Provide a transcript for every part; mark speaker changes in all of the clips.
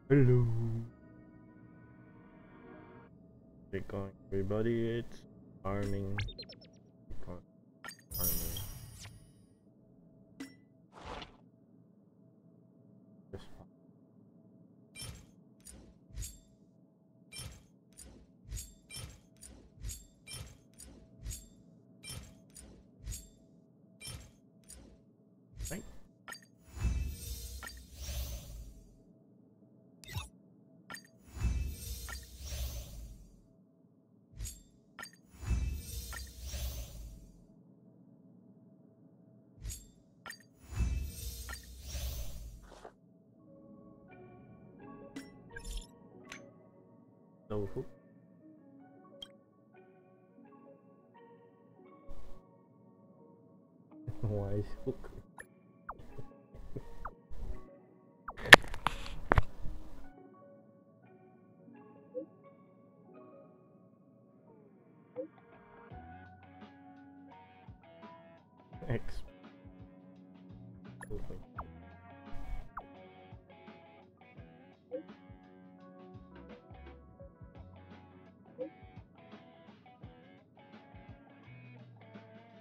Speaker 1: Hello. Get going, everybody. It's farming. Farming. Just right. No hook. Why is hook? X. Okay.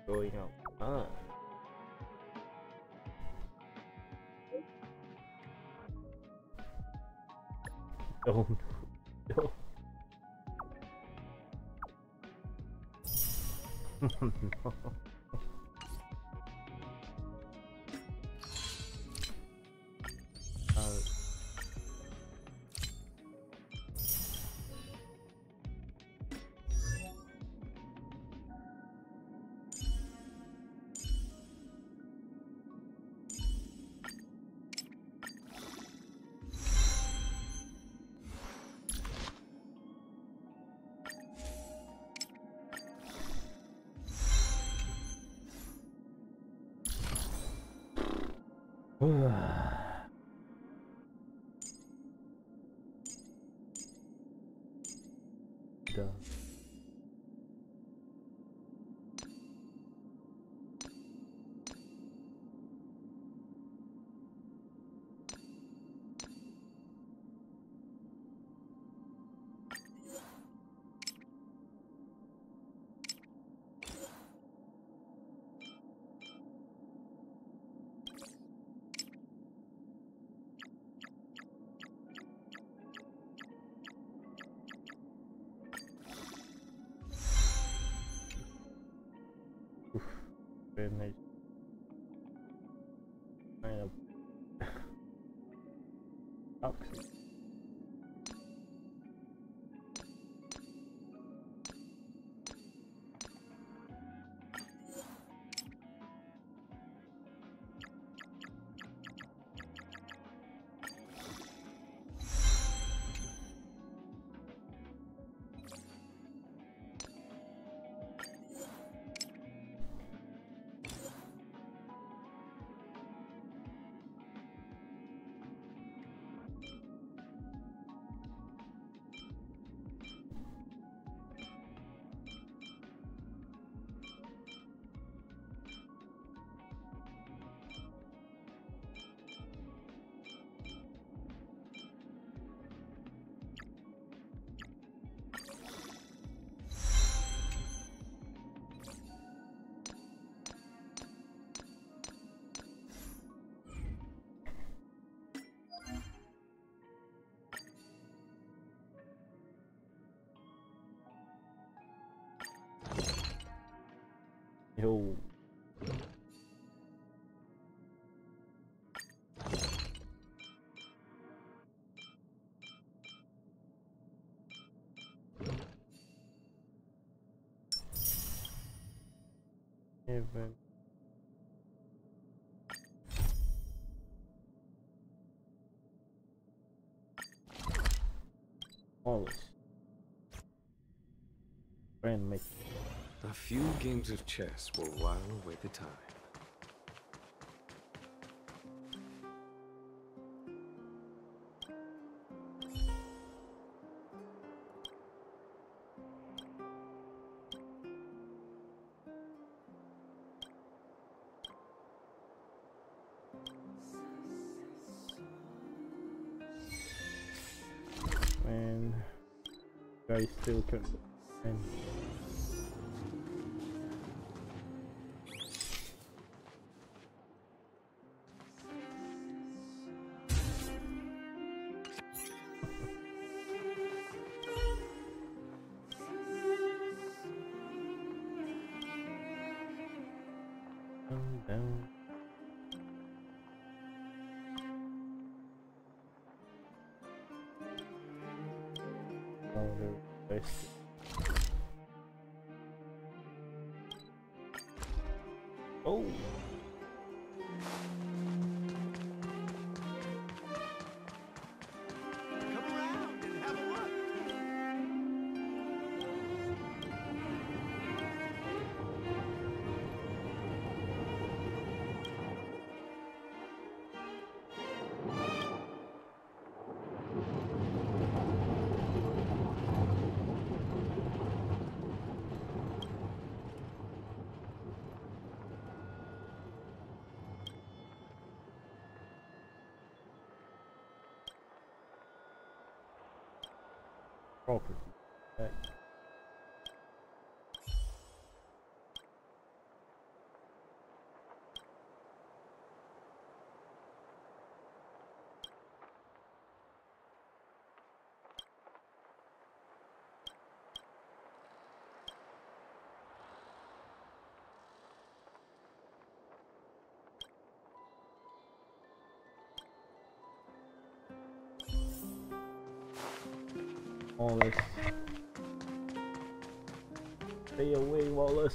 Speaker 1: Going out. Ah. Oh no. No. Uh, Duh. Oof. Very nice. Kind of toxic. Yo. Even. Always. Friend make.
Speaker 2: A few games of chess will while away the time.
Speaker 1: guys still couldn't. And down. Oh.
Speaker 3: Come around and have a look.
Speaker 1: Property. Okay. Wallace. Stay away, Wallace.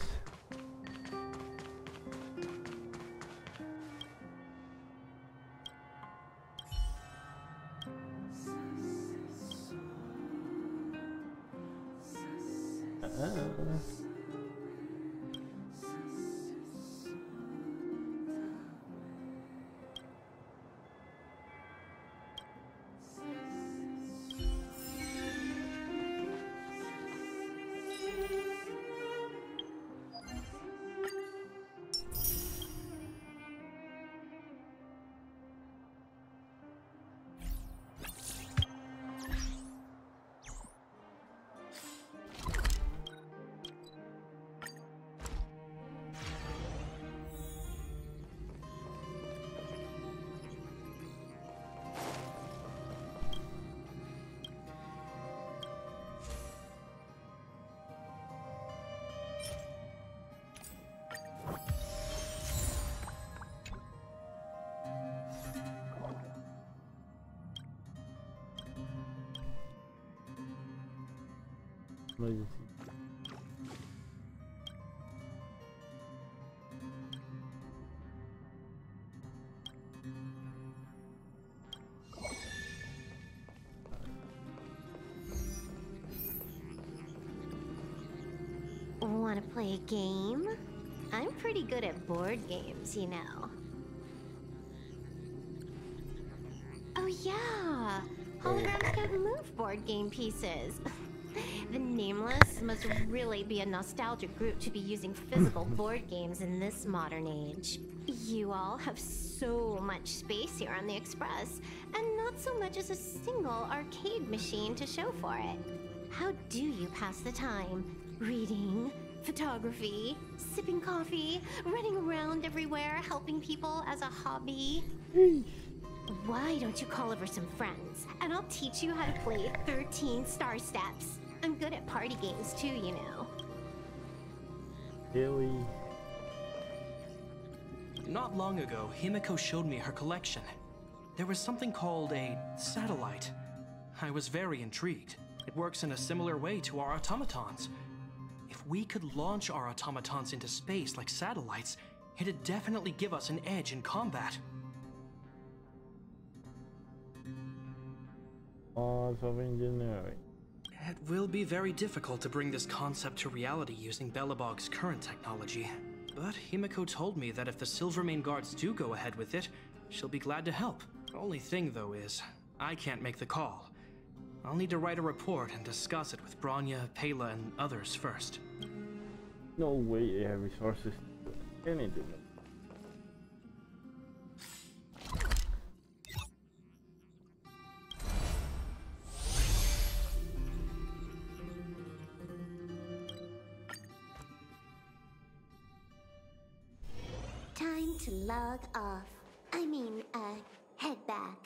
Speaker 1: Emergency.
Speaker 4: Want to play a game? I'm pretty good at board games, you know. Oh yeah! Holograms can move board game pieces. The Nameless must really be a nostalgic group to be using physical board games in this modern age. You all have so much space here on the Express, and not so much as a single arcade machine to show for it. How do you pass the time? Reading, photography, sipping coffee, running around everywhere, helping people as a hobby? Why don't you call over some friends, and I'll teach you how to play 13 Star Steps. I'm good at party games too, you know.
Speaker 1: Really?
Speaker 5: Not long ago, Himiko showed me her collection. There was something called a satellite. I was very intrigued. It works in a similar way to our automatons. If we could launch our automatons into space like satellites, it'd definitely give us an edge in combat.
Speaker 1: Laws of engineering.
Speaker 5: It will be very difficult to bring this concept to reality using Belobog's current technology. But Himiko told me that if the Silvermane guards do go ahead with it, she'll be glad to help. Only thing, though, is I can't make the call. I'll need to write a report and discuss it with Bronya, Pela, and others first.
Speaker 1: No way they have resources to do anything.
Speaker 4: log off. I mean, head back.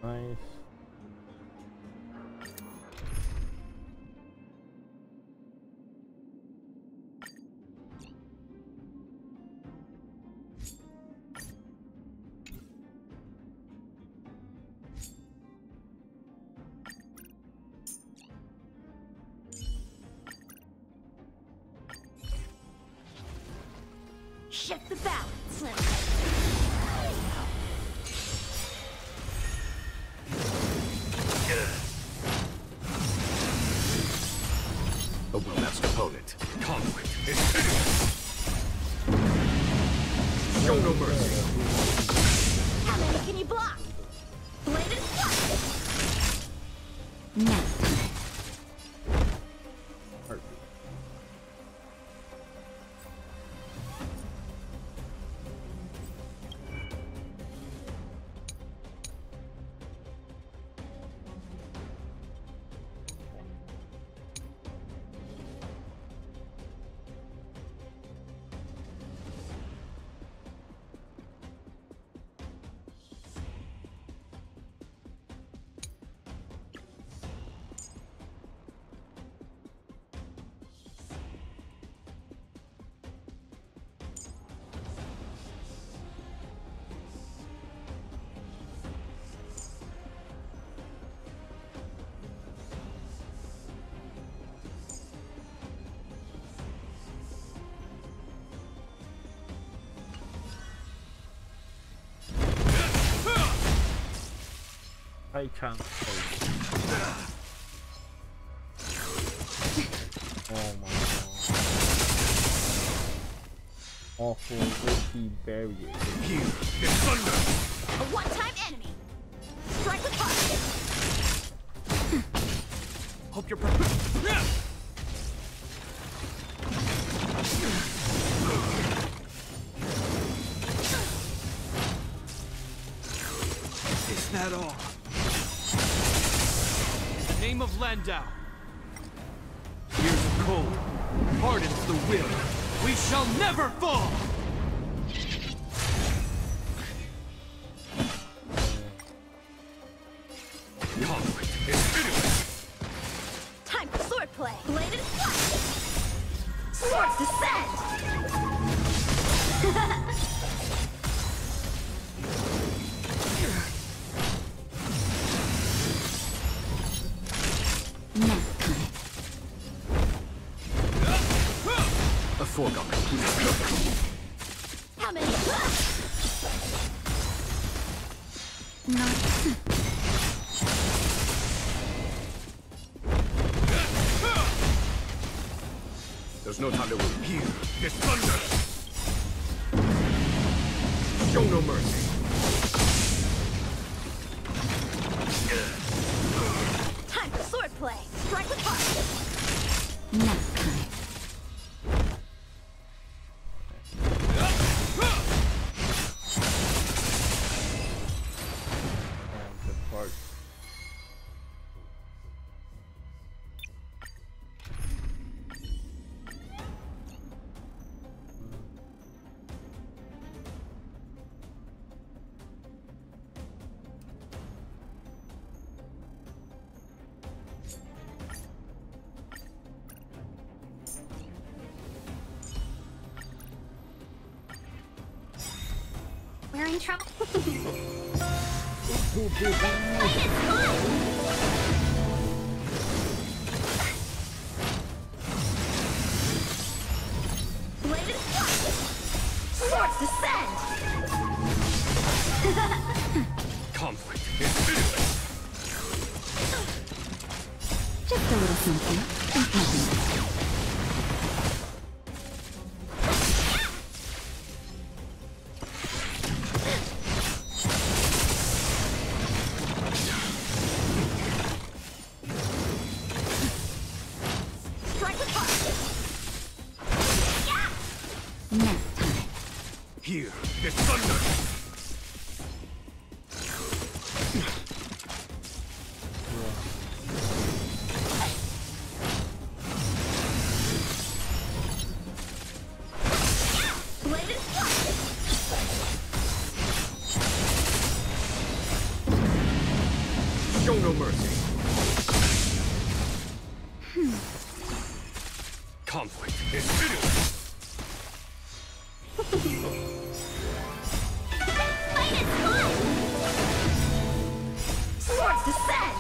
Speaker 1: Nice.
Speaker 4: Shift the balance.
Speaker 2: A well-matched opponent. Conflict is finished. Show no mercy.
Speaker 4: How many can you block? Bladed flush. No.
Speaker 1: I can't fight. Oh my god. Awful risky barrier.
Speaker 2: Here is thunder.
Speaker 4: A one-time enemy. Strike with heart.
Speaker 2: Hope you're prepared. Is that all? In the name of Landau. Years of cold hardens the will. We shall never fall! Conflict is finished!
Speaker 4: Time for swordplay. Bladed flush. Swords descend.
Speaker 2: A foregone conclusion.
Speaker 4: How many? Not.
Speaker 2: There's no time to wait. Here is thunder! Show no mercy.
Speaker 4: Time for swordplay. Strike with heart. in trouble? Blade is fire! Swords descend!
Speaker 2: Conflict is pitiless.
Speaker 6: Just a little something.
Speaker 4: Strike with fire!
Speaker 6: Nap time.
Speaker 2: Here is thunder.
Speaker 4: Blade is fire!
Speaker 2: Show no mercy. Conflict is pitiless.
Speaker 4: Fight is fun! Swords descend!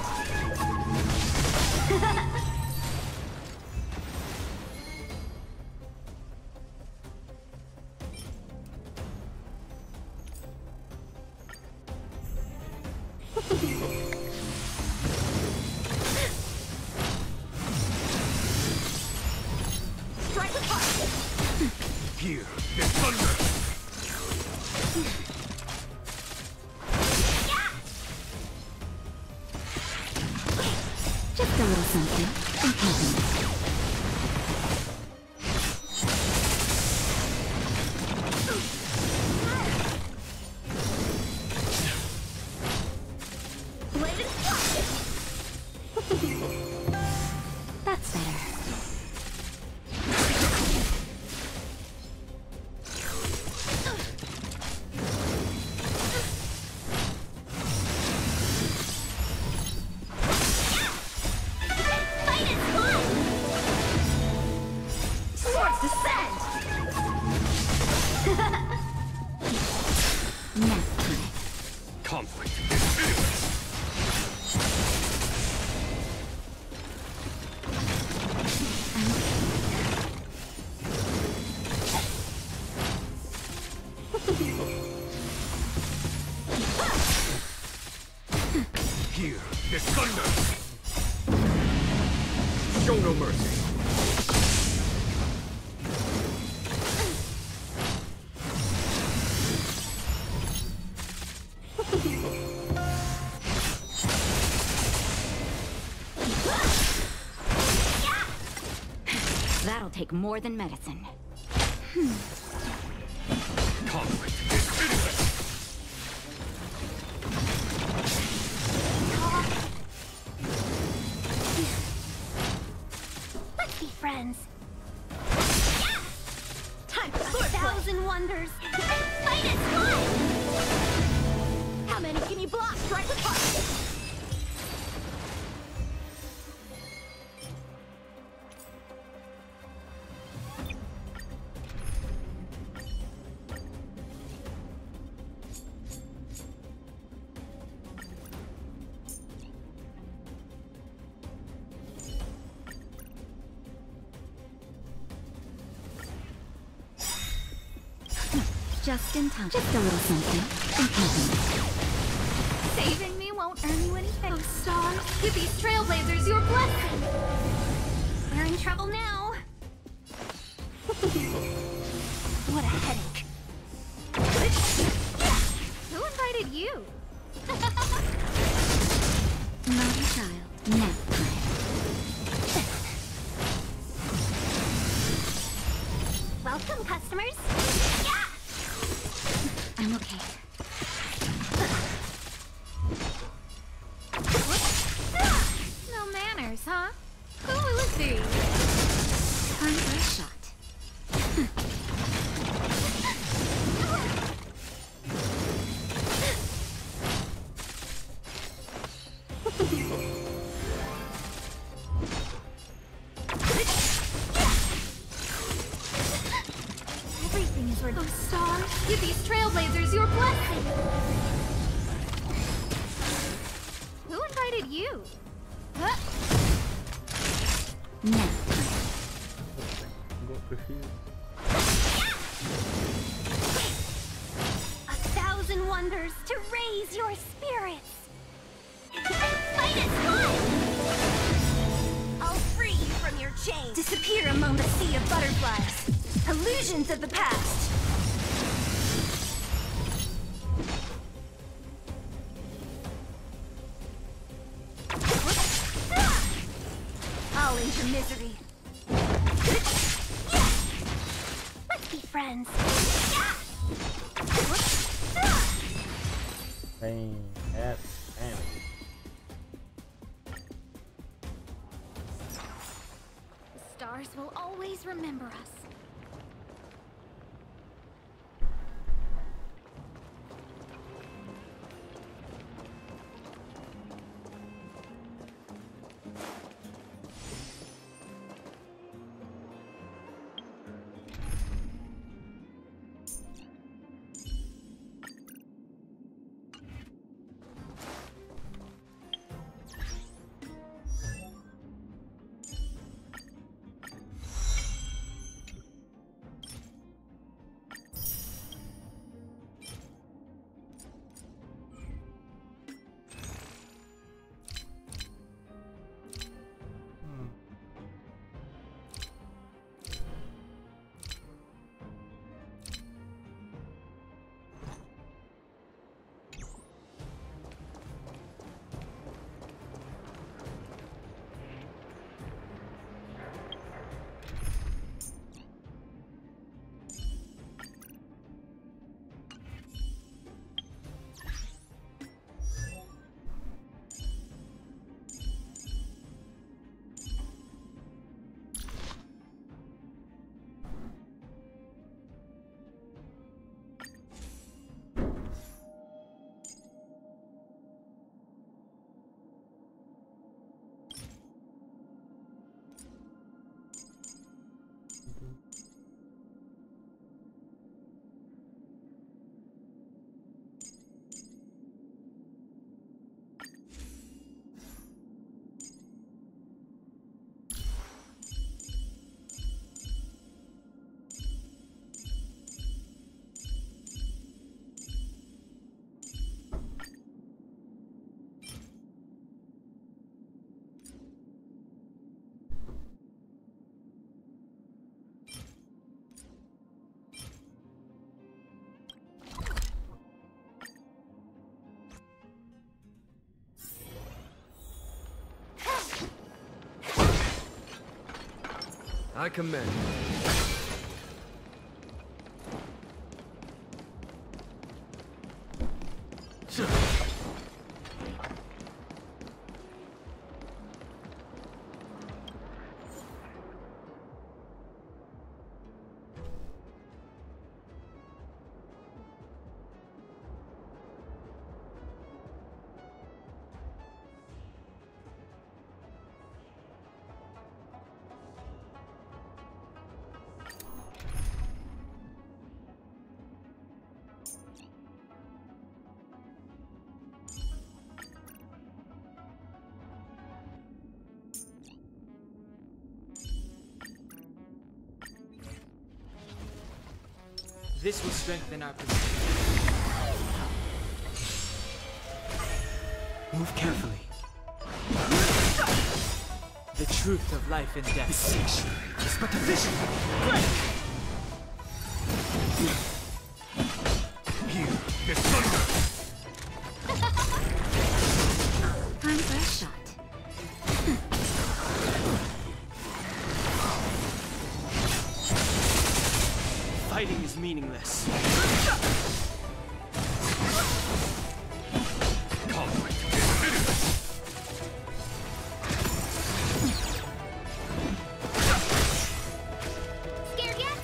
Speaker 4: Strike with fire!
Speaker 2: Here is thunder.
Speaker 6: Just a little something.
Speaker 4: Blade is fire!
Speaker 6: That's better.
Speaker 4: Fight is fun! Swords descend!
Speaker 6: Nap time.
Speaker 2: Conflict is pitiless. Here is thunder. Show no mercy.
Speaker 6: That'll take more than medicine.
Speaker 2: Conflict is pitiless.
Speaker 4: Let's be friends. Time for a thousand wonders. Fight is fun! How many can you block? Strike with fire!
Speaker 6: Just in time. Just a little something.
Speaker 4: Saving me won't earn you anything. Oh, stars, give these trailblazers your blessing. We're in trouble now. What a headache. Who invited you?
Speaker 6: Naughty child. Nap time.
Speaker 4: Welcome, customers.
Speaker 6: I'm okay.
Speaker 4: No manners, huh? Who will it be?
Speaker 6: Time for a shot.
Speaker 4: Everything is worth. Oh, stars, give these trailblazers your blessing. too. Huh?
Speaker 6: Nap.
Speaker 1: Got confused.
Speaker 4: 1,000 wonders to raise your spirits. Fight is fun! I'll free you from your chains. Disappear among the sea of butterflies. Illusions of the past. I'll end your misery. Let's be friends.
Speaker 1: Bang. Bam.
Speaker 4: The stars will always remember us.
Speaker 2: I commend.
Speaker 5: This will strengthen our position.
Speaker 2: Move carefully.
Speaker 5: The truth of life and death.
Speaker 2: Beseech is but a vision. Here, the thunder.
Speaker 6: Time for a shot.
Speaker 5: Fighting is meaningless.
Speaker 4: Scared yet?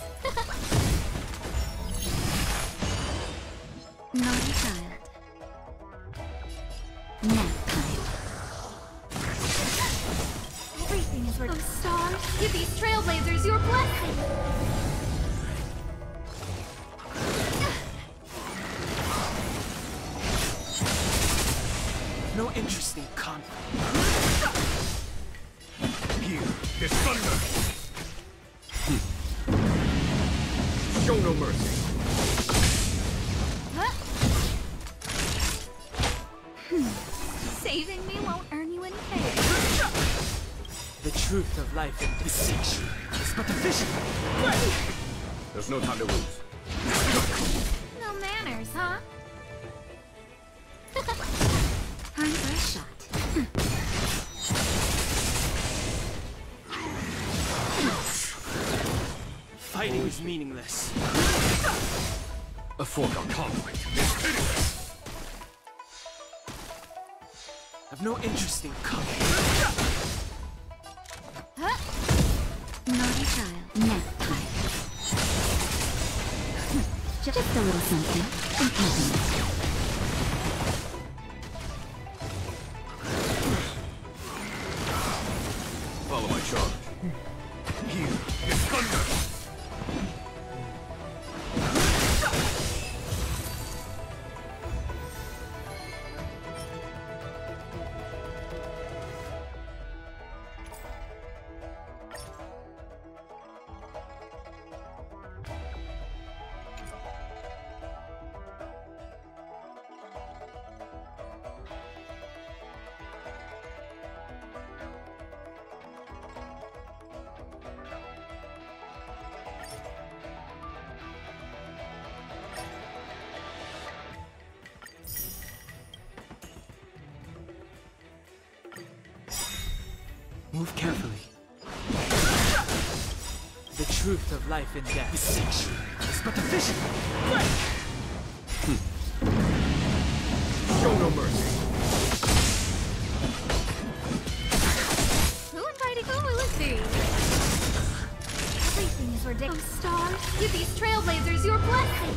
Speaker 6: Naughty child. Nap time.
Speaker 4: Everything is working. Oh, stars, give these trailblazers your blessing.
Speaker 2: No no interest in conflict.
Speaker 3: Here is thunder. Show no mercy.
Speaker 6: Saving me won't earn you any favor.
Speaker 2: The truth of life in distinction is but a vision.
Speaker 3: There's no time to lose.
Speaker 6: No manners, huh? Time for a shot.
Speaker 2: Fighting is meaningless.
Speaker 3: A foregone conflict is pitiless.
Speaker 2: I've no interest in conflict.
Speaker 6: Naughty child. Nap time. Just a little something.
Speaker 3: Follow my charge. Here is thunder.
Speaker 2: Move carefully. The truth of life and death is but a vision.
Speaker 3: Show no mercy.
Speaker 6: Who invited who will it be? Everything is ridiculous. Oh, Star, give these trailblazers your blessing.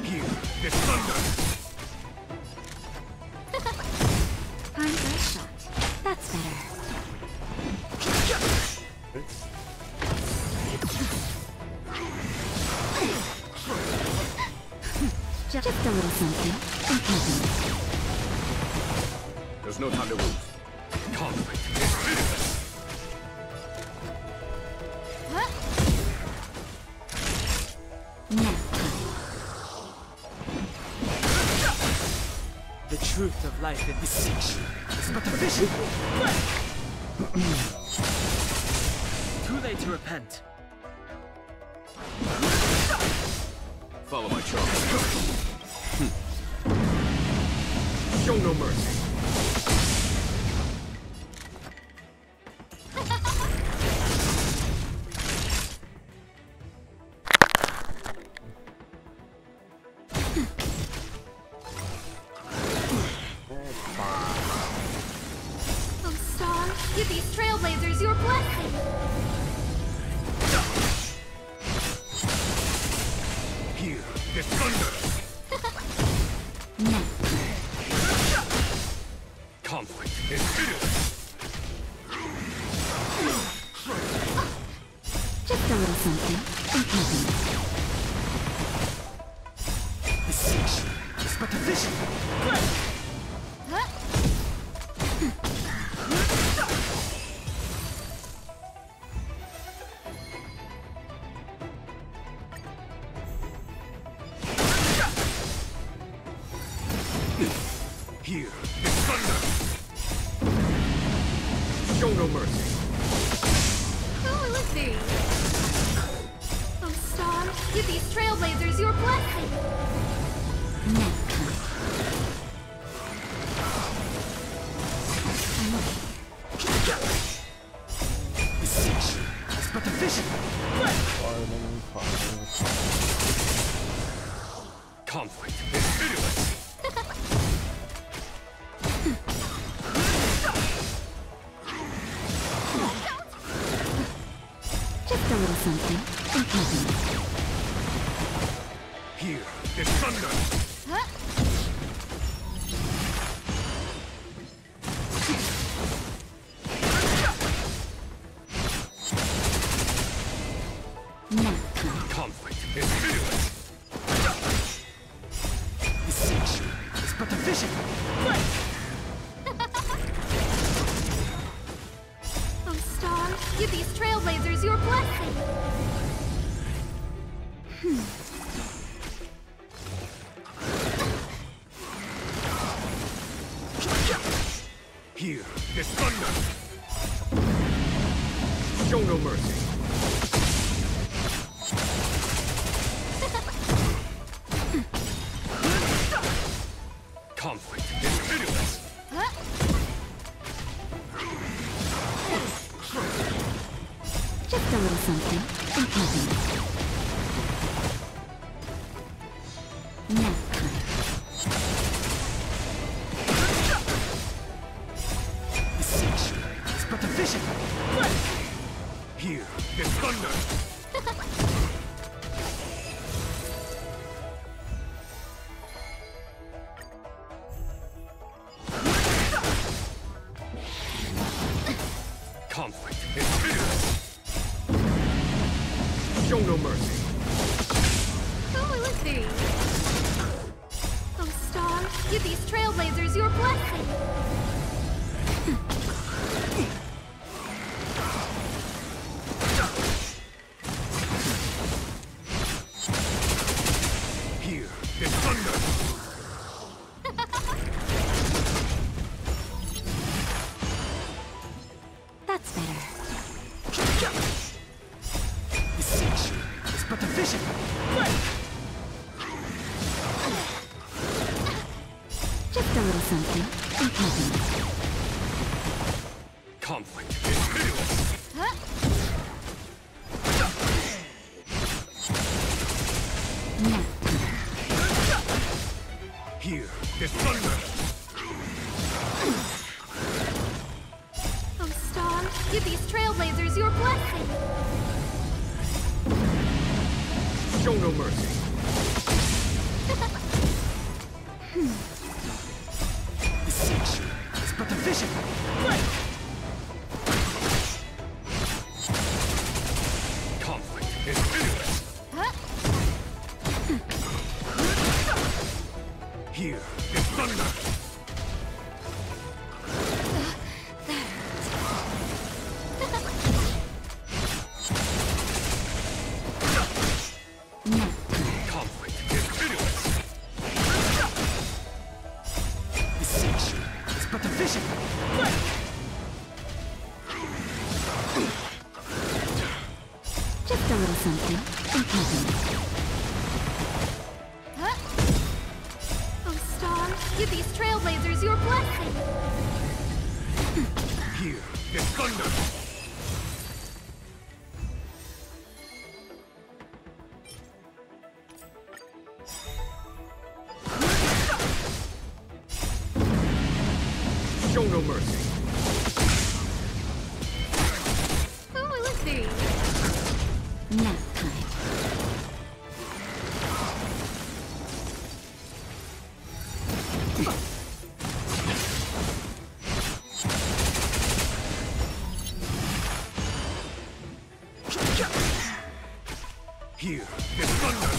Speaker 3: Here is thunder.
Speaker 6: Time for a shot. That's better. Just a little something.
Speaker 3: There's no time to lose. Conflict is pitiless.
Speaker 6: Nap
Speaker 2: The truth of life in distinction is but a vision. Too late to repent.
Speaker 3: Follow my charge. Show no mercy.
Speaker 6: Oh, Star, give these trailblazers your blessing.
Speaker 3: Here is thunder.
Speaker 6: Nap.
Speaker 3: Conflict is pitiless.
Speaker 6: Just a little something.
Speaker 2: Distinction is but a vision.
Speaker 3: Here is thunder. Show no mercy.
Speaker 6: Who will it be? Oh, Star, give these trailblazers your blessing. Nap time.
Speaker 2: Distinction is but a vision.
Speaker 3: Conflict is pitiless.
Speaker 6: Just a little something.
Speaker 3: Here is thunder! Conflict is fearless! The sanctuary is but a vision!
Speaker 6: Oh, Star, give these trailblazers your blessing!
Speaker 3: Here is thunder! Show no mercy! Conflict is pitiless!
Speaker 6: Just a little something. And happiness. Nap time.
Speaker 3: The sanctuary is but a vision! Here is thunder! Conflict is fearless! Show no mercy!
Speaker 6: Who will it be? Oh, Star, give these trailblazers your blessing!
Speaker 3: Here is thunder!
Speaker 6: That's better.
Speaker 3: The sanctuary is but a vision!
Speaker 6: Just a little something. And happiness.
Speaker 3: Conflict is pitiless!
Speaker 6: Nap time.
Speaker 3: Here is thunder!
Speaker 6: Oh, Star, give these trailblazers your blessing!
Speaker 3: Show no mercy! The sanctuary is but a vision! Conflict is pitiless! Here is thunder!
Speaker 6: Nap time.
Speaker 3: Conflict is pitiless! The sanctuary is but a vision!
Speaker 6: Just a little something. And happiness. Oh, Star, give these trailblazers your blessing!
Speaker 3: Here is thunder! Show no mercy!
Speaker 6: Who will it be? Nap time.
Speaker 3: Here is thunder!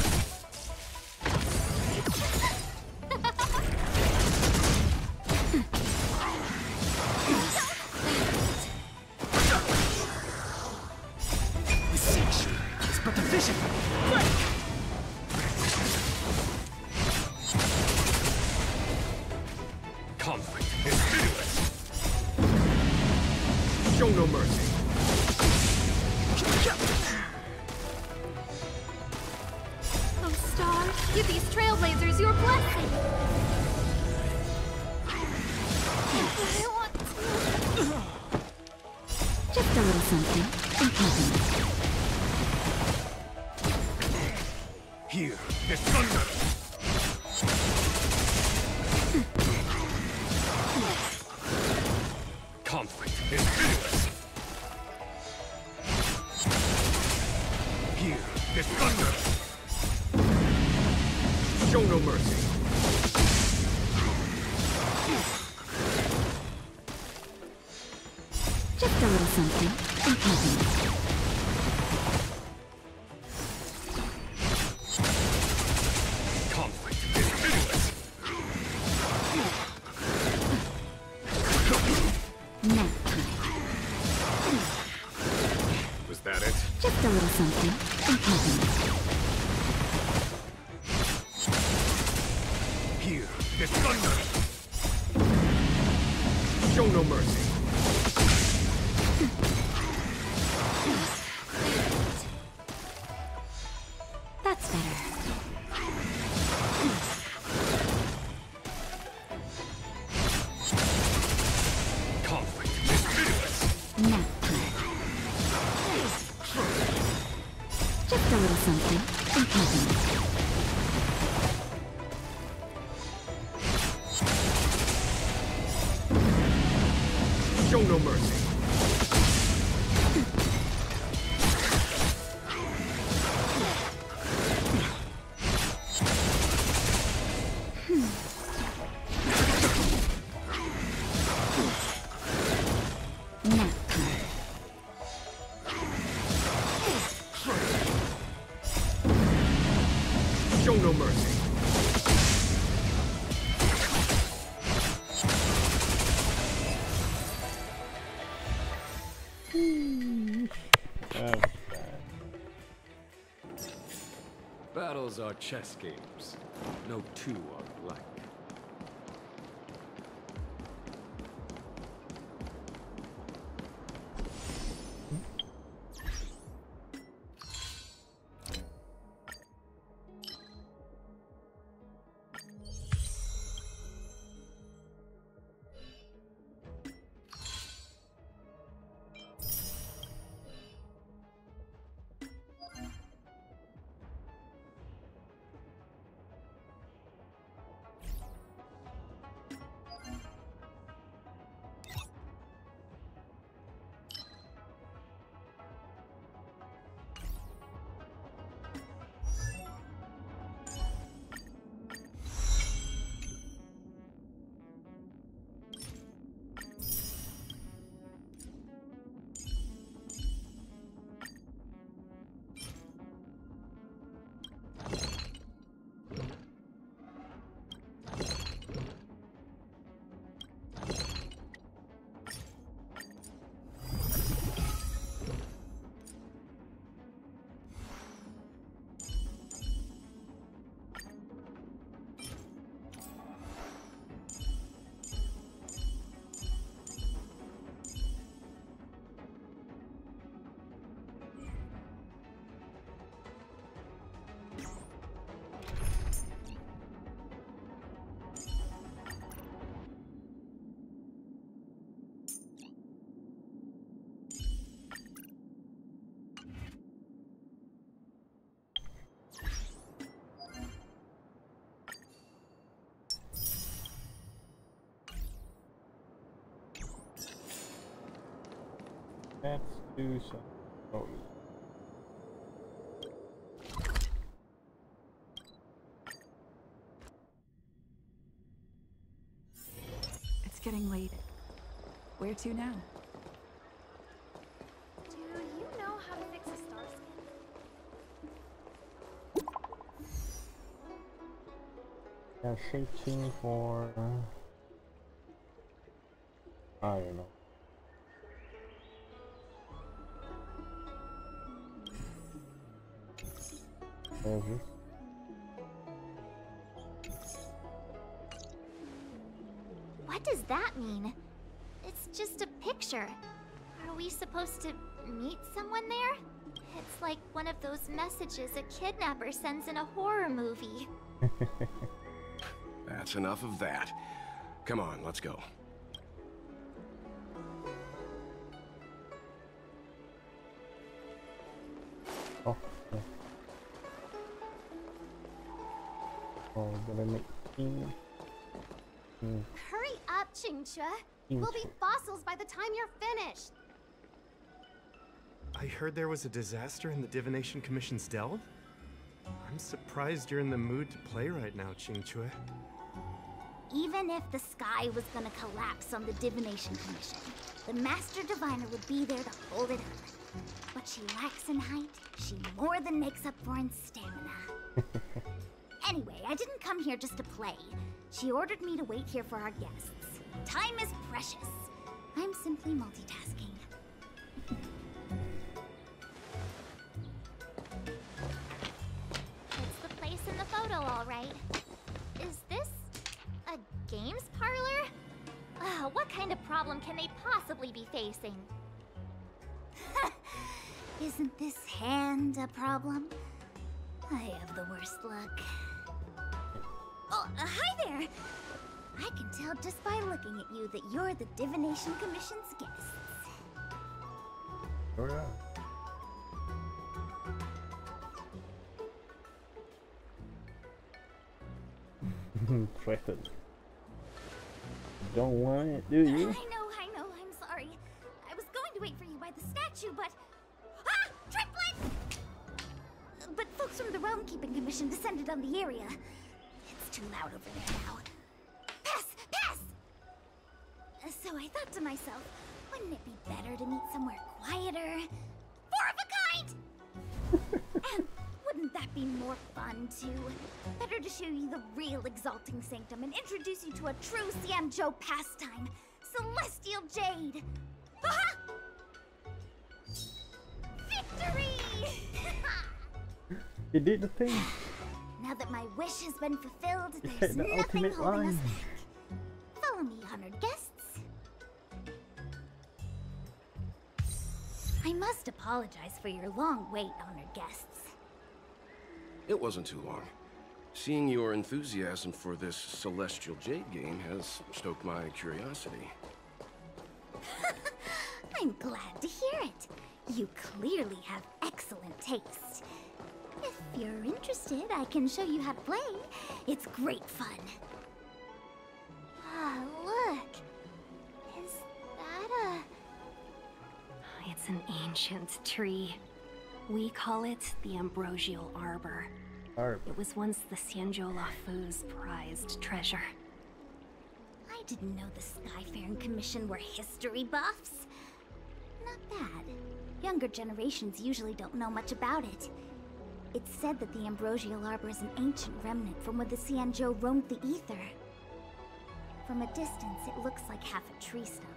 Speaker 3: The sanctuary is but a vision! Conflict is pitiless! Show no mercy!
Speaker 6: Oh, Star, give these trailblazers your blessing! I want to... Just a little something. And happiness.
Speaker 3: Here is thunder! Conflict is pitiless! Here is thunder! Show no mercy.
Speaker 6: Just a little something. And happiness.
Speaker 3: Conflict is pitiless.
Speaker 6: Nap time.
Speaker 3: Was that it?
Speaker 6: Just a little something. And happiness.
Speaker 3: Here is thunder. Show no mercy.
Speaker 6: That's better.
Speaker 3: Conflict is pitiless.
Speaker 6: Nap time. Just a little something. And happiness.
Speaker 3: Show no mercy.
Speaker 6: Nap time.
Speaker 3: Show no mercy.
Speaker 1: That's bad.
Speaker 3: Battles are chess games. No two are alike.
Speaker 1: Let's do some. Oh.
Speaker 7: It's getting late. Where to now?
Speaker 6: Do you know how to fix a star skin?
Speaker 1: Yeah, searching for. I don't know. Where is this?
Speaker 4: What does that mean? It's just a picture. Are we supposed to meet someone there? It's like one of those messages a kidnapper sends in a horror movie.
Speaker 3: That's enough of that. Come on, let's go.
Speaker 1: Oh, yeah. Oh, did I make
Speaker 6: Hurry up, Chingcha. We'll be fossils by the time you're finished.
Speaker 8: I heard there was a disaster in the Divination Commission's delve? I'm surprised you're in the mood to play right now, Qingque.
Speaker 9: Even if the sky was gonna collapse on the Divination Commission, the Master Diviner would be there to hold it up. What she lacks in height, she more than makes up for in stamina. Anyway, I didn't come here just to play. She ordered me to wait here for our guests. Time is precious. I'm simply multitasking.
Speaker 6: It's the place in the photo, all right. Is this a games parlor? What kind of problem can they possibly be facing?
Speaker 9: Isn't this hand a problem? I have the worst luck. Oh, hi there! I can tell just by looking at you that you're the Divination Commission's guests.
Speaker 1: Oh yeah. Threatened. Don't want it, do you?
Speaker 9: I know, I'm sorry. I was going to wait for you by the statue, but... Ah! Triplet! But folks from the Realm Keeping Commission descended on the area. It's too loud over there now. Pass! Pass! So I thought to myself, wouldn't it be better to meet somewhere quieter? Four of a kind! And wouldn't that be more fun, too? Better to show you the real Exalting Sanctum and introduce you to a true Xianzhou pastime, Celestial Jade! Ha! Victory!
Speaker 1: You did the thing.
Speaker 9: Now that my wish has been fulfilled,
Speaker 1: You
Speaker 9: there's
Speaker 1: said the
Speaker 9: nothing
Speaker 1: ultimate
Speaker 9: holding us
Speaker 1: line.
Speaker 9: back. Follow me, honored guests. I must apologize for your long wait, honored guests.
Speaker 3: It wasn't too long. Seeing your enthusiasm for this Celestial Jade game has stoked my curiosity.
Speaker 9: I'm glad to hear it. You clearly have excellent taste. If you're interested, I can show you how to play. It's great fun.
Speaker 6: Ah, look. Is that a...
Speaker 10: It's an ancient tree. We call it the Ambrosial Arbor. It was once the Xianzhou Lafu's prized treasure.
Speaker 9: I didn't know the Skyfaring Commission were history buffs. Not bad. Younger generations usually don't know much about it. It's said that the Ambrosial Arbor is an ancient remnant from when the Xianzhou roamed the ether. From a distance, it looks like half a tree stump.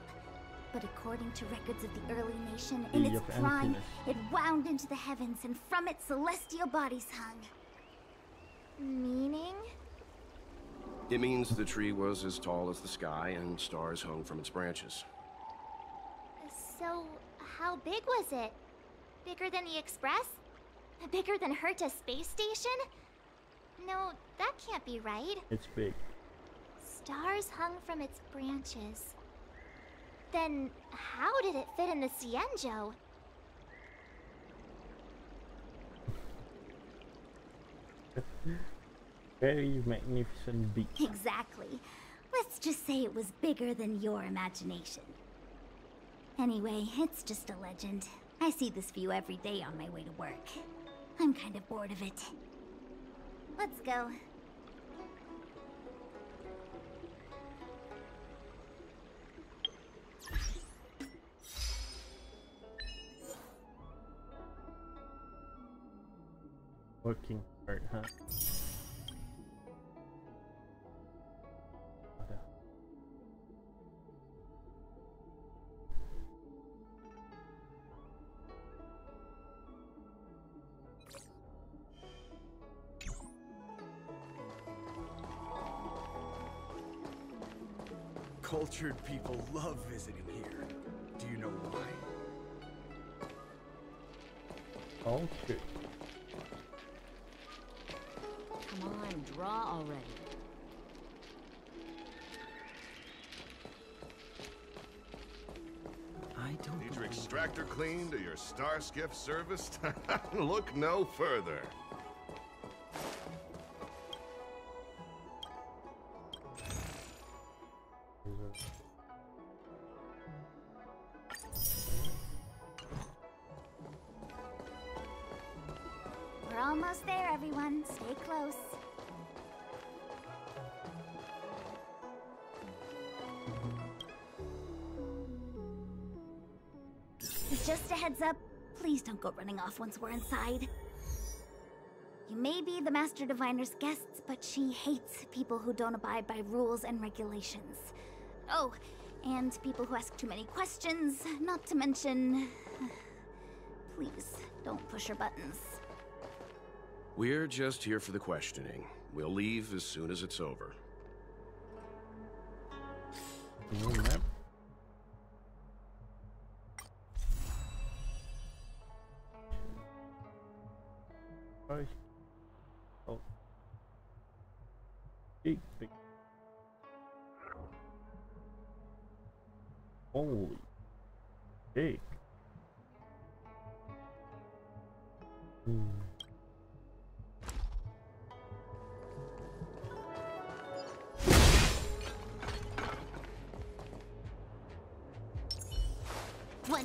Speaker 9: But according to records of the early nation, in its prime, it wound into the heavens and from it celestial bodies hung.
Speaker 6: meaning?
Speaker 3: It means the tree was as tall as the sky and stars hung from its branches.
Speaker 6: So, how big was it? Bigger than the Express? Bigger than Herta Space Station? No, that can't be right.
Speaker 1: It's big.
Speaker 6: Stars hung from its branches. Then, how did it fit in the Xianzhou?
Speaker 1: Very magnificent beat.
Speaker 9: Exactly. Let's just say it was bigger than your imagination. Anyway, it's just a legend. I see this view every day on my way to work. I'm kind of bored of it. Let's go.
Speaker 1: Working hard, huh?
Speaker 11: Cultured people love visiting here. Do you know why?
Speaker 1: Cultured.
Speaker 12: Come on, draw already.
Speaker 5: I don't
Speaker 13: Need your extractor cleaned or your star skiff serviced? Look no further.
Speaker 9: We're all Almost there, everyone. Stay close. Just a heads up, please don't go running off once we're inside. You may be the Master Diviner's guests, but she hates people who don't abide by rules and regulations. Oh, and people who ask too many questions, not to mention... Please, don't push her buttons.
Speaker 3: We're just here for the questioning. We'll leave as soon as it's over.
Speaker 1: Oh. Big. Holy cake.
Speaker 4: One.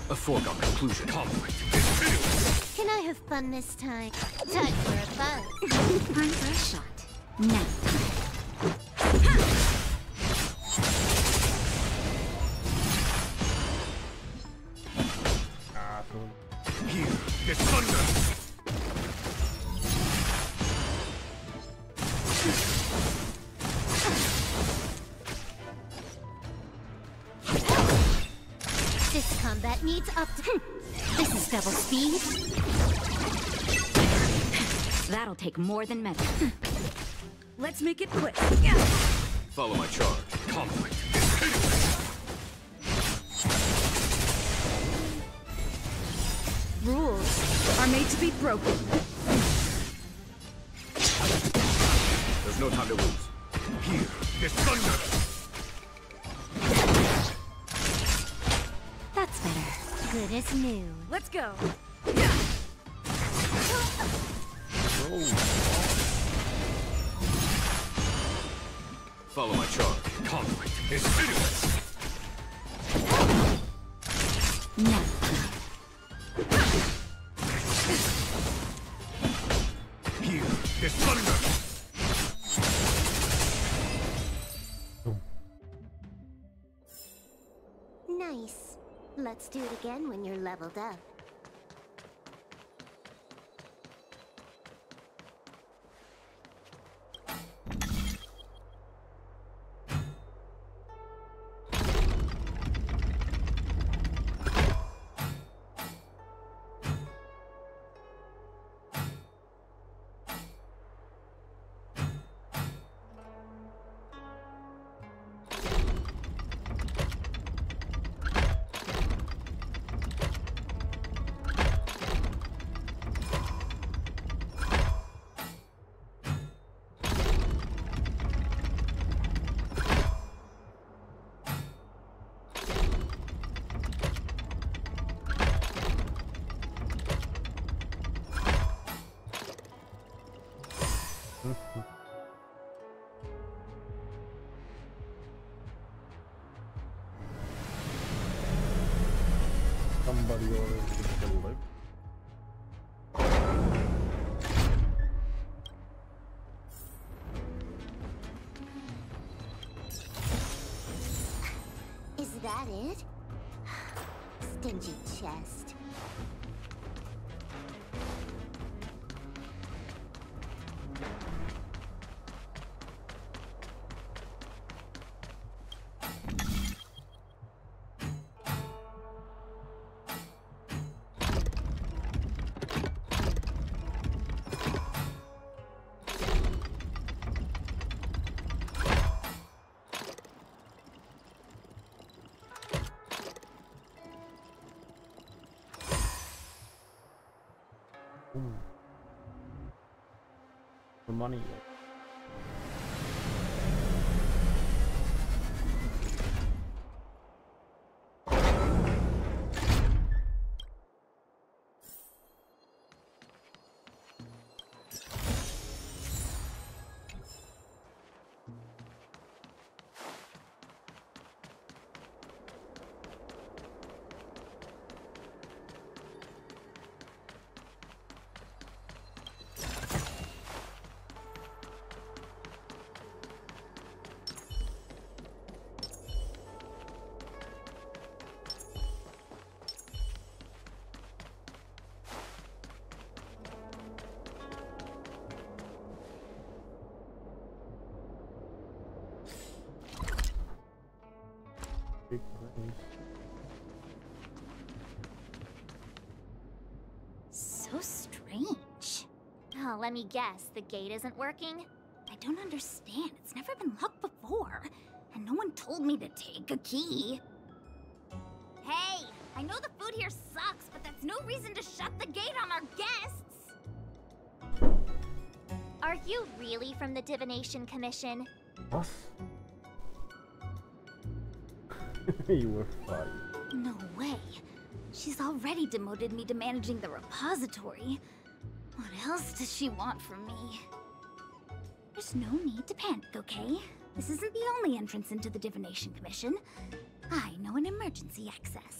Speaker 2: A foregone conclusion. Conflict.
Speaker 4: Can I have fun this time? Time for a buzz.
Speaker 12: Time for a shot. Now.
Speaker 2: Here is thunder.
Speaker 4: This combat needs up to... This is double speed.
Speaker 12: That'll take more than metal.
Speaker 9: Let's make it quick.
Speaker 3: Follow my charge.
Speaker 2: Conflict.
Speaker 9: Rules are made to be broken.
Speaker 3: There's no time to lose.
Speaker 2: Here is thunder.
Speaker 4: That's better. Good as new.
Speaker 9: Let's go.
Speaker 3: Follow my charge.
Speaker 2: Conflict is pitiless.
Speaker 12: Now.
Speaker 2: Here is thunder.
Speaker 4: Nice. Let's do it again when you're leveled up.
Speaker 1: Somebody already killed it.
Speaker 4: Is that it? Stingy chest.
Speaker 1: The money.
Speaker 9: So strange. Oh, let me guess. The gate isn't working? I don't understand. It's never been locked before. And no one told me to take a key. Hey! I know the food here sucks, but that's no reason to shut the gate on our guests!
Speaker 6: Are you really from the Divination Commission?
Speaker 1: What? You were fired.
Speaker 9: No way. She's already demoted me to managing the repository. What else does she want from me? There's no need to panic, okay? This isn't the only entrance into the Divination Commission. I know an emergency access.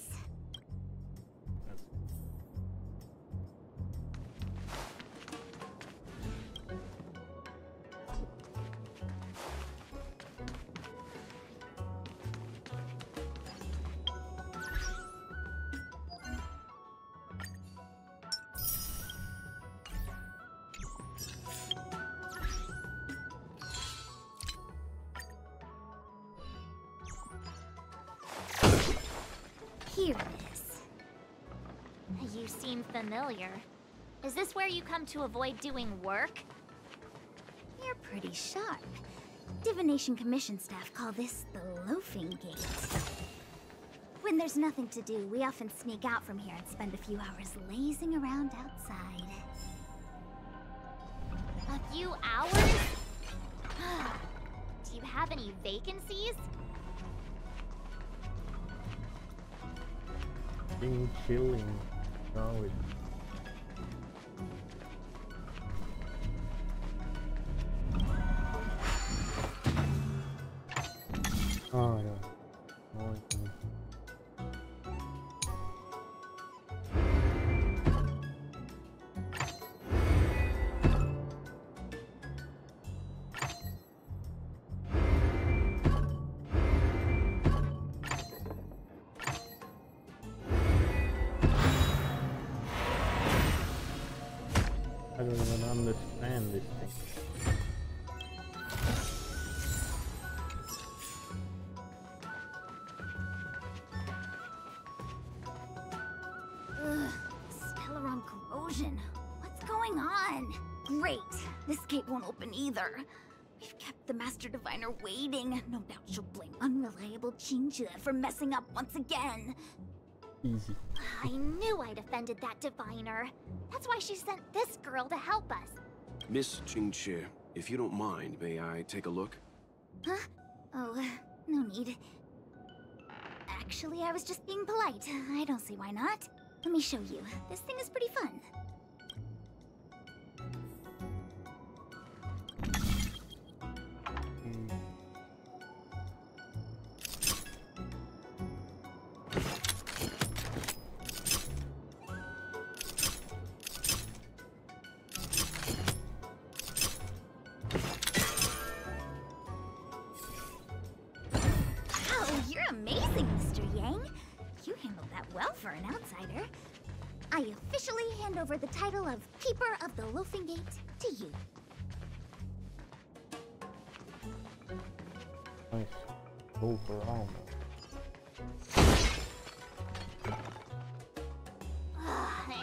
Speaker 9: Here it is.
Speaker 6: You seem familiar. Is this where you come to avoid doing work?
Speaker 9: You're pretty sharp. Divination Commission staff call this the Loafing Gate. When there's nothing to do, we often sneak out from here and spend a few hours lazing around outside.
Speaker 6: A few hours? Do you have any vacancies?
Speaker 1: Being chilling. Now it. Oh yeah. Oh, okay. I don't even understand this thing.
Speaker 9: Ugh, smell around corrosion. What's going on? Great. This gate won't open either. We've kept the Master Diviner waiting. No doubt she'll blame unreliable Chinchua for messing up once again.
Speaker 1: Easy.
Speaker 6: I knew I'd offended that diviner. That's why she sent this girl to help us.
Speaker 3: Miss Qingqi, if you don't mind, may I take a look?
Speaker 9: Huh? Oh, no need. Actually, I was just being polite. I don't see why not. Let me show you. This thing is pretty fun. Oh, you're amazing, Mr. Yang. You handled that well for an outsider. I officially hand over the title of Keeper of the Loafing Gate to you.
Speaker 1: Nice. Overall.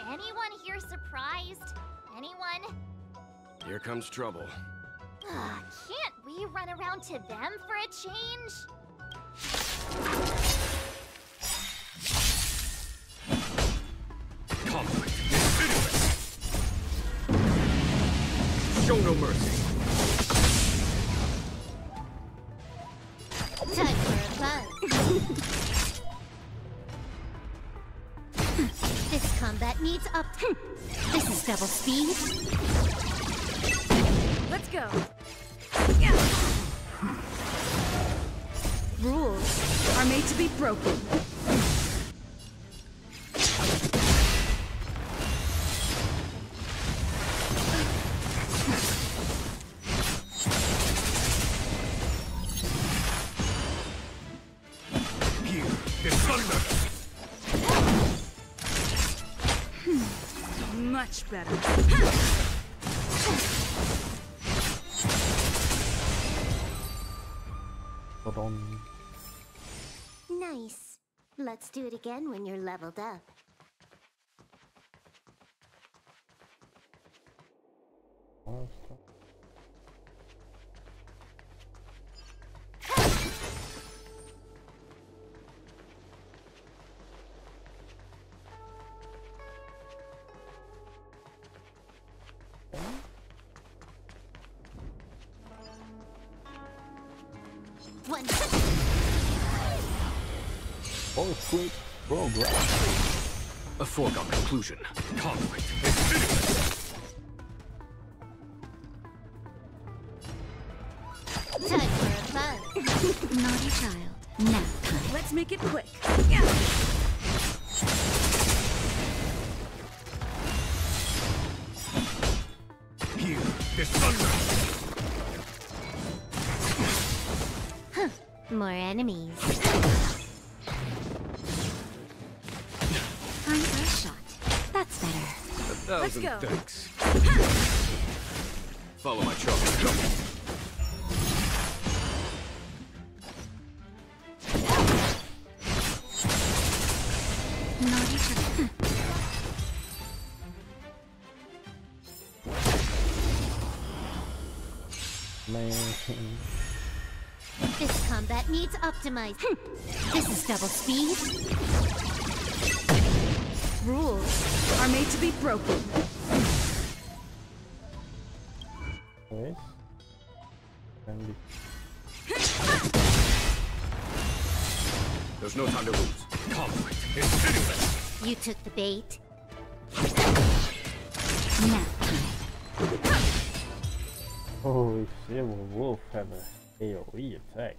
Speaker 6: Anyone here surprised? Anyone?
Speaker 3: Here comes trouble.
Speaker 6: Can't we run around to them for a change?
Speaker 2: Conflict is pitiless. Show no mercy.
Speaker 4: Time for a buzz. This combat needs up. This is double speed.
Speaker 7: Let's go.
Speaker 12: Rules are made to be broken.
Speaker 2: Here is thunder.
Speaker 7: Much better.
Speaker 1: But on.
Speaker 4: Nice. Let's do it again when you're leveled up. One.
Speaker 1: Oh, quick progress.
Speaker 2: A foregone conclusion. Conflict is finished.
Speaker 4: Time for a buzz. Naughty child. Nap time.
Speaker 12: Let's make it quick.
Speaker 2: Here is thunder.
Speaker 4: More enemies. Time for a shot. That's better.
Speaker 2: 1,000
Speaker 12: Let's go.
Speaker 2: thanks. Follow my charge.
Speaker 4: Naughty child.
Speaker 1: Man.
Speaker 4: This combat needs optimized. This is double speed.
Speaker 12: Rules are made to be broken.
Speaker 1: Yes. And
Speaker 2: There's no time to lose. Conflict is finished.
Speaker 4: You took the bait.
Speaker 1: holy shit, Wolf have a AoE attack.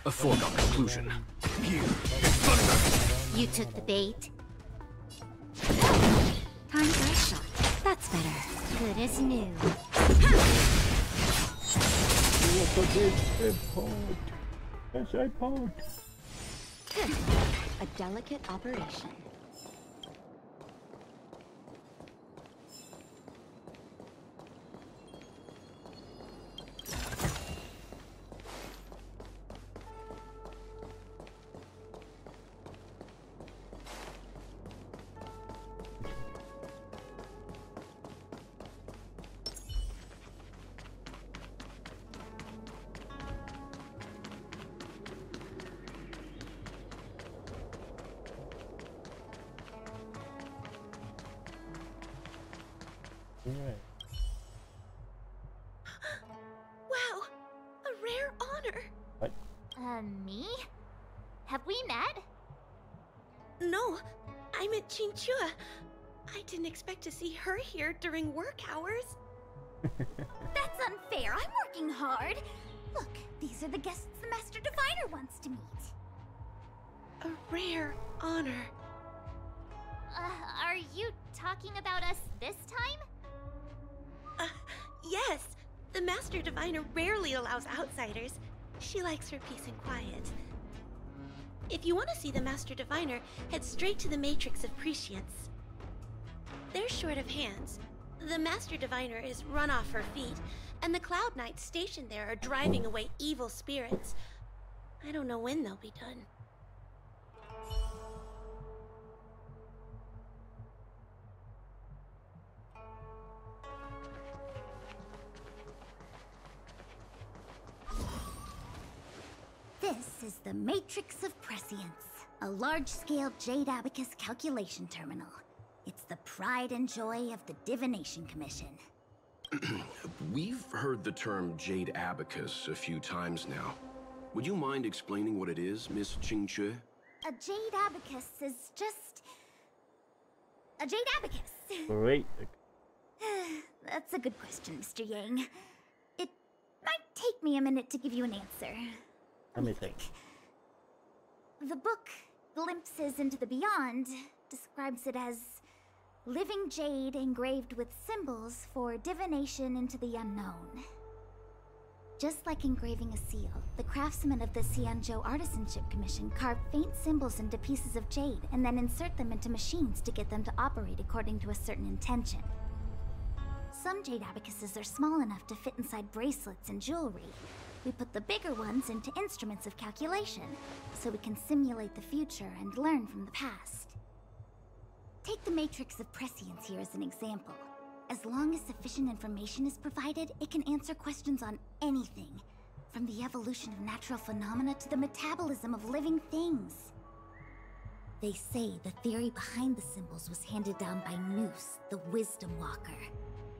Speaker 2: A foregone conclusion. Here is thunder.
Speaker 4: You took the bait. Time for a shot. That's better. Good as new.
Speaker 1: Look at this pod. That's a pod.
Speaker 4: A delicate operation.
Speaker 9: Wow, a rare honor.
Speaker 1: What?
Speaker 6: Me? Have we met?
Speaker 9: No, I met Chinchua. I didn't expect to see her here during work hours. That's unfair. I'm working hard. Look, these are the guests the Master Diviner wants to meet. A rare honor.
Speaker 6: Are you talking about us this time?
Speaker 9: Yes. The Master Diviner rarely allows outsiders.
Speaker 14: She likes her peace and quiet. If you want to see the Master Diviner, head straight to the Matrix of Prescience. They're short of hands. The Master Diviner is run off her feet, and the Cloud Knights stationed there are driving away evil spirits. I don't know when they'll be done.
Speaker 9: This is the Matrix of Prescience, a large-scale Jade Abacus calculation terminal. It's the pride and joy of the Divination Commission.
Speaker 3: We've heard the term Jade Abacus a few times now. Would you mind explaining what it is, Miss Qingque?
Speaker 9: A Jade Abacus is just... a Jade Abacus.
Speaker 1: Great.
Speaker 9: That's a good question, Mr. Yang. It might take me a minute to give you an answer.
Speaker 1: Let me think.
Speaker 9: The book, Glimpses into the Beyond, describes it as living jade engraved with symbols for divination into the unknown. Just like engraving a seal, the craftsmen of the Xianzhou Artisanship Commission carve faint symbols into pieces of jade and then insert them into machines to get them to operate according to a certain intention. Some jade abacuses are small enough to fit inside bracelets and jewelry. We put the bigger ones into instruments of calculation, so we can simulate the future and learn from the past. Take the Matrix of Prescience here as an example. As long as sufficient information is provided, it can answer questions on anything, from the evolution of natural phenomena to the metabolism of living things. They say the theory behind the symbols was handed down by Noose, the Wisdom Walker.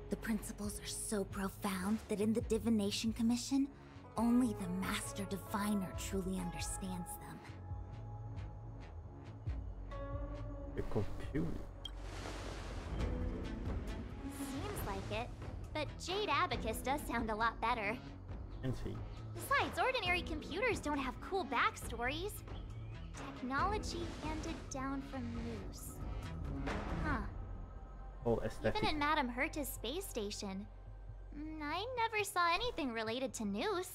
Speaker 9: The principles are so profound that in the Divination Commission, only the Master Diviner truly understands them.
Speaker 1: The computer.
Speaker 6: Seems like it, but Jade Abacus does sound a lot better.
Speaker 1: And see.
Speaker 6: Besides, ordinary computers don't have cool backstories. Technology handed down from Noose. Huh.
Speaker 1: Oh, aesthetic.
Speaker 6: Even in Madame Herta's space station, I never saw anything related to Noose.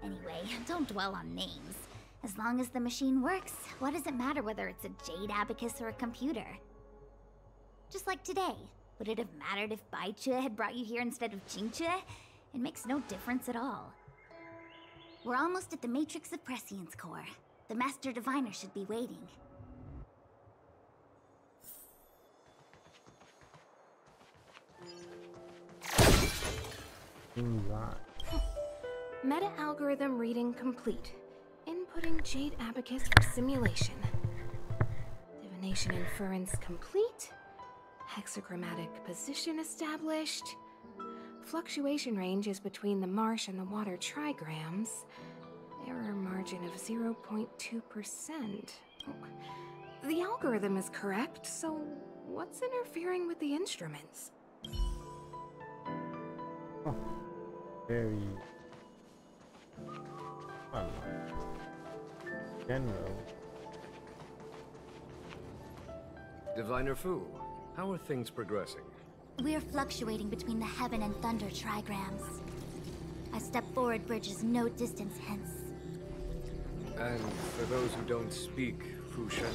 Speaker 9: Anyway, don't dwell on names. As long as the machine works, what does it matter whether it's a Jade Abacus or a computer? Just like today, would it have mattered if Baichue had brought you here instead of Qingque? It makes no difference at all. We're almost at the Matrix of Prescience core. The Master Diviner should be waiting.
Speaker 15: Meta-algorithm reading complete. Inputting Jade Abacus for simulation. Divination inference complete. Hexagrammatic position established. Fluctuation range is between the marsh and the water trigrams. Error margin of 0.2%. Oh, the algorithm is correct, so what's interfering with the instruments?
Speaker 1: Oh, very general.
Speaker 16: Diviner Fu, how are things progressing?
Speaker 9: We're fluctuating between the heaven and thunder trigrams. A step forward bridges no distance hence.
Speaker 16: And for those who don't speak Fushen?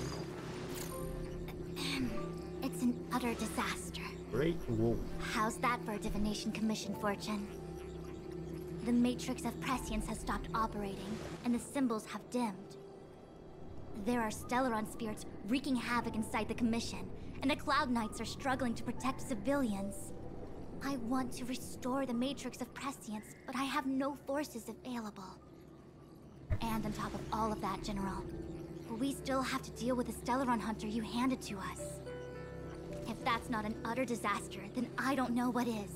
Speaker 9: It's an utter disaster.
Speaker 1: Great wolf.
Speaker 9: How's that for a Divination Commission fortune? The Matrix of Prescience has stopped operating, and the symbols have dimmed. There are Stellaron spirits wreaking havoc inside the Commission, and the Cloud Knights are struggling to protect civilians. I want to restore the Matrix of Prescience, but I have no forces available. And on top of all of that, General, we still have to deal with the Stellaron hunter you handed to us. If that's not an utter disaster, then I don't know what is.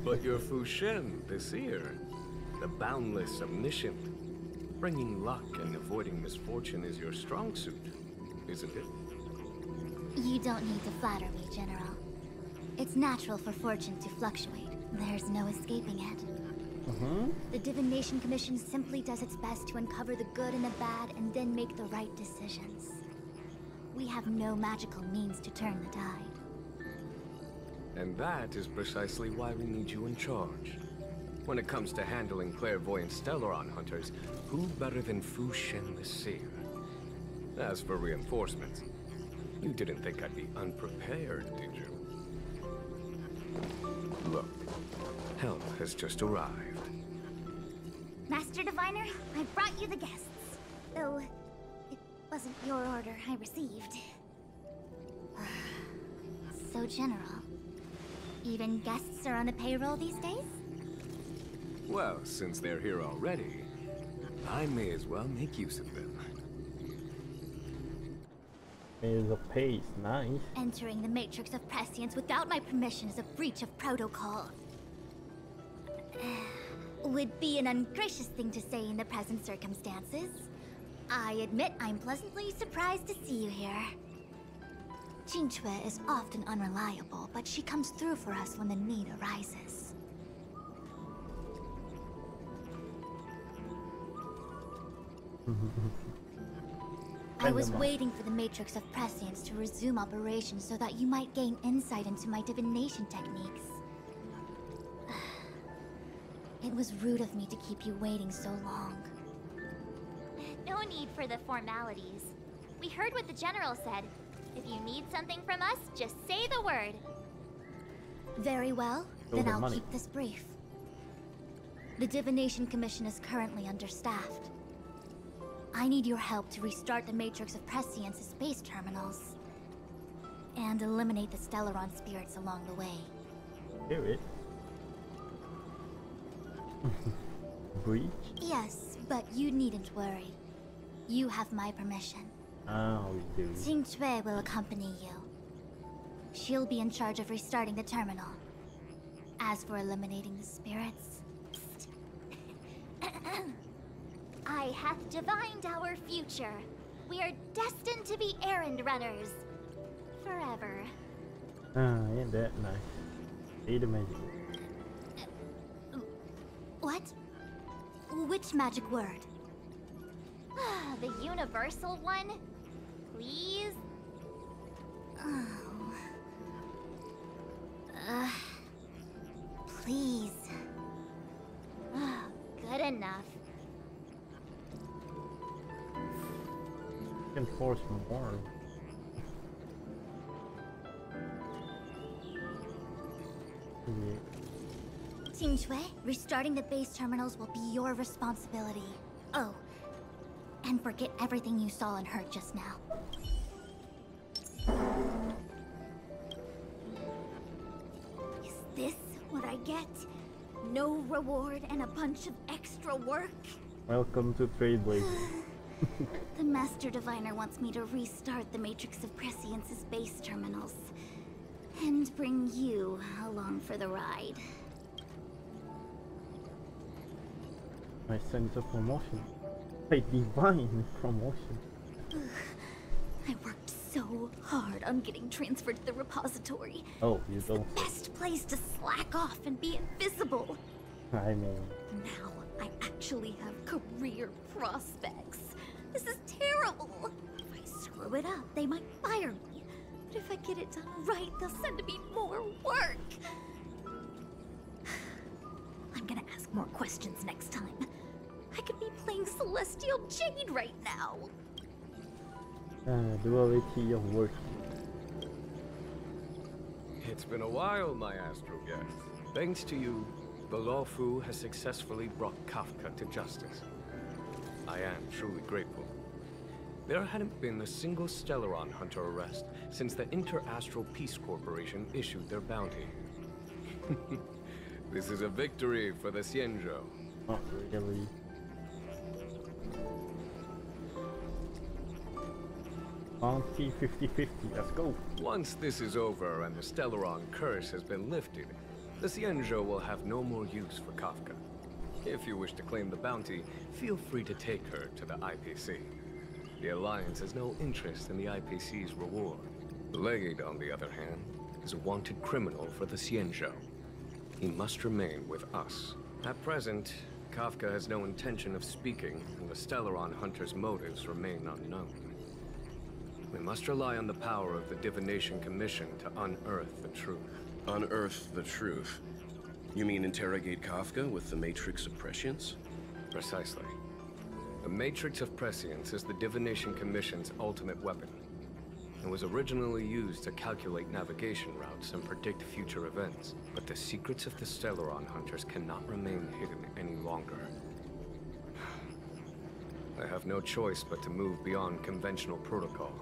Speaker 16: But you're Fushen, the seer. The boundless, omniscient. Bringing luck and avoiding misfortune is your strong suit, isn't it?
Speaker 9: You don't need to flatter me, General. It's natural for fortune to fluctuate. There's no escaping it. The Divination Commission simply does its best to uncover the good and the bad and then make the right decisions. We have no magical means to turn the tide.
Speaker 16: And that is precisely why we need you in charge. When it comes to handling clairvoyant Stellaron hunters, who better than Fu Shen the Seer? As for reinforcements, you didn't think I'd be unprepared, did you? Look, help has just arrived.
Speaker 9: Master Diviner, I brought you the guests. Though, it wasn't your order I received. So general. Even guests are on a payroll these days?
Speaker 16: Well, since they're here already, I may as well make use of them.
Speaker 1: Is a pace, nice.
Speaker 9: Entering the Matrix of Prescience without my permission is a breach of protocol. Would be an ungracious thing to say in the present circumstances. I admit I'm pleasantly surprised to see you here. Qingque is often unreliable, but she comes through for us when the need arises. I was waiting for the Matrix of Prescience to resume operations so that you might gain insight into my divination techniques. It was rude of me to keep you waiting so long.
Speaker 6: No need for the formalities. We heard what the General said. If you need something from us, just say the word.
Speaker 9: Very well, then I'll keep this brief. The Divination Commission is currently understaffed. I need your help to restart the Matrix of Prescience's space terminals. And eliminate the Stellaron spirits along the way.
Speaker 1: Do it. Breach?
Speaker 9: Yes, but you needn't worry. You have my permission.
Speaker 1: Oh, we do.
Speaker 9: Qingque will accompany you. She'll be in charge of restarting the terminal. As for eliminating the spirits...
Speaker 6: I hath divined our future. We are destined to be errand runners. Forever.
Speaker 1: Ah, ain't that nice. Need a magic.
Speaker 9: What? Which magic word?
Speaker 6: The universal one? Please?
Speaker 9: Oh. Please.
Speaker 6: Good enough.
Speaker 1: Can force more.
Speaker 9: Qingque, restarting the base terminals will be your responsibility. Oh, and forget everything you saw and heard just now. Is this what I get? No reward and a bunch of extra work?
Speaker 1: Welcome to Trailblazer.
Speaker 9: The Master Diviner wants me to restart the Matrix of Prescience's base terminals. And bring you along for the ride.
Speaker 1: My sense of promotion. A divine promotion.
Speaker 9: I worked so hard on getting transferred to the repository.
Speaker 1: Oh, you don't.
Speaker 9: It's the best place to slack off and be invisible.
Speaker 1: I mean...
Speaker 9: Now I actually have career prospects. This is terrible. If I screw it up, they might fire me. But if I get it done right, they'll send me more work. I'm gonna ask more questions next time. I could be playing Celestial Jade right now.
Speaker 1: Duality of work.
Speaker 16: It's been a while, my Astro guest. Thanks to you, the Lawfu has successfully brought Kafka to justice. I am truly grateful. There hadn't been a single Stellaron hunter arrest since the Inter-Astral Peace Corporation issued their bounty. This is a victory for the Xianzhou.
Speaker 1: Not really. Bounty 50-50, let's go.
Speaker 16: Once this is over and the Stellaron curse has been lifted, the Xianzhou will have no more use for Kafka. If you wish to claim the bounty, feel free to take her to the IPC. The Alliance has no interest in the IPC's reward. Blade, on the other hand, is a wanted criminal for the Xianzhou. He must remain with us. At present, Kafka has no intention of speaking, and the Stellaron hunter's motives remain unknown. We must rely on the power of the Divination Commission to unearth the truth.
Speaker 3: Unearth the truth? You mean interrogate Kafka with the Matrix of Prescience?
Speaker 16: Precisely. The Matrix of Prescience is the Divination Commission's ultimate weapon. It was originally used to calculate navigation routes and predict future events, but the secrets of the Stellaron hunters cannot remain hidden any longer. I have no choice but to move beyond conventional protocol.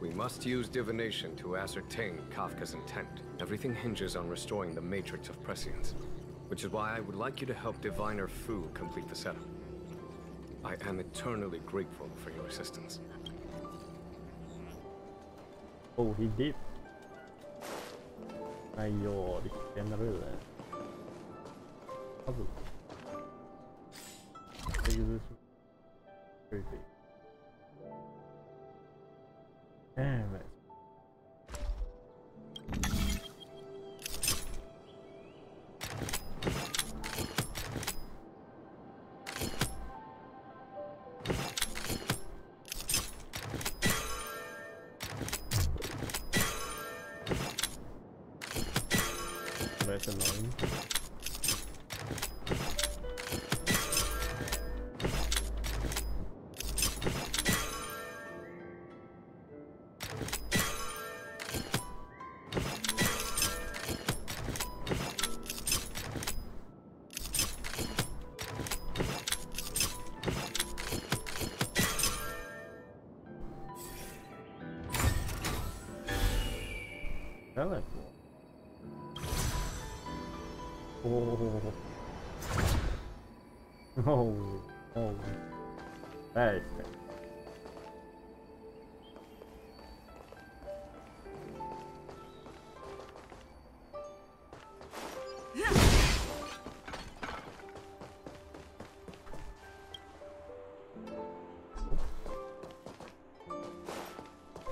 Speaker 16: We must use divination to ascertain Kafka's intent. Everything hinges on restoring the Matrix of Prescience, which is why I would like you to help Diviner Fu complete the setup. I am eternally grateful for your assistance.
Speaker 1: Oh, he did. Nej, ja, det känner du det. Alltså. Det är ju så creepy. Damn it. That's annoying. Teleport. Oh. Oh. Oh. That is bad.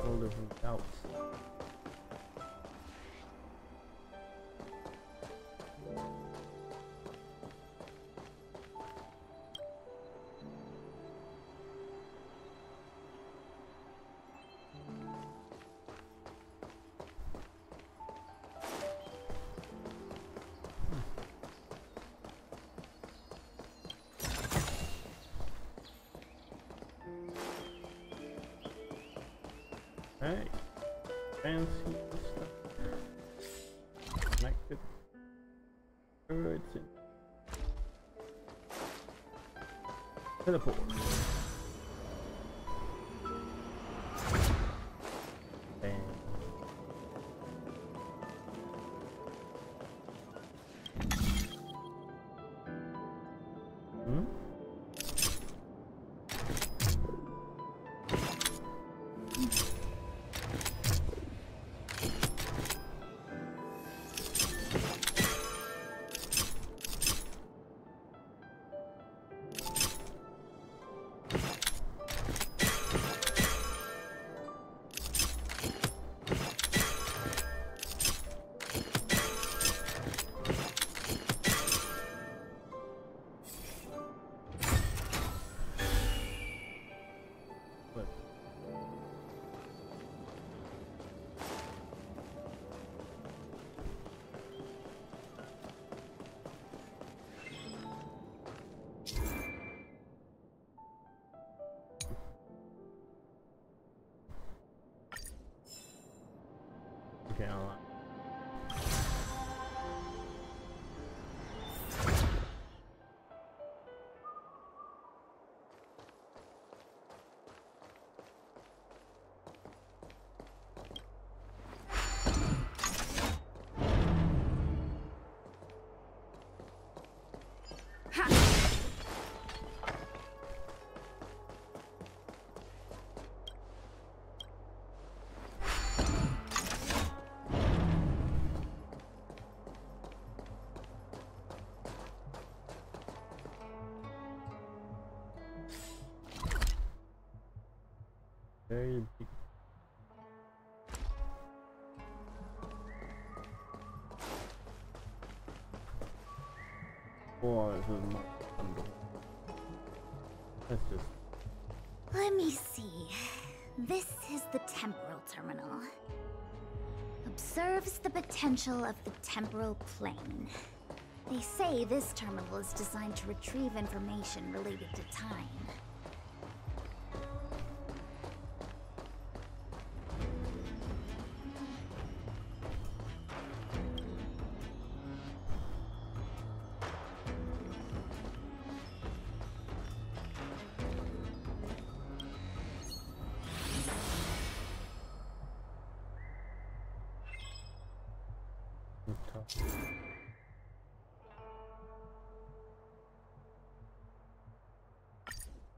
Speaker 1: All different doubts. Hey, fancy stuff. Connected. Birds in. Teleport. Bam. Hmm? Okay, I'll very big. Oh, this is not under. Let's just.
Speaker 9: Let me see. This is the temporal terminal. A Observes the potential of the temporal plane. They say this terminal is designed to retrieve information related to time.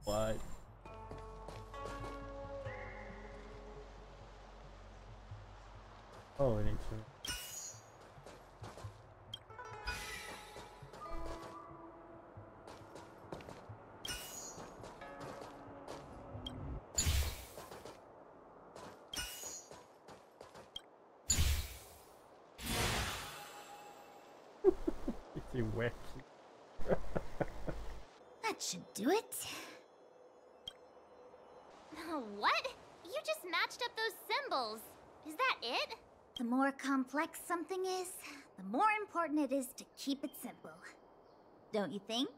Speaker 1: What? Oh, I need to. It's wacky.
Speaker 6: That should do it. What? You just matched up those symbols. Is that it? The more complex something is, the more important it is to keep it simple. Don't you think?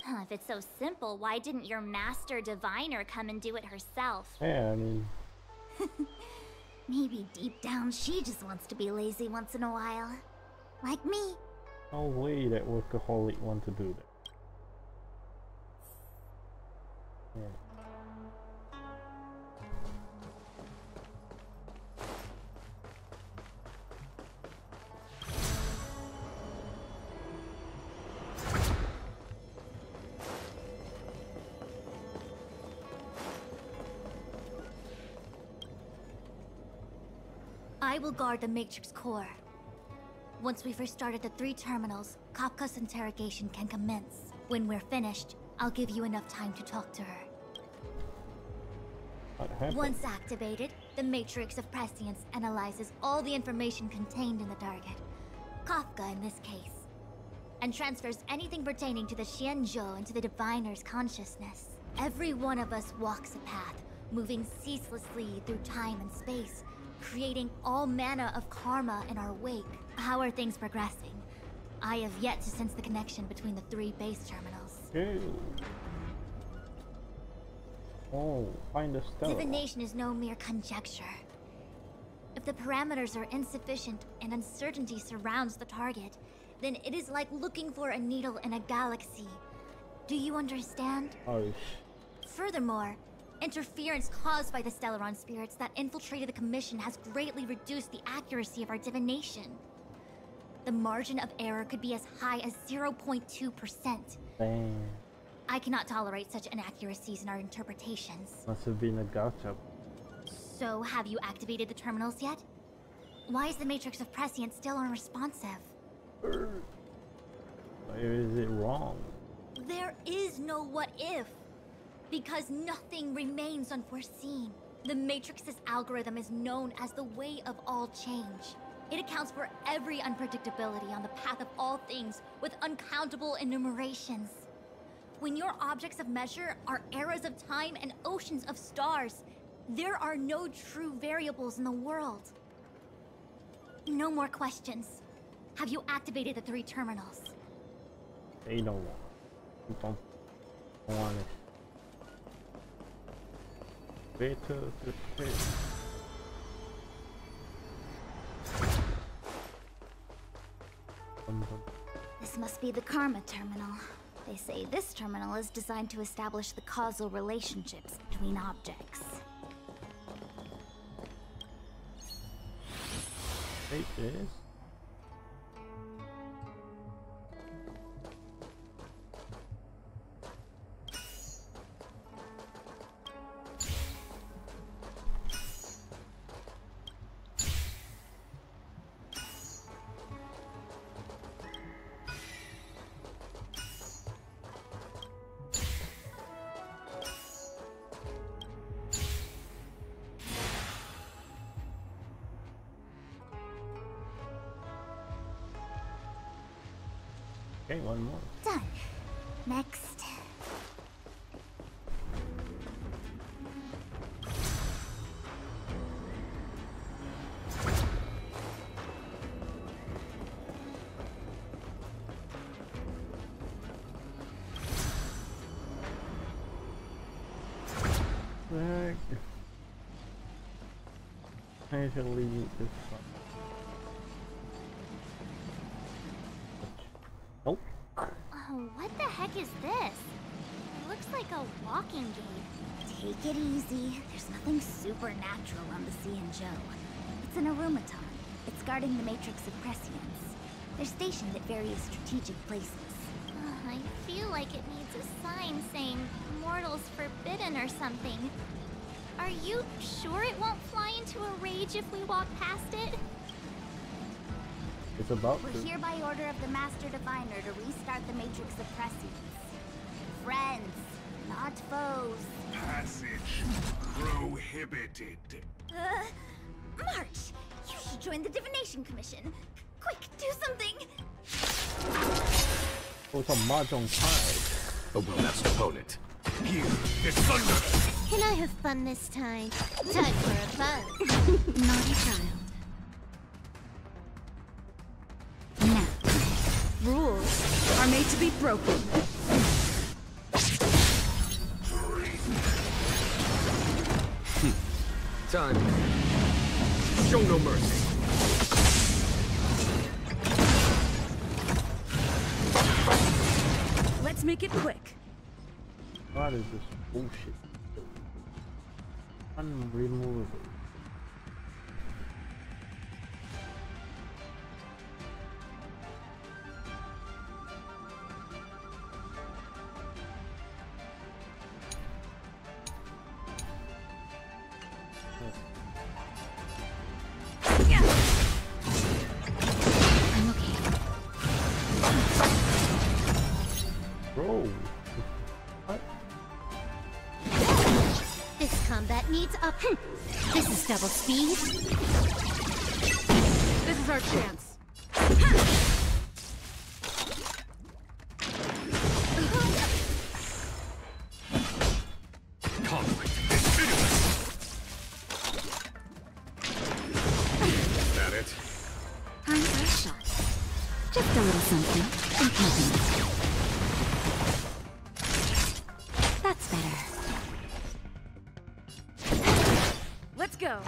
Speaker 6: If it's so simple, why didn't your master diviner come and do it herself?
Speaker 1: Yeah, I mean...
Speaker 6: Maybe deep down she just wants to be lazy once in a while. Like me.
Speaker 1: No way that workaholic want to do that. Yeah.
Speaker 6: I will guard the Matrix core. Once we've restarted the 3 terminals, Kafka's interrogation can commence. When we're finished, I'll give you enough time to talk to her. Once activated, the Matrix of Prescience analyzes all the information contained in the target, Kafka in this case, and transfers anything pertaining to the Xianzhou into the Diviner's consciousness. Every one of us walks a path, moving ceaselessly through time and space, creating all manner of karma in our wake. How are things progressing? I have yet to sense the connection between the 3 base terminals.
Speaker 1: Ew. Oh, find a stellar.
Speaker 6: Divination is no mere conjecture. If the parameters are insufficient and uncertainty surrounds the target, then it is like looking for a needle in a galaxy. Do you understand?
Speaker 1: Oh.
Speaker 6: Furthermore, interference caused by the Stellaron spirits that infiltrated the Commission has greatly reduced the accuracy of our divination. The margin of error could be as high as 0.2%.
Speaker 1: Damn.
Speaker 6: I cannot tolerate such inaccuracies in our interpretations.
Speaker 1: Must have been a gacha.
Speaker 6: So, have you activated the terminals yet? Why is the Matrix of Prescience still unresponsive?
Speaker 1: Why is it wrong?
Speaker 6: There is no what if. Because nothing remains unforeseen. The Matrix's algorithm is known as the way of all change. It accounts for every unpredictability on the path of all things with uncountable enumerations. When your objects of measure are eras of time and oceans of stars, there are no true variables in the world. No more questions. Have you activated the 3 terminals?
Speaker 1: They don't want it. Better to stay.
Speaker 6: This must be the Karma terminal. They say this terminal is designed to establish the causal relationships between objects.
Speaker 1: It is. Okay, one more.
Speaker 6: Done. Next.
Speaker 1: heck? I should leave this one. Nope.
Speaker 9: Oh, what the heck is this? It looks like a walking game. Take it easy. There's nothing supernatural on the Cianzhou. It's an automaton. It's guarding the Matrix of Prescience. They're stationed at various strategic places. I feel like it needs a sign saying mortals forbidden or something. Are you sure it won't fly into a rage if we walk past it?
Speaker 1: It's about
Speaker 9: We're
Speaker 1: to.
Speaker 9: here by order of the Master Diviner to restart the Matrix of Prescience. Friends, not foes.
Speaker 11: Passage prohibited.
Speaker 9: March! You should join the Divination Commission. Quick, do something!
Speaker 1: Oh, it's a mahjong pie.
Speaker 16: A well-matched opponent.
Speaker 11: Here is thunder!
Speaker 4: Can I have fun this time? Time for a fun.
Speaker 12: Naughty child. Now, rules are made to be broken.
Speaker 16: Time. Show no mercy.
Speaker 12: Let's make it quick.
Speaker 1: What is this bullshit? Unremovable.
Speaker 12: I'm okay.
Speaker 1: Bro. What?
Speaker 4: This combat needs up. This is double speed.
Speaker 12: This is our chance.
Speaker 11: Conflict is pitiless.
Speaker 16: Is that it?
Speaker 12: Time for a shot. Just a little something. Inconvenient. That's better. Let's go.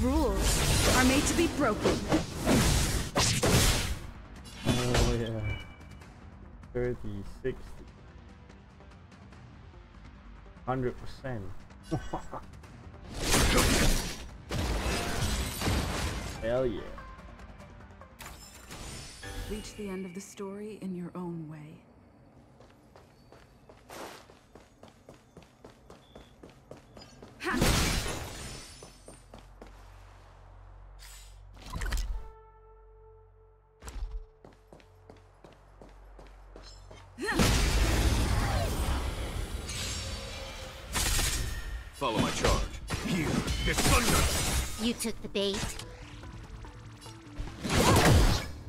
Speaker 12: Rules are made to be broken.
Speaker 1: Oh yeah. 30, 60. 100%. Hell yeah.
Speaker 7: Reach the end of the story in your own way.
Speaker 16: Follow my charge.
Speaker 11: Here is thunder!
Speaker 4: You took the bait.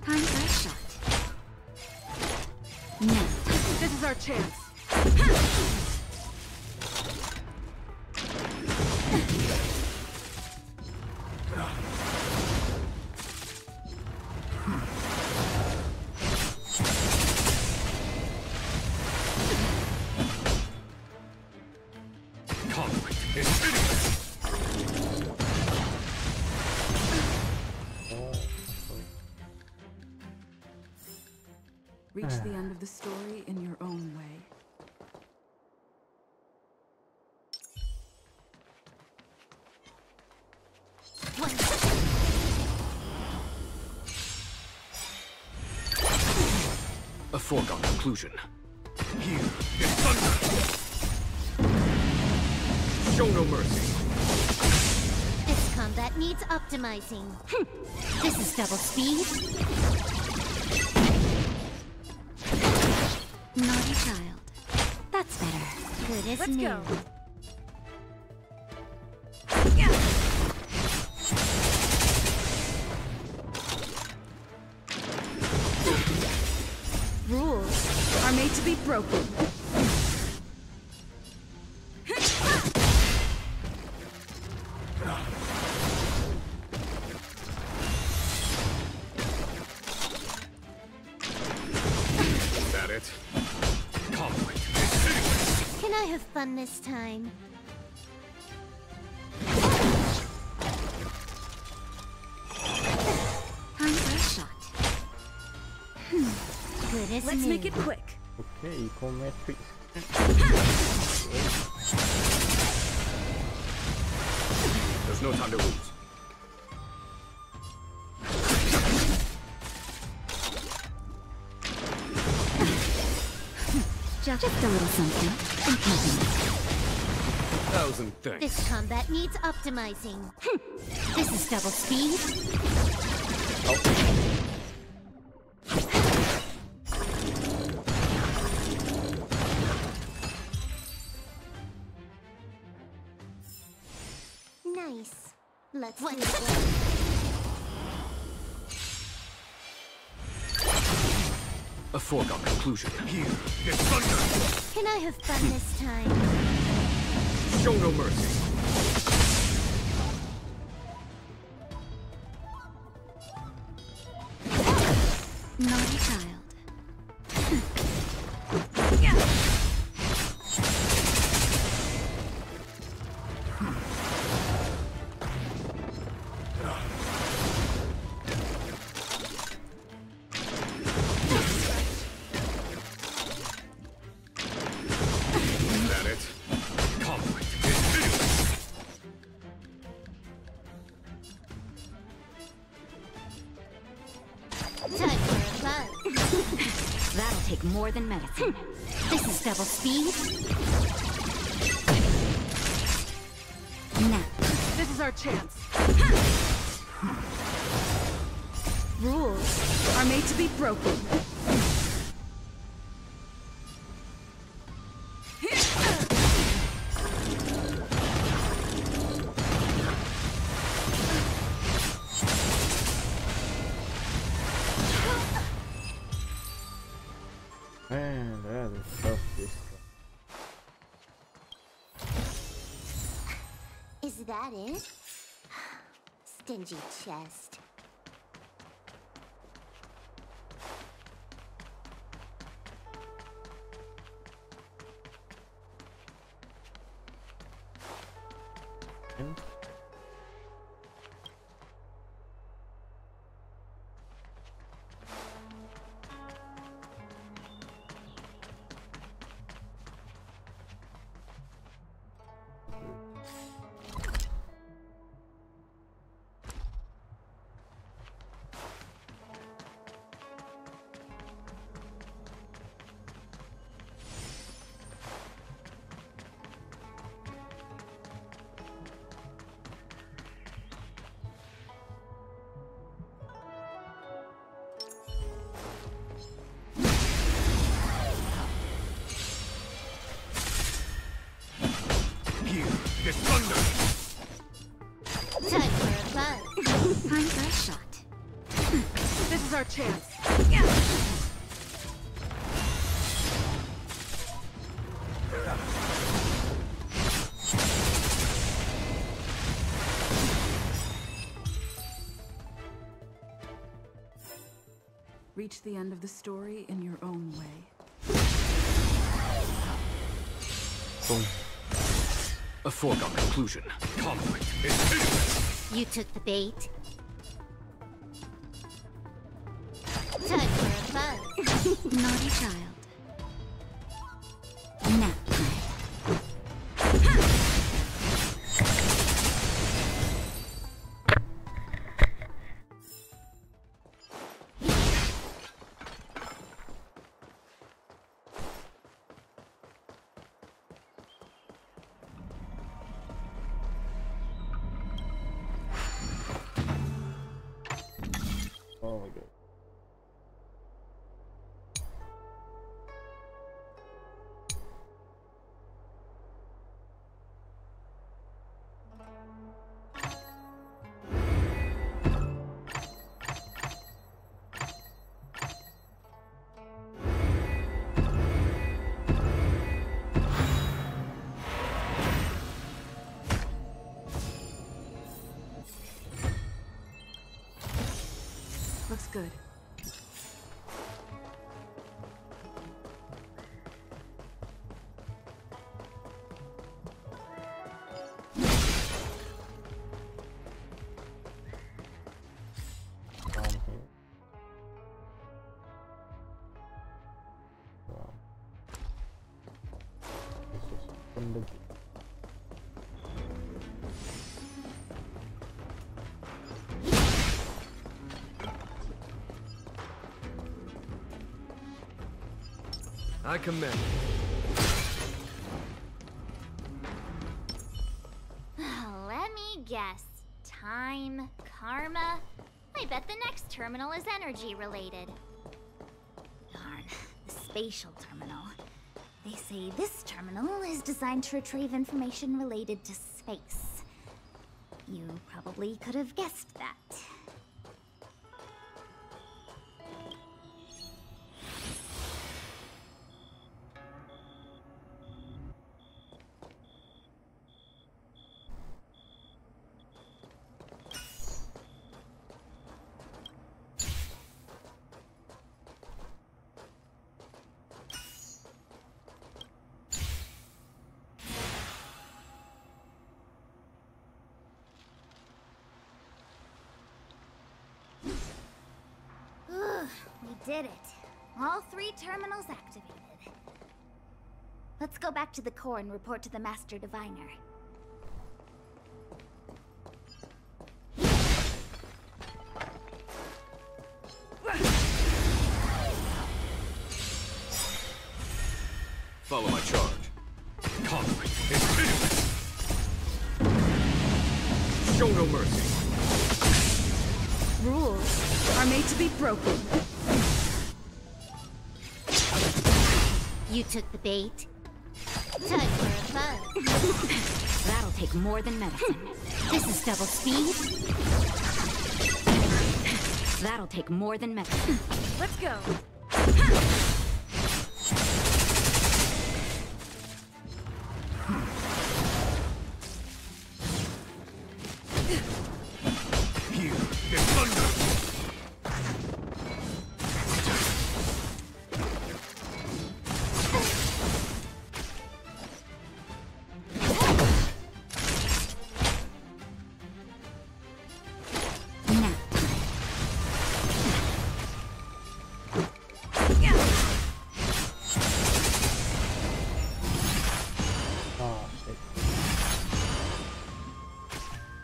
Speaker 12: Time for a shot. Now, this is our chance.
Speaker 11: Conflict is pitiless!
Speaker 7: Reach the end of the story in your own way.
Speaker 16: A foregone conclusion.
Speaker 11: Here is thunder!
Speaker 16: Show no mercy.
Speaker 4: This combat needs optimizing. This is double speed.
Speaker 12: Naughty child. That's better.
Speaker 4: Good as
Speaker 12: Let's
Speaker 4: new.
Speaker 12: go. Rules are made to be broken.
Speaker 16: it? Conflict.
Speaker 4: Can I have fun this time?
Speaker 12: Time for a shot.
Speaker 4: Good as
Speaker 7: Let's
Speaker 4: new.
Speaker 7: make it quick.
Speaker 1: Okay, Ecometrics.
Speaker 16: There's no time to lose.
Speaker 12: Just a little something. And nothing.
Speaker 16: Thousand thanks.
Speaker 4: This combat needs optimizing. This is double speed. Nice. Let's do it.
Speaker 16: A foregone conclusion. Here, it's thunder!
Speaker 4: Can I have fun this time?
Speaker 16: Show no mercy.
Speaker 12: Naughty child.
Speaker 16: Is that it? Conflict.
Speaker 4: Time for a fun.
Speaker 12: That'll take more than medicine.
Speaker 4: This is double speed.
Speaker 12: Now.
Speaker 7: This is our chance. Rules are made to be broken.
Speaker 1: Man, that is tough this time.
Speaker 4: Is that it? Stingy chest.
Speaker 16: Here, it's thunder!
Speaker 4: Time for a fun.
Speaker 12: Time for a shot.
Speaker 7: This is our chance. Reach the end of the story in your own way.
Speaker 1: Boom.
Speaker 16: A foregone conclusion. Conflict is imminent.
Speaker 4: You took the bait. Time for a fun.
Speaker 12: Naughty child. Nap time.
Speaker 1: Oh my god.
Speaker 7: Looks good.
Speaker 16: I commend.
Speaker 9: Let me guess. Time, karma. I bet the next terminal is energy related. Darn, the spatial terminal. They say this terminal is designed to retrieve information related to space. You probably could have guessed that. We did it. All 3 terminals activated. Let's go back to the core and report to the Master Diviner.
Speaker 3: Follow my charge.
Speaker 16: Conflict is pitiless. Show no mercy.
Speaker 12: Rules are made to be broken.
Speaker 4: You took the bait. Time for a buzz.
Speaker 12: That'll take more than medicine.
Speaker 4: This is double speed.
Speaker 12: That'll take more than medicine.
Speaker 6: Let's go.
Speaker 16: Here is thunder.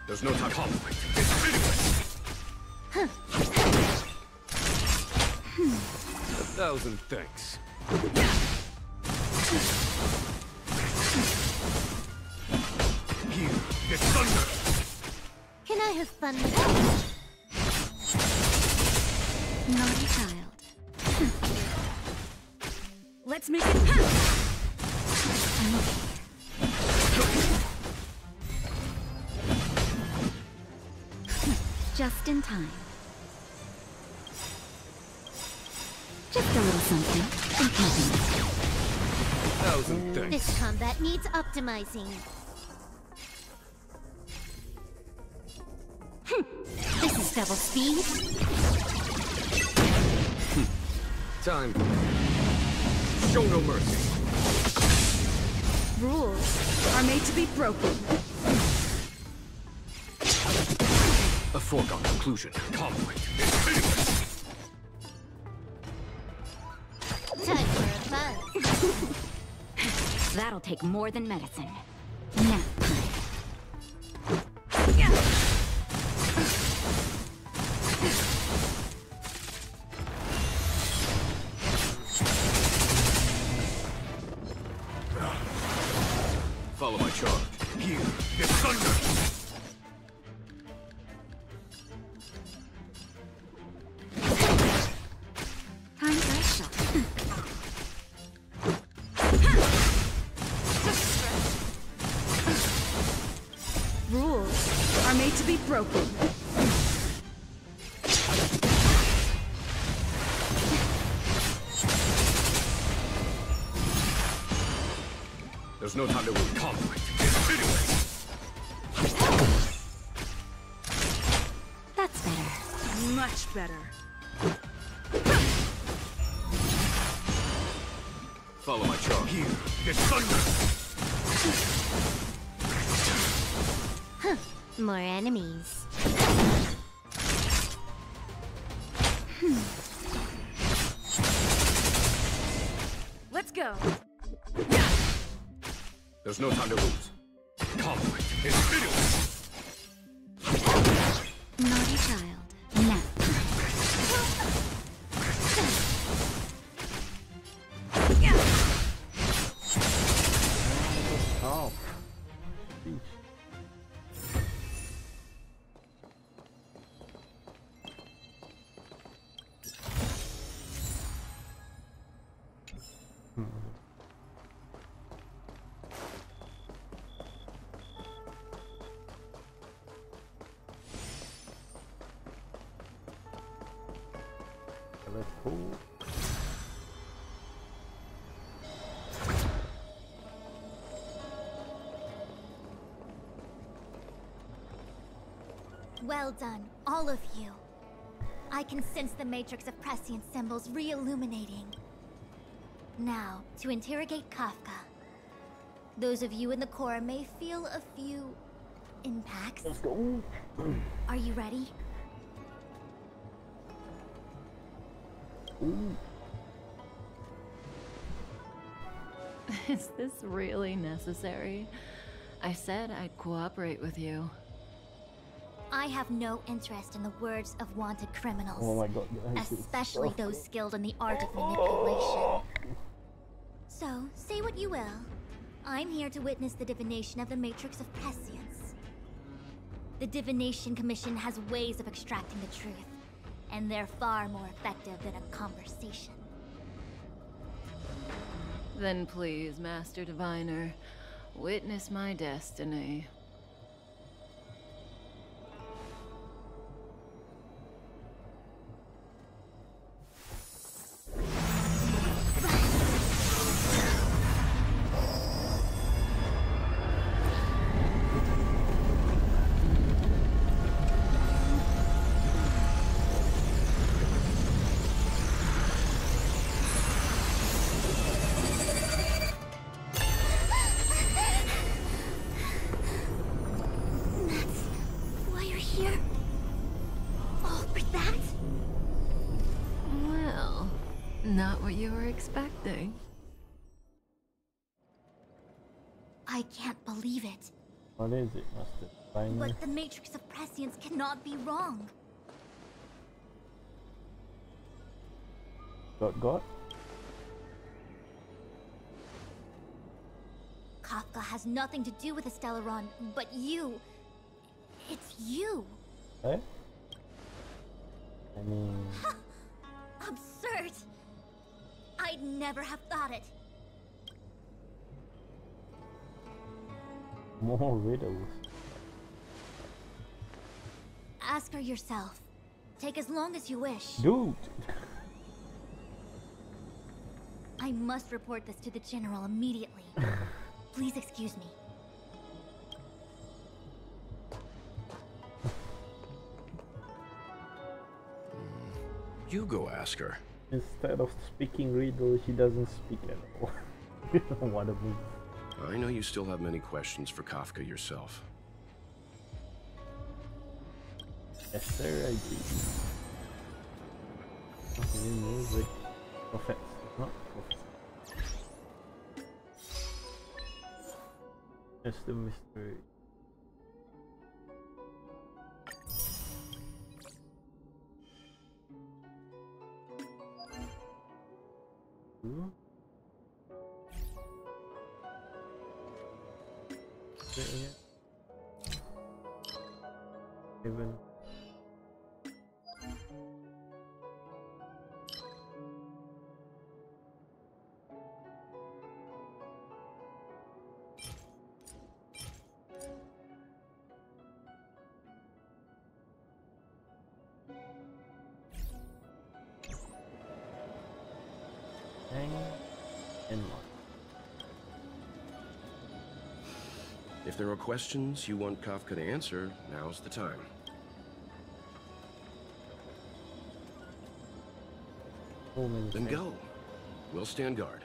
Speaker 16: There's no time. Conflict is pitiless. 1,000 thanks. Here is thunder.
Speaker 4: Can I have fun?
Speaker 12: Naughty child.
Speaker 6: Let's make it.
Speaker 12: Just in time. Just a little something. In keeping.
Speaker 16: 1,000 thanks.
Speaker 4: This combat needs optimizing. This is double speed.
Speaker 16: Time. Show no mercy.
Speaker 12: Rules are made to be broken.
Speaker 16: A foregone conclusion. Conflict is pitiless.
Speaker 4: Time for a buzz.
Speaker 12: That'll take more than medicine. Now.
Speaker 3: Follow my charge.
Speaker 16: Here is thunder.
Speaker 12: Time for a shot. Rules are made to be broken.
Speaker 16: There's no time to win. Conflict is pitiless.
Speaker 12: That's better.
Speaker 6: Much better.
Speaker 3: Follow my charge.
Speaker 16: Here is thunder.
Speaker 4: More enemies.
Speaker 6: Let's go.
Speaker 16: There's no time to lose. Conflict is pitiless.
Speaker 12: Naughty child. Now.
Speaker 1: Oh.
Speaker 6: Well done, all of you. I can sense the matrix of prescient symbols re-illuminating. Now, to interrogate Kafka. Those of you in the core may feel a few impacts.
Speaker 1: Let's go.
Speaker 6: Are you ready?
Speaker 17: Is this really necessary? I said I'd cooperate with you.
Speaker 6: I have no interest in the words of wanted criminals.
Speaker 1: Oh my god, guys,
Speaker 6: especially those skilled in the art of manipulation. So, say what you will. I'm here to witness the divination of the matrix of prescience. The Divination Commission has ways of extracting the truth, and they're far more effective than a conversation.
Speaker 17: Then please, Master Diviner, witness my destiny. Not what you were expecting.
Speaker 6: I can't believe it.
Speaker 1: What is it, Master Diviner?
Speaker 6: But the matrix of prescience cannot be wrong.
Speaker 1: God?
Speaker 6: Kafka has nothing to do with the Stellaron, but you. It's you.
Speaker 1: Eh? I mean...
Speaker 6: Absurd! I'd never have thought it.
Speaker 1: More riddles.
Speaker 6: Ask her yourself. Take as long as you wish.
Speaker 1: Dude!
Speaker 6: I must report this to the General immediately. Please excuse me.
Speaker 3: You go ask her.
Speaker 1: Instead of speaking riddles, she doesn't speak at all. What a move.
Speaker 3: I know you still have many questions for Kafka yourself.
Speaker 1: Yes, sir, I do. Okay, music. Prophet, not prophet. That's the mystery. Even hang and lock.
Speaker 3: If there are questions you want Kafka to answer, now's the time. Then go. We'll stand guard.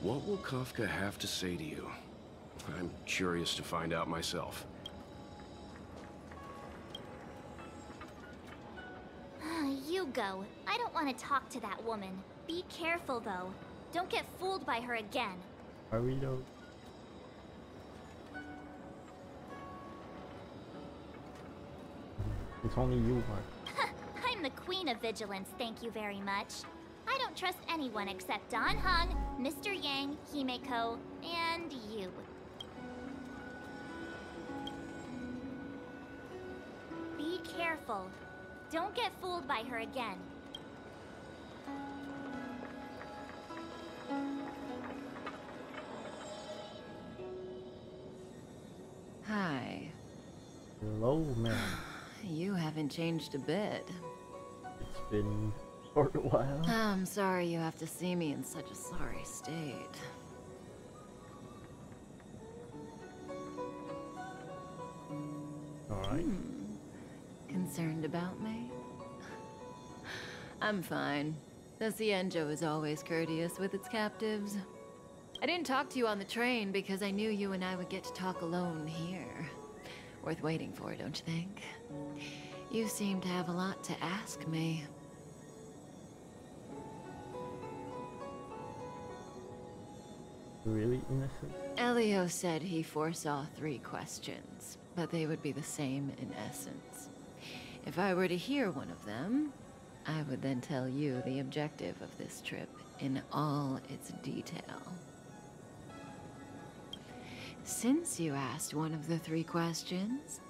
Speaker 3: What will Kafka have to say to you? I'm curious to find out myself.
Speaker 9: You go. I don't want to talk to that woman. Be careful, though. Don't get fooled by her again.
Speaker 1: Are we though? It's only you, Mark.
Speaker 9: I'm the queen of vigilance, thank you very much. I don't trust anyone except Don Hung, Mr. Yang, Himeko, and you. Be careful. Don't get fooled by her again.
Speaker 17: Hi.
Speaker 1: Hello, man.
Speaker 17: You haven't changed a bit.
Speaker 1: It's been a short while.
Speaker 17: I'm sorry you have to see me in such a sorry state.
Speaker 1: Alright.
Speaker 17: Concerned about me? I'm fine. The Cienjo is always courteous with its captives. I didn't talk to you on the train because I knew you and I would get to talk alone here. Worth waiting for, don't you think? You seem to have a lot to ask me.
Speaker 1: Really innocent?
Speaker 17: Elio said he foresaw 3 questions, but they would be the same in essence. If I were to hear one of them, I would then tell you the objective of this trip in all its detail. Since you asked one of the 3 questions,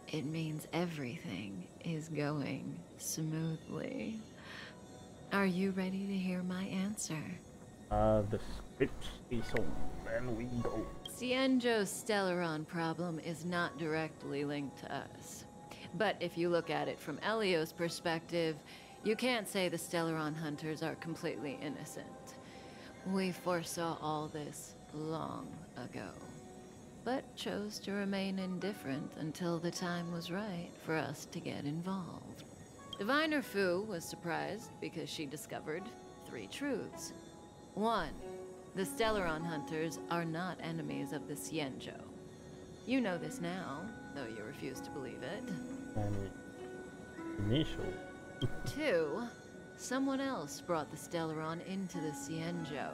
Speaker 17: it means everything is going smoothly. Are you ready to hear my answer?
Speaker 1: The script is on, and we go.
Speaker 17: Cienjo's Stellaron problem is not directly linked to us. But if you look at it from Elio's perspective, you can't say the Stellaron hunters are completely innocent. We foresaw all this long ago, but chose to remain indifferent until the time was right for us to get involved. Diviner Fu was surprised because she discovered 3 truths. 1. The Stellaron hunters are not enemies of the Cienjo. You know this now, though you refuse to believe it.
Speaker 1: And initial.
Speaker 17: 2. Someone else brought the Stellaron into the Cienjo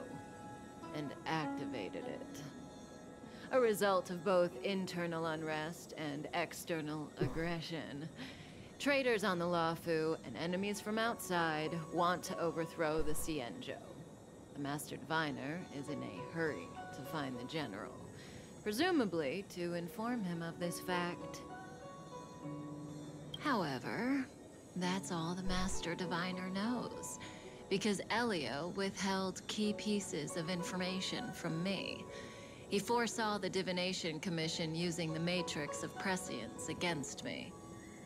Speaker 17: and activated it. A result of both internal unrest and external aggression. Traitors on the Luofu and enemies from outside want to overthrow the Cienjo. The Master Diviner is in a hurry to find the General, presumably to inform him of this fact. However, that's all the Master Diviner knows, because Elio withheld key pieces of information from me. He foresaw the Divination Commission using the Matrix of Prescience against me.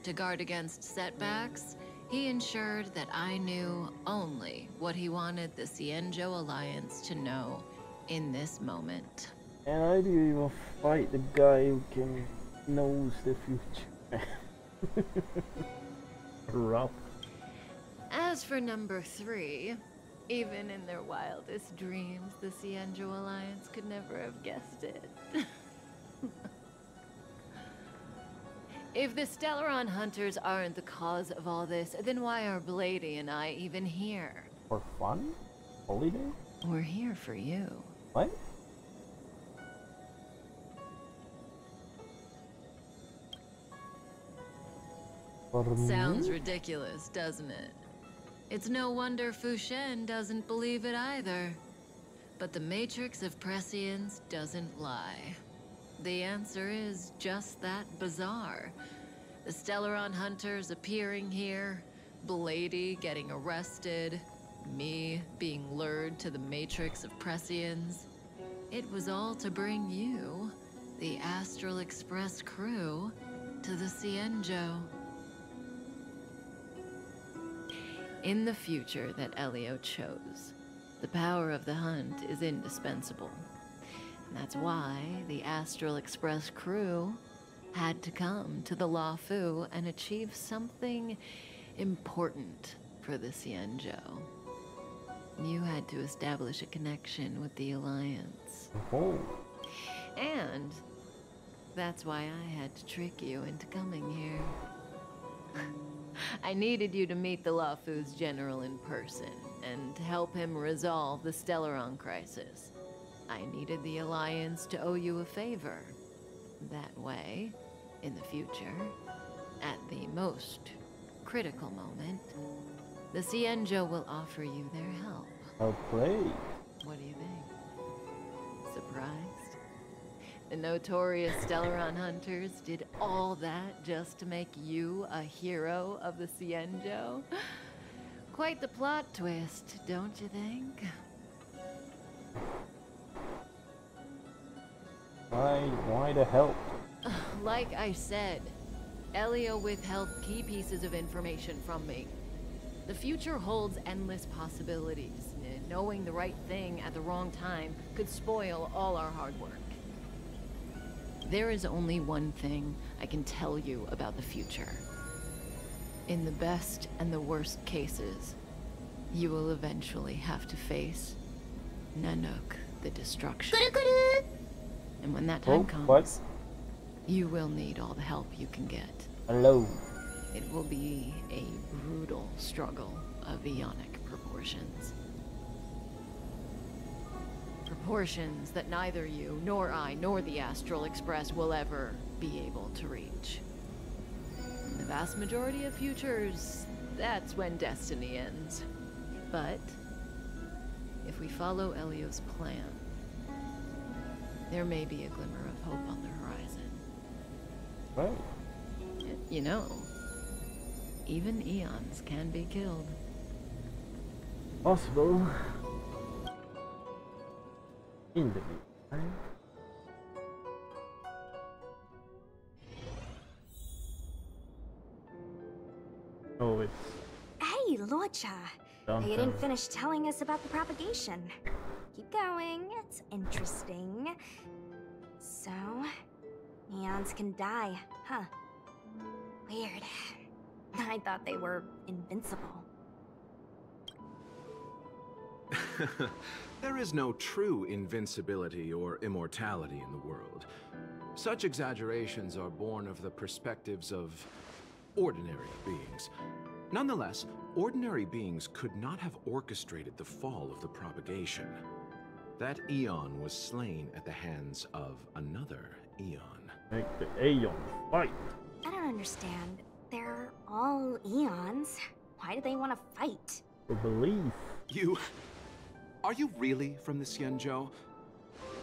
Speaker 17: To guard against setbacks, he ensured that I knew only what he wanted the Cienjo Alliance to know in this moment.
Speaker 1: And I do even fight the guy who knows the future. Rough.
Speaker 17: As for number 3, even in their wildest dreams, the Cienjo Alliance could never have guessed it. If the Stellaron hunters aren't the cause of all this, then why are Blady and I even here?
Speaker 1: For fun? Holiday?
Speaker 17: We're here for you.
Speaker 1: What? For
Speaker 17: Sounds
Speaker 1: me?
Speaker 17: ridiculous, doesn't it? It's no wonder Fu Shen doesn't believe it either. But the Matrix of Prescience doesn't lie. The answer is just that bizarre. The Stellaron hunters appearing here, Blady getting arrested, me being lured to the Matrix of Prescience. It was all to bring you, the Astral Express crew, to the Cienjo. In the future that Elio chose, the power of the hunt is indispensable. And that's why the Astral Express crew had to come to the Luofu and achieve something important for the Cienjo. You had to establish a connection with the Alliance.
Speaker 1: Oh.
Speaker 17: And that's why I had to trick you into coming here. I needed you to meet the Luofu's general in person, and help him resolve the Stellaron crisis. I needed the Alliance to owe you a favor. That way, in the future, at the most critical moment, the Cienjo will offer you their help.
Speaker 1: I'll play.
Speaker 17: What do you think? Surprised? The notorious Stellaron hunters did all that just to make you a hero of the Cienjo? Quite the plot twist, don't you think?
Speaker 1: Why the help?
Speaker 17: Like I said, Elio withheld key pieces of information from me. The future holds endless possibilities. Knowing the right thing at the wrong time could spoil all our hard work. There is only one thing I can tell you about the future. In the best and the worst cases, you will eventually have to face Nanook the Destruction. And when that time comes, you will need all the help you can get.
Speaker 1: Hello.
Speaker 17: It will be a brutal struggle of eonic proportions. Proportions that neither you, nor I, nor the Astral Express will ever be able to reach. In the vast majority of futures, that's when destiny ends. But if we follow Elio's plan, there may be a glimmer of hope on the horizon.
Speaker 1: Right.
Speaker 17: You know, even eons can be killed.
Speaker 1: Possible. In the meantime. Oh, it's...
Speaker 18: Hey, Luocha. You didn't finish telling us about the propagation. Keep going, it's interesting. So, eons can die, huh? Weird. I thought they were invincible.
Speaker 3: There is no true invincibility or immortality in the world. Such exaggerations are born of the perspectives of ordinary beings. Nonetheless, ordinary beings could not have orchestrated the fall of the propagation. That Eon was slain at the hands of another Eon.
Speaker 1: Make the Aeon fight.
Speaker 18: I don't understand. They're all eons. Why do they want to fight?
Speaker 1: For belief.
Speaker 3: Are you really from the Cienjo?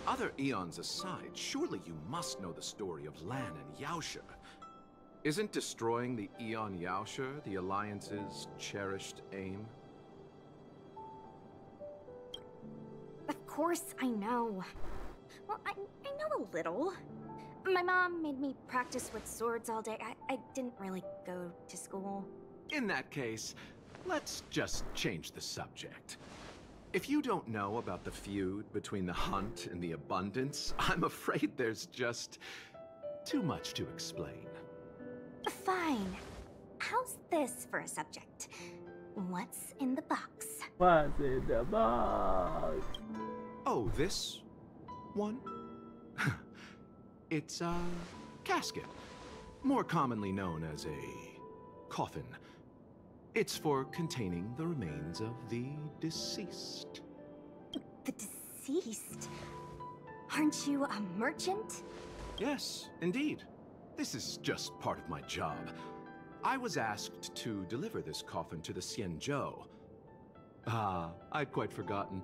Speaker 3: Other eons aside, surely you must know the story of Lan and Yaosha. Isn't destroying the Eon Yaosha the Alliance's cherished aim?
Speaker 18: Of course I know. Well, I know a little. My mom made me practice with swords all day. I didn't really go to school.
Speaker 3: In that case, let's just change the subject. If you don't know about the feud between the Hunt and the Abundance, I'm afraid there's just too much to explain.
Speaker 18: Fine. How's this for a subject? What's in the box?
Speaker 1: What's in the box?
Speaker 3: Oh, this one? It's a casket, more commonly known as a coffin. It's for containing the remains of the deceased.
Speaker 18: The deceased? Aren't you a merchant?
Speaker 3: Yes, indeed. This is just part of my job. I was asked to deliver this coffin to the Cienjo. I'd quite forgotten.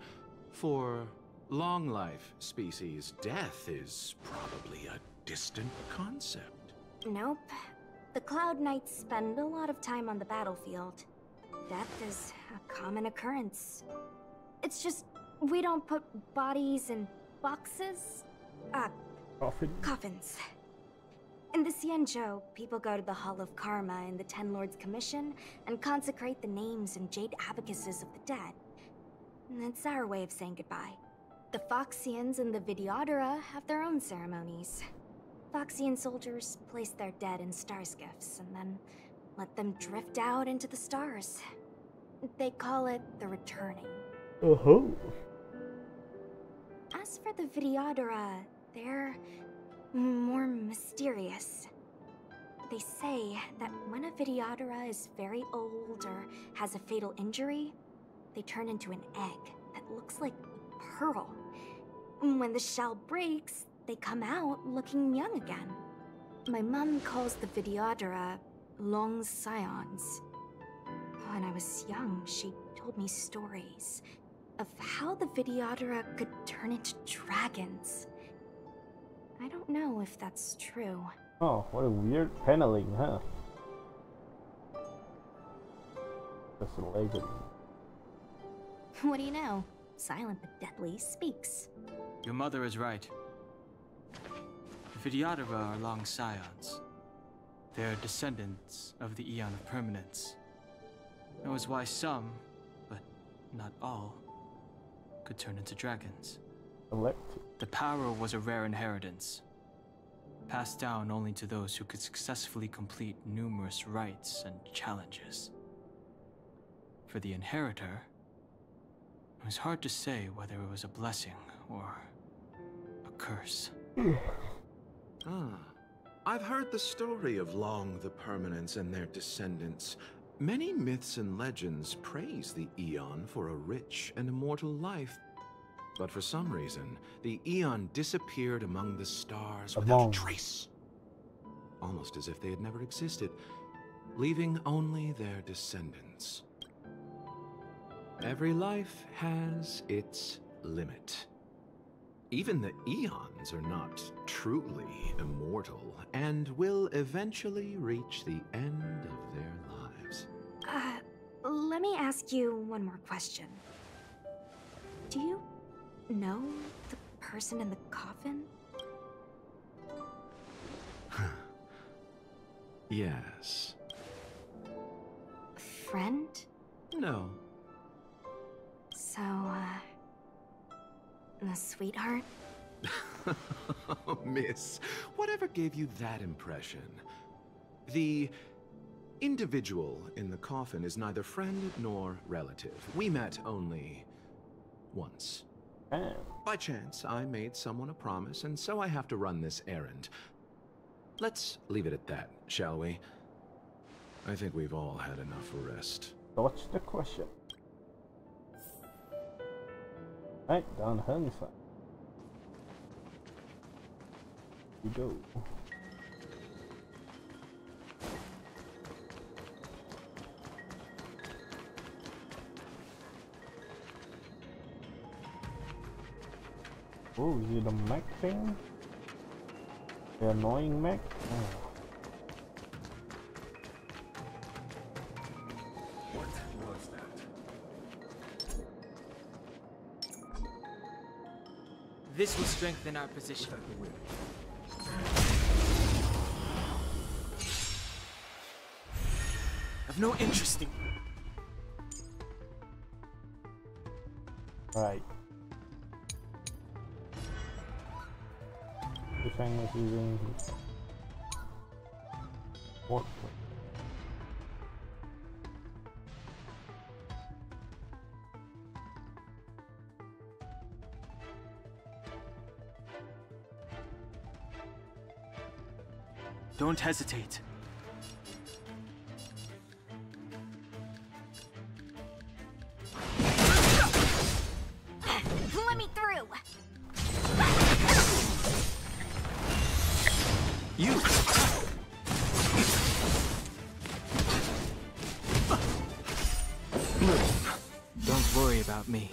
Speaker 3: For long life species, death is probably a distant concept.
Speaker 18: Nope. The Cloud Knights spend a lot of time on the battlefield. Death is a common occurrence. It's just, we don't put bodies in boxes? Coffins. In the Cienjo, people go to the Hall of Karma in the Ten Lords Commission and consecrate the names and jade abacuses of the dead. It's our way of saying goodbye. The Foxians and the Videodora have their own ceremonies. Foxian soldiers place their dead in star skiffs and then let them drift out into the stars. They call it the returning.
Speaker 1: Oh-ho.
Speaker 18: As for the Videodora, they're more mysterious. They say that when a Videodora is very old or has a fatal injury, they turn into an egg that looks like a pearl. When the shell breaks, they come out looking young again. My mom calls the Videodora long scions. When I was young, she told me stories of how the Videodora could turn into dragons. I don't know if that's true.
Speaker 1: Oh, what a weird paneling, huh? That's a legend.
Speaker 18: What do you know? Silent but deadly speaks.
Speaker 5: Your mother is right. The Videodora are long scions. They're descendants of the Eon of Permanence. That was why some, but not all, could turn into dragons. The power was a rare inheritance, passed down only to those who could successfully complete numerous rites and challenges. For the inheritor, it was hard to say whether it was a blessing or a curse.
Speaker 3: I've heard the story of Long the Permanence and their descendants. Many myths and legends praise the Eon for a rich and immortal life. But for some reason, the Eon disappeared among the stars without a trace. Almost as if they had never existed, leaving only their descendants. Every life has its limit. Even the Eons are not truly immortal, and will eventually reach the end of their lives.
Speaker 18: Let me ask you one more question. Do you know the person in the coffin?
Speaker 3: Yes.
Speaker 18: Friend?
Speaker 3: No.
Speaker 18: So, a sweetheart?
Speaker 3: Miss, whatever gave you that impression? The individual in the coffin is neither friend nor relative. We met only once. By chance, I made someone a promise, and so I have to run this errand. Let's leave it at that, shall we? I think we've all had enough rest.
Speaker 1: What's the question? Right, down her side. We go. Oh, is it a mech thing? The annoying mech? Oh.
Speaker 11: What was that?
Speaker 19: This will strengthen our position. I've no interest in...
Speaker 1: Right. The thing was using his work.
Speaker 19: Don't hesitate.
Speaker 6: Let me through!
Speaker 19: You! Don't worry about me.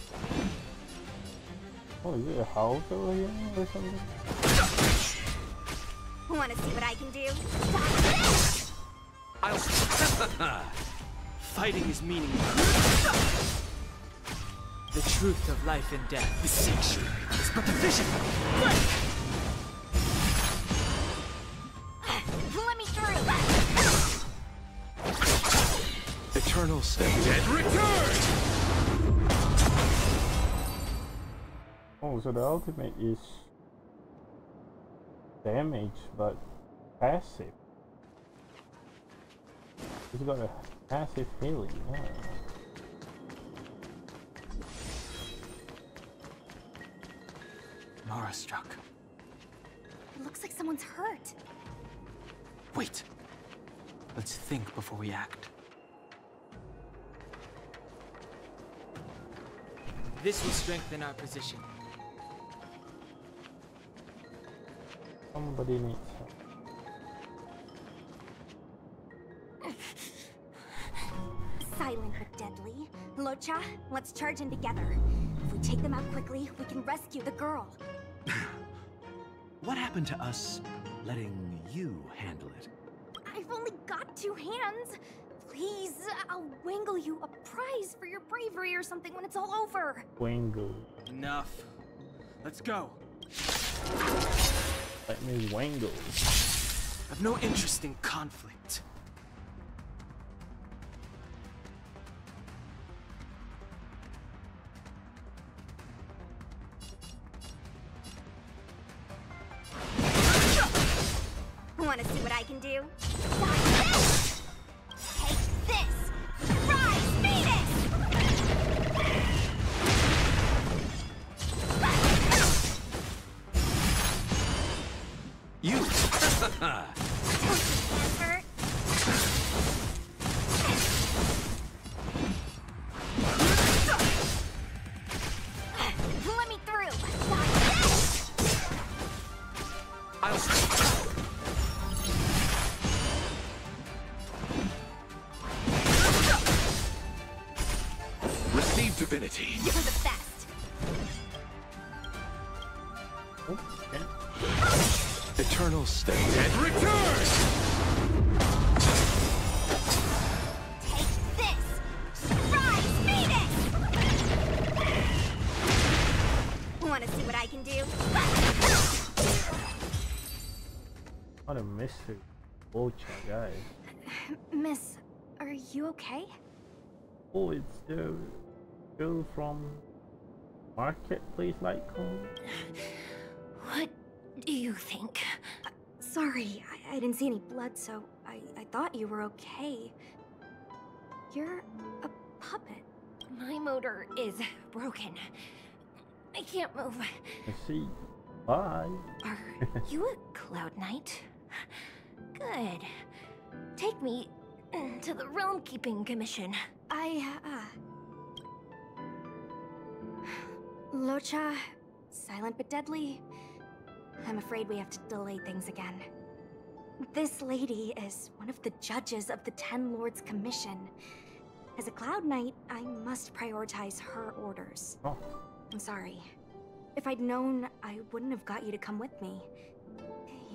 Speaker 1: Oh, is it a house over here or something?
Speaker 6: Wanna see what I can do?
Speaker 19: Fighting is meaningless. The truth of life and death, the sanctuary, is but the vision.
Speaker 6: Let me through!
Speaker 19: Eternal state. Dead return!
Speaker 1: Oh, so the ultimate is damage, but passive. He's got a passive healing. Yeah.
Speaker 19: Mara struck.
Speaker 6: It looks like someone's hurt.
Speaker 19: Wait. Let's think before we act. This will strengthen our position.
Speaker 1: Somebody needs help.
Speaker 18: Silent but deadly. Locha, let's charge in together. If we take them out quickly, we can rescue the girl.
Speaker 3: What happened to us letting you handle it?
Speaker 18: I've only got 2 hands. Please, I'll wangle you a prize for your bravery or something when it's all over.
Speaker 1: Wangle.
Speaker 19: Enough. Let's go.
Speaker 1: Let me wangle.
Speaker 19: I've no interest in conflict.
Speaker 18: Want to see what I can do? Take this! Rise, Venus!
Speaker 3: You!
Speaker 18: Let me through!
Speaker 3: Receive divinity.
Speaker 18: You're the best!
Speaker 3: Eternal state. And return!
Speaker 18: Take this! Rise, Venus! Want to see what I can do?
Speaker 1: What a mystery. Bocha, guys.
Speaker 18: Miss, are you okay?
Speaker 1: Oh, it's the girl from Marketplace Litecoin.
Speaker 10: What do you think?
Speaker 18: Sorry, I didn't see any blood, so I thought you were okay. You're a puppet.
Speaker 10: My motor is broken. I can't move.
Speaker 1: I see. Bye.
Speaker 10: Are you a Cloud Knight? Good. Take me to the Realm Keeping Commission.
Speaker 18: Locha, silent but deadly. I'm afraid we have to delay things again. This lady is one of the judges of the Ten Lords Commission. As a Cloud Knight, I must prioritize her orders.
Speaker 1: Oh.
Speaker 18: I'm sorry. If I'd known, I wouldn't have got you to come with me.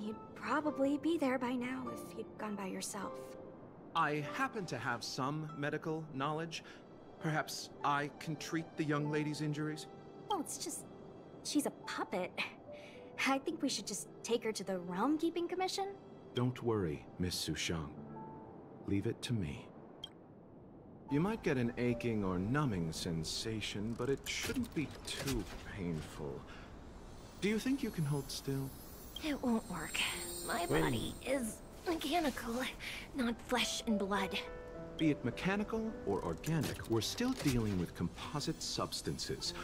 Speaker 18: You'd probably be there by now if you'd gone by yourself.
Speaker 3: I happen to have some medical knowledge. Perhaps I can treat the young lady's injuries?
Speaker 18: Well, it's just... she's a puppet. I think we should just take her to the Realm Keeping Commission.
Speaker 3: Don't worry, Miss Sushang. Leave it to me. You might get an aching or numbing sensation, but it shouldn't be too painful. Do you think you can hold still?
Speaker 10: It won't work. My body is mechanical, not flesh and blood.
Speaker 3: Be it mechanical or organic, we're still dealing with composite substances.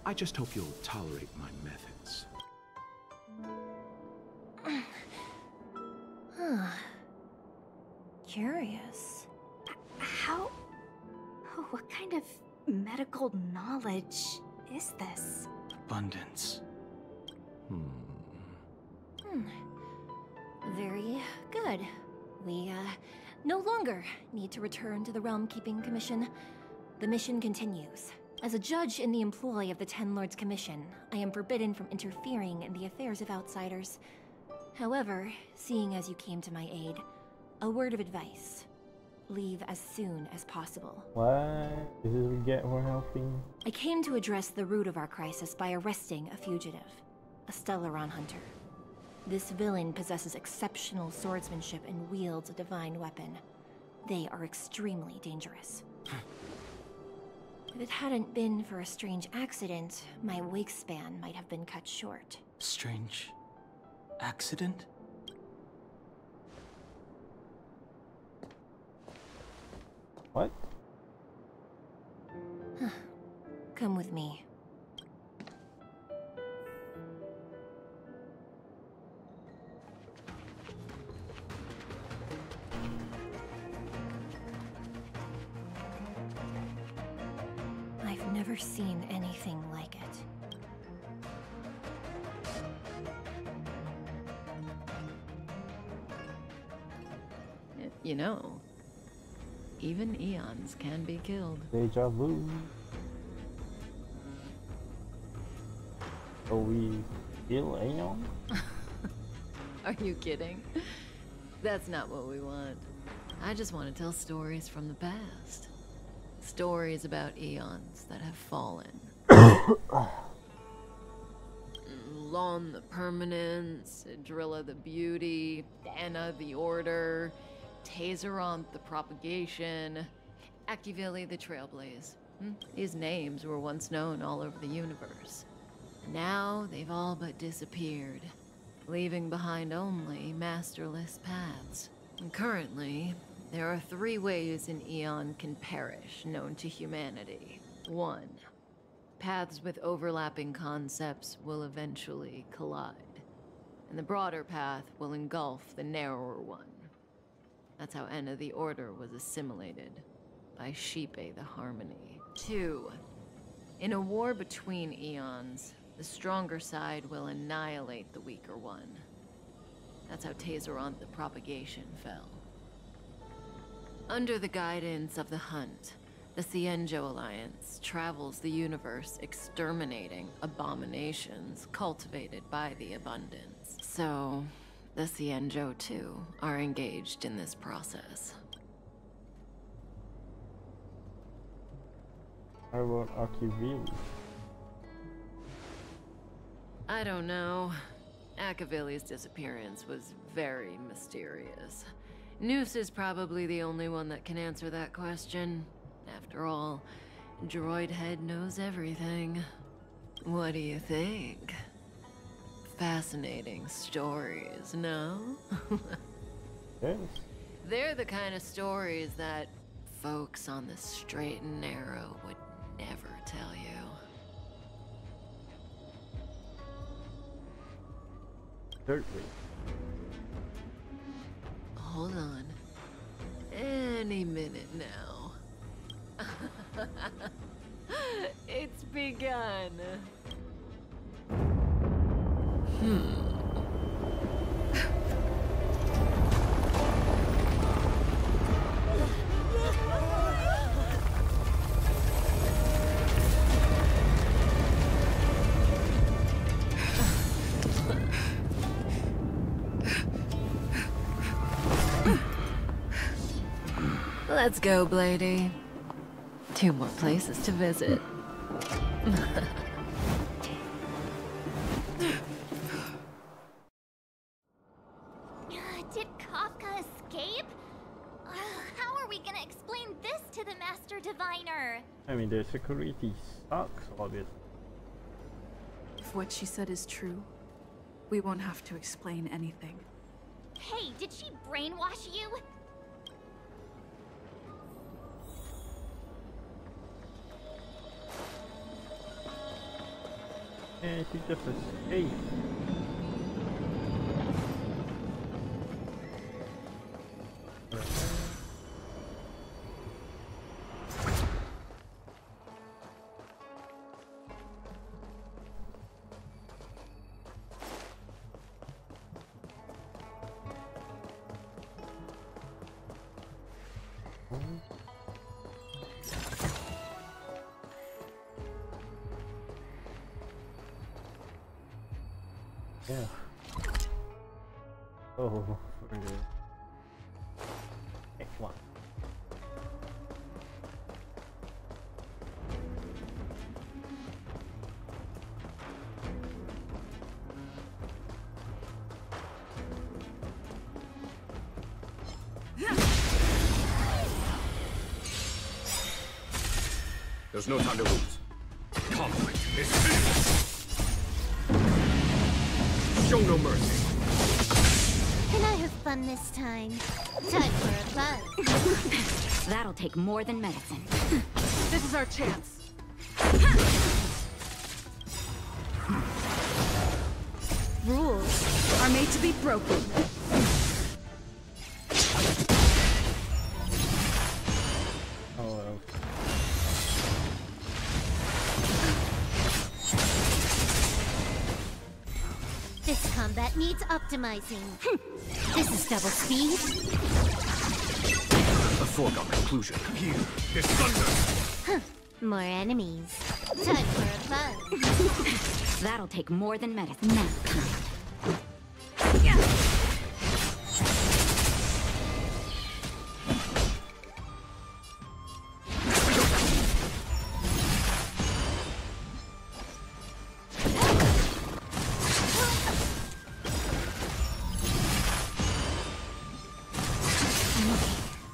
Speaker 3: I just hope you'll tolerate my methods.
Speaker 10: Huh. Curious.
Speaker 18: How... oh, what kind of medical knowledge is this?
Speaker 19: Abundance.
Speaker 10: Very good. We, no longer need to return to the Realm Keeping Commission. The mission continues. As a judge in the employ of the Ten Lords Commission, I am forbidden from interfering in the affairs of outsiders. However, seeing as you came to my aid, a word of advice. Leave as soon as possible.
Speaker 1: What? This is what we get for helping?
Speaker 10: I came to address the root of our crisis by arresting a fugitive, a Stellaron hunter. This villain possesses exceptional swordsmanship and wields a divine weapon. They are extremely dangerous. If it hadn't been for a strange accident, my wake span might have been cut short.
Speaker 19: Strange accident?
Speaker 1: What?
Speaker 10: Come with me. I've never seen anything like it.
Speaker 17: You know, even eons can be killed.
Speaker 1: Deja vu. So we kill Aeon?
Speaker 17: Are you kidding? That's not what we want. I just want to tell stories from the past. Stories about eons that have fallen. Lon the Permanence, Drilla the Beauty, Anna the Order, Tazeronth the Propagation, Akivili the Trailblaze. These names were once known all over the universe. Now they've all but disappeared, leaving behind only masterless paths. And currently, there are 3 ways an eon can perish known to humanity. 1. Paths with overlapping concepts will eventually collide, and the broader path will engulf the narrower one. That's how Enna the Order was assimilated, by Sheepe the Harmony. 2. In a war between eons, the stronger side will annihilate the weaker one. That's how Tazeronth the Propagation fell. Under the guidance of the Hunt, the Cienjo Alliance travels the universe exterminating abominations cultivated by the Abundance. So, the Cienjo too are engaged in this process.
Speaker 1: How about Akivili?
Speaker 17: I don't know. Akivili's disappearance was very mysterious. Noose is probably the only one that can answer that question. After all, Droid Head knows everything. What do you think? Fascinating stories, no?
Speaker 1: Yes.
Speaker 17: They're the kind of stories that folks on the straight and narrow would never tell you.
Speaker 1: Certainly.
Speaker 17: Hold on. Any minute now. It's begun. Let's go, Blady. 2 more places to visit.
Speaker 9: Did Kafka escape? How are we gonna explain this to the Master Diviner?
Speaker 1: I mean, the security sucks, obviously.
Speaker 7: If what she said is true, we won't have to explain anything.
Speaker 9: Hey, did she brainwash you?
Speaker 1: Yeah, she just escaped. Yeah. Oh, for the... Okay, come on.
Speaker 16: There's no time to lose. Conflict is finished. Show no mercy.
Speaker 9: Can I have fun this time? Time for a buzz.
Speaker 12: That'll take more than medicine.
Speaker 7: This is our chance. Rules are made to be broken.
Speaker 1: Oh,
Speaker 9: This combat needs optimizing. This is double speed.
Speaker 3: A foregone conclusion. Here, this thunder!
Speaker 9: More enemies. Time for a buzz.
Speaker 12: That'll take more than medicine. Now,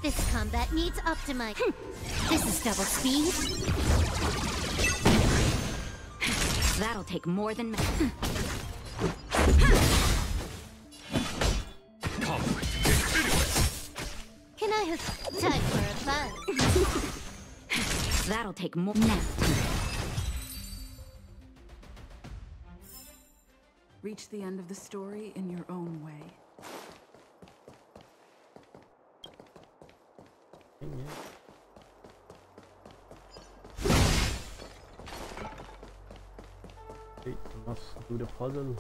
Speaker 9: This combat needs optimizing. This is double speed.
Speaker 12: that'll take more than medicine.
Speaker 9: Can I have time for a buzz?
Speaker 12: That'll take more. Now.
Speaker 7: Reach the end of the story in your own way.
Speaker 1: Wait, must do the puzzle.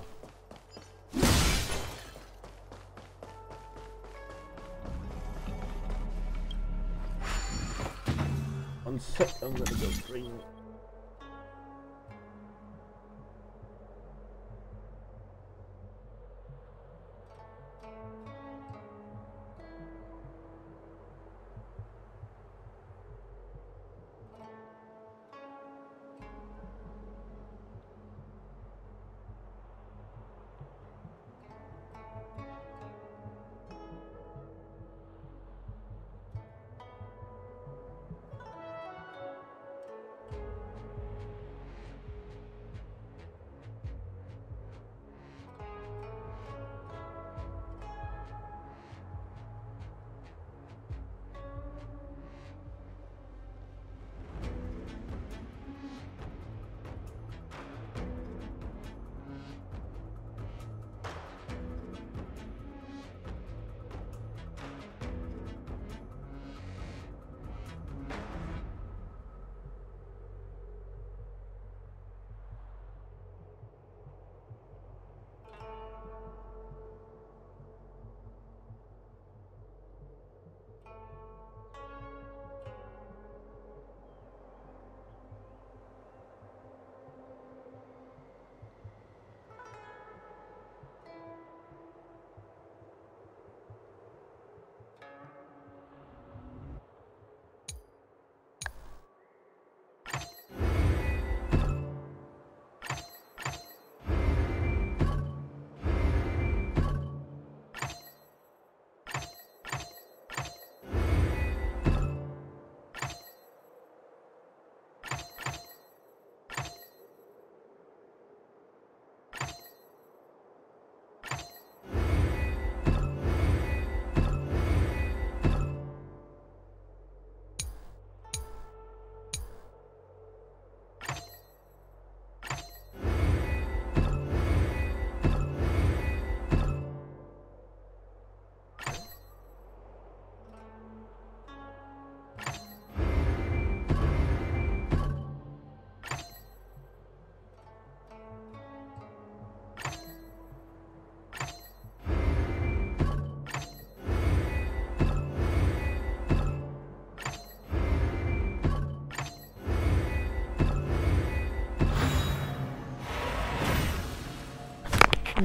Speaker 1: One sec, I'm gonna go bring.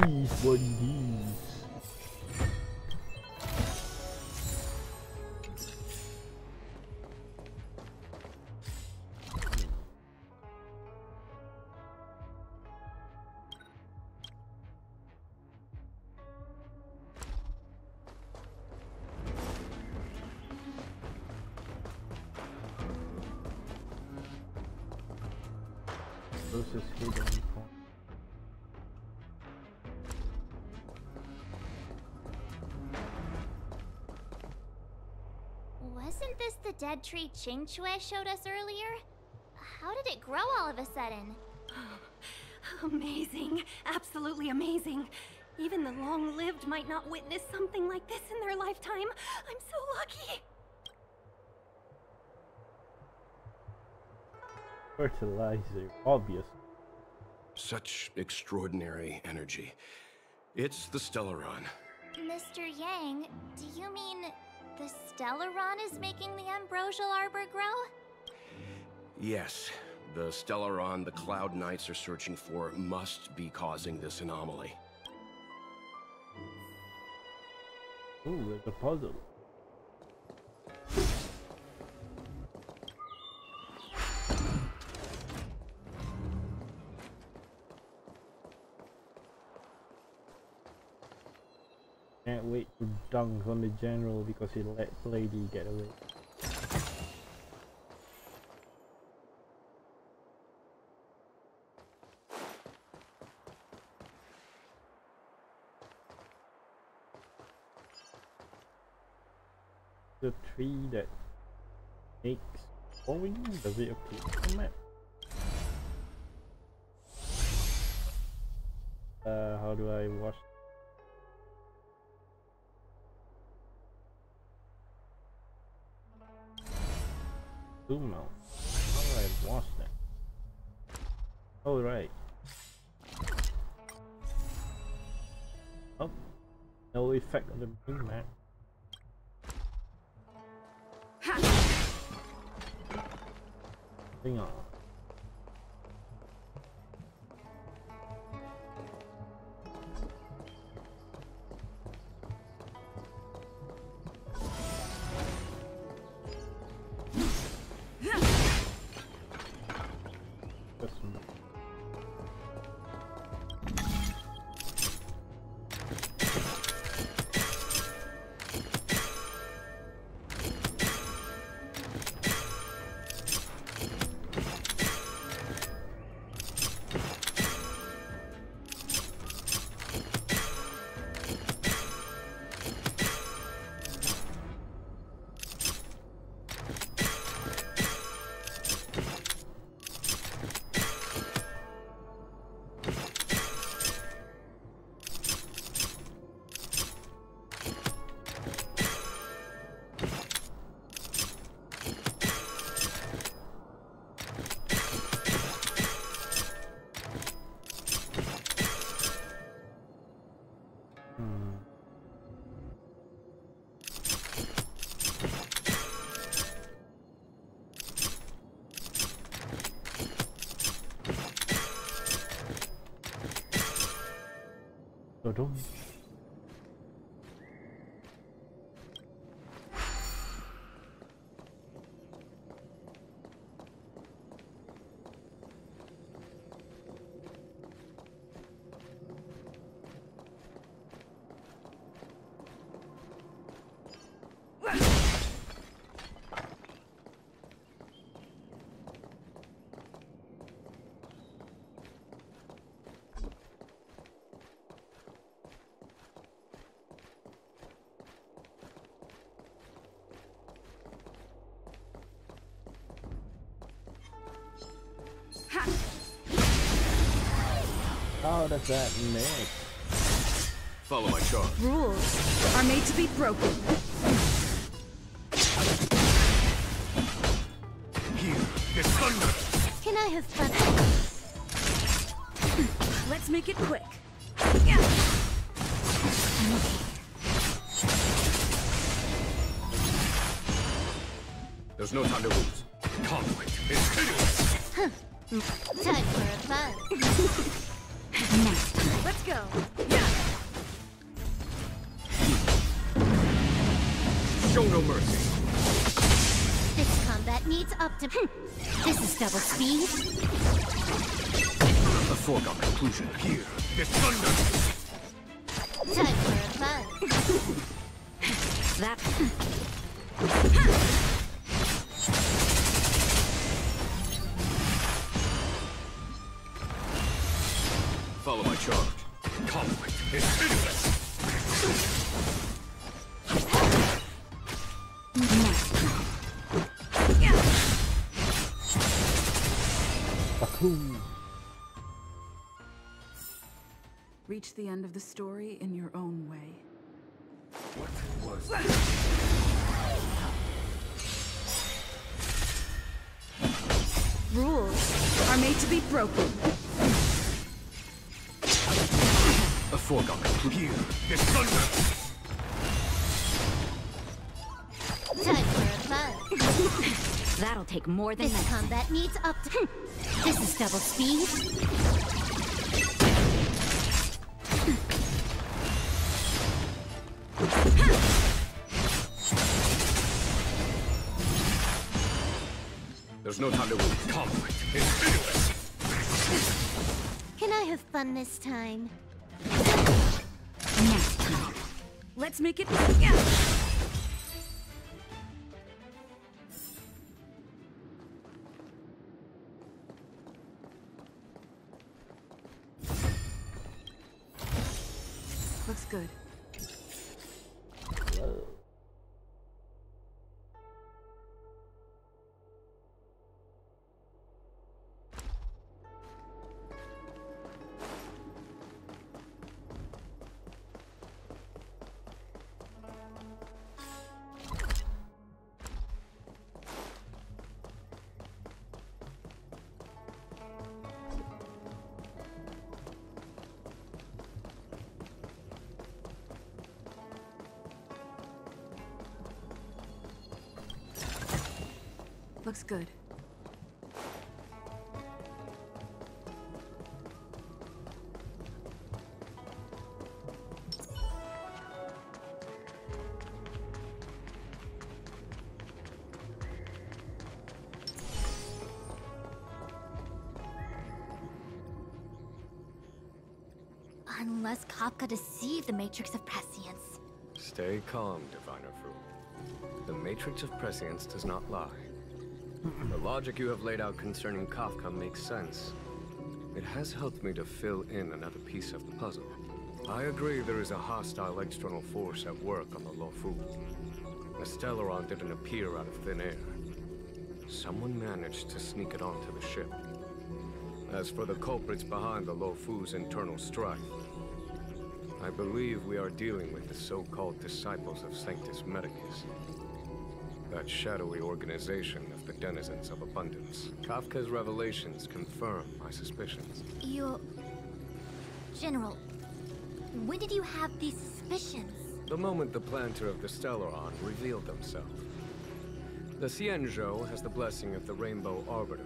Speaker 1: These bodies. Closest hidden point.
Speaker 9: Wasn't this the dead tree Ching Chue showed us earlier? How did it grow all of a sudden?
Speaker 20: Amazing. Absolutely amazing. Even the long-lived might not witness something like this in their lifetime. I'm so lucky.
Speaker 1: Fertilizer, obvious.
Speaker 13: Such extraordinary energy. It's the Stellaron.
Speaker 9: Mr. Yang, do you mean the Stellaron is making the ambrosial arbor grow?
Speaker 13: Yes, the Stellaron the Cloud Knights are searching for must be causing this anomaly.
Speaker 1: Ooh, there's a puzzle. Can't wait to dunk on the general because he let Lady get away. The tree that makes falling, does it appear on the map? How do I watch? Zoom out. How do I watch that? Oh right. Oh, no effect on the main map. Hang on. Don't. How does that make?
Speaker 13: Follow my charge.
Speaker 7: Rules are made to be broken.
Speaker 13: Here, the thunder!
Speaker 10: Can I have fun?
Speaker 7: Let's make it quick.
Speaker 13: There's no time to lose. Conflict is hideous!
Speaker 10: Time for a fun.
Speaker 7: Let's go.
Speaker 13: Show no mercy.
Speaker 10: This combat needs This is double speed.
Speaker 13: A foregone conclusion. Here, the thunder!
Speaker 10: Time for a fun.
Speaker 7: That.
Speaker 13: Follow my charge. Conflict is hideous!
Speaker 7: Reach the end of the story in your own way.
Speaker 13: What was that?
Speaker 7: Rules are made to be broken.
Speaker 13: A
Speaker 16: foregone. Here, this thunder!
Speaker 4: Time for a buzz.
Speaker 12: That'll take more than
Speaker 4: this combat needs up to... This is double speed.
Speaker 16: There's no time to win. Conflict is meaningless.
Speaker 4: Can I have fun this time?
Speaker 12: Next time. Let's make it... Yeah. Looks good. Looks good.
Speaker 6: Unless Kafka deceived the Matrix of Prescience.
Speaker 16: Stay calm, Diviner Fool. The Matrix of Prescience does not lie. The logic you have laid out concerning Kafka makes sense. It has helped me to fill in another piece of the puzzle. I agree there is a hostile external force at work on the Lofu. The Stellaron didn't appear out of thin air. Someone managed to sneak it onto the ship. As for the culprits behind the Lofu's internal strife, I believe we are dealing with the so-called disciples of Sanctus Medicus. That shadowy organization of the denizens of abundance. Kafka's revelations confirm my suspicions.
Speaker 6: General, when did you have these suspicions?
Speaker 16: The moment the planter of the Stellaron revealed themselves. The Xianzhou has the blessing of the Rainbow Arbiter,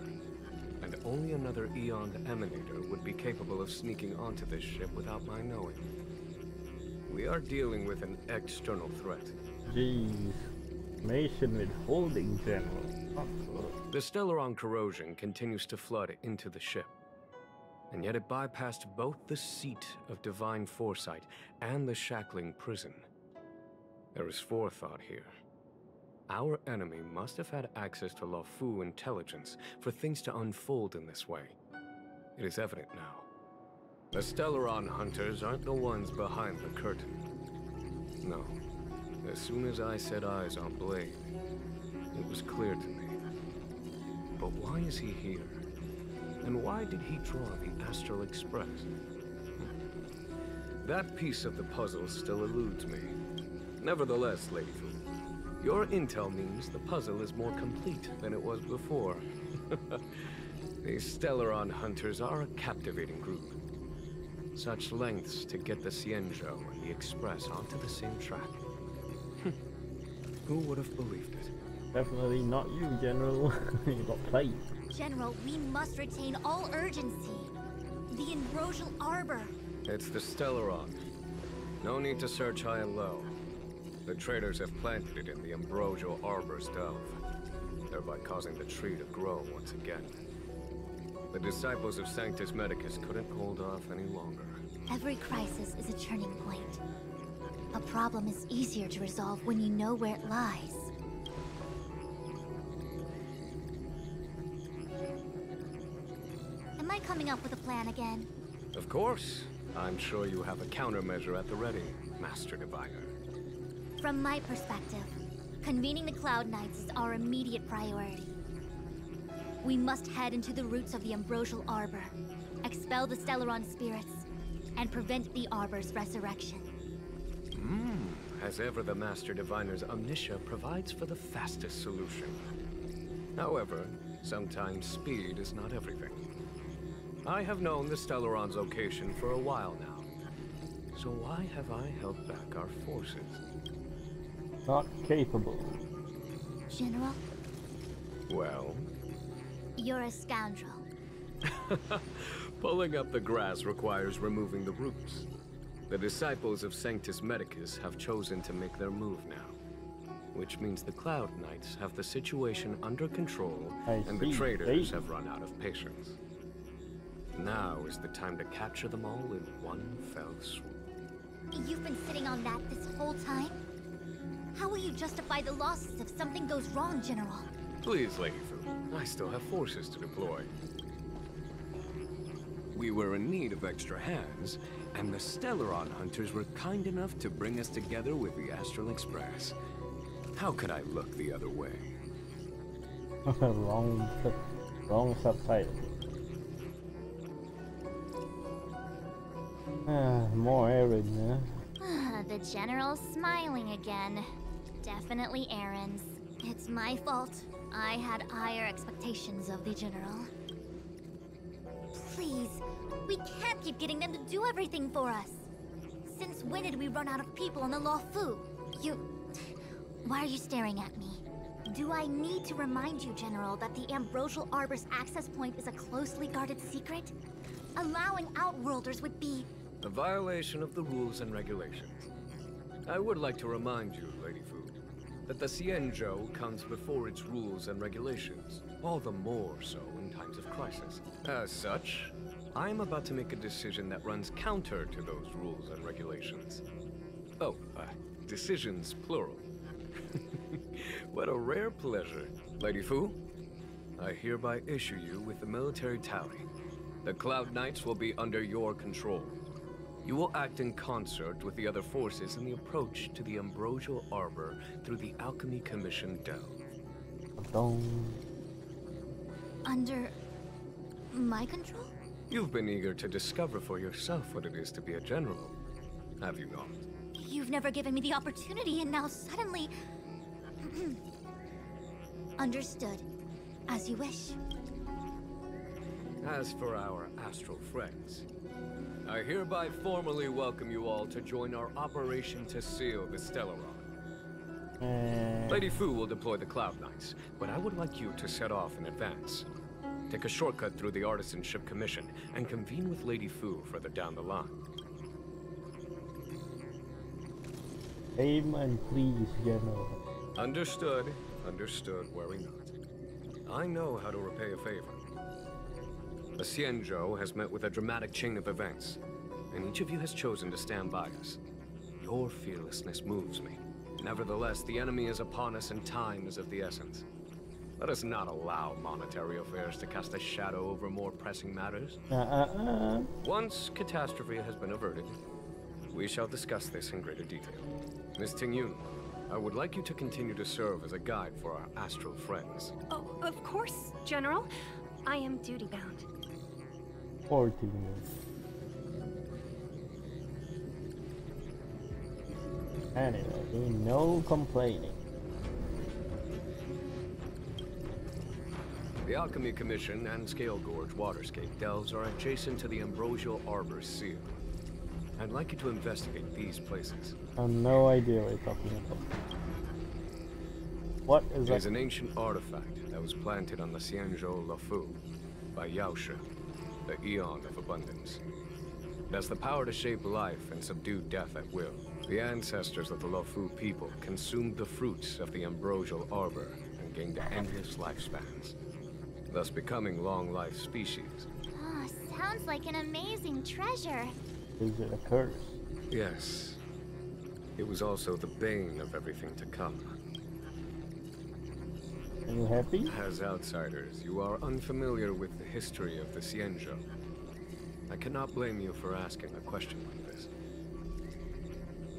Speaker 16: and only another Eon Emanator would be capable of sneaking onto this ship without my knowing. We are dealing with an external threat.
Speaker 1: Jeez. Information withholding, General.
Speaker 16: The Stellaron corrosion continues to flood into the ship. And yet it bypassed both the seat of divine foresight and the shackling prison. There is forethought here. Our enemy must have had access to Lofu intelligence for things to unfold in this way. It is evident now. The Stellaron hunters aren't the ones behind the curtain. No. As soon as I set eyes on Blade, it was clear to me. But why is he here? And why did he draw the Astral Express? That piece of the puzzle still eludes me. Nevertheless, Lady Fu, your intel means the puzzle is more complete than it was before. These Stellaron hunters are a captivating group. Such lengths to get the Xianzhou and the Express onto the same track. Who would have believed it?
Speaker 1: Definitely not you, General. You got played.
Speaker 6: General, we must retain all urgency. The Ambrosial Arbor.
Speaker 16: It's the Stellaron. No need to search high and low. The traders have planted it in the Ambrosial Arbor's delve, thereby causing the tree to grow once again. The disciples of Sanctus Medicus couldn't hold off any longer.
Speaker 6: Every crisis is a turning point. A problem is easier to resolve when you know where it lies. Am I coming up with a plan again?
Speaker 16: Of course. I'm sure you have a countermeasure at the ready, Master Diviner.
Speaker 6: From my perspective, convening the Cloud Knights is our immediate priority. We must head into the roots of the Ambrosial Arbor, expel the Stellaron spirits, and prevent the Arbor's resurrection.
Speaker 16: As ever, the Master Diviner's omniscia provides for the fastest solution. However, sometimes speed is not everything. I have known the Stellaron's location for a while now. So why have I held back our forces?
Speaker 1: Not capable.
Speaker 9: General,
Speaker 16: Well?
Speaker 9: you're a scoundrel.
Speaker 16: Pulling up the grass requires removing the roots. The disciples of Sanctus Medicus have chosen to make their move now. Which means the Cloud Knights have the situation under control, and the traitors have run out of patience. Now is the time to capture them all in one fell swoop.
Speaker 9: You've been sitting on that this whole time? How will you justify the losses if something goes wrong, General?
Speaker 16: Please, Lady Fu, I still have forces to deploy. We were in need of extra hands, and the Stellaron hunters were kind enough to bring us together with the Astral Express. How could I look the other way?
Speaker 1: wrong subtitle. More Aaron, huh?
Speaker 9: The General's smiling again. Definitely Aaron's. It's my fault. I had higher expectations of the General. Please, we can't keep getting them to do everything for us. Since when did we run out of people on the Luofu? Why are you staring at me? Do I need to remind you, General, that the Ambrosial Arbor's access point is a closely guarded secret? Allowing Outworlders would be...
Speaker 16: a violation of the rules and regulations. I would like to remind you, Lady Fu, that the Xianzhou comes before its rules and regulations, all the more so in times of crisis. As such, I'm about to make a decision that runs counter to those rules and regulations. Oh, decisions plural. What a rare pleasure. Lady Fu, I hereby issue you with the military tally. The Cloud Knights will be under your control. You will act in concert with the other forces in the approach to the Ambrosial Arbor through the Alchemy Commission Delve.
Speaker 9: Under... my control?
Speaker 16: You've been eager to discover for yourself what it is to be a general, have you not?
Speaker 9: You've never given me the opportunity, and now suddenly... Understood. As you wish.
Speaker 16: As for our astral friends, I hereby formally welcome you all to join our operation to seal the Stellaron. Lady Fu will deploy the Cloud Knights, but I would like you to set off in advance. Take a shortcut through the Artisanship Commission and convene with Lady Fu further down the line.
Speaker 1: Amen, please, General.
Speaker 16: Understood. Understood, worry not. I know how to repay a favor. The Xianzhou has met with a dramatic chain of events, and each of you has chosen to stand by us. Your fearlessness moves me. Nevertheless, the enemy is upon us and time is of the essence. Let us not allow monetary affairs to cast a shadow over more pressing matters. Once catastrophe has been averted, we shall discuss this in greater detail. Miss Tingyun, I would like you to continue to serve as a guide for our astral friends.
Speaker 20: Oh, of course, General. I am duty-bound.
Speaker 1: 14 minutes. Anyway, no complaining.
Speaker 16: The Alchemy Commission and Scale Gorge Waterscape delves are adjacent to the Ambrosial Arbor Seal. I'd like you to investigate these places.
Speaker 1: I have no idea what you're talking about. What is that?
Speaker 16: It is an ancient artifact that was planted on the Xianzhou Luofu by Yaoshe, the Eon of Abundance. It has the power to shape life and subdue death at will. The ancestors of the Luofu people consumed the fruits of the Ambrosial Arbor and gained endless lifespans, thus becoming long-life species.
Speaker 9: Oh, sounds like an amazing treasure.
Speaker 1: Is it a curse?
Speaker 16: Yes. It was also the bane of everything to come.
Speaker 1: Are you happy?
Speaker 16: As outsiders, you are unfamiliar with the history of the Xianzhou. I cannot blame you for asking a question like this.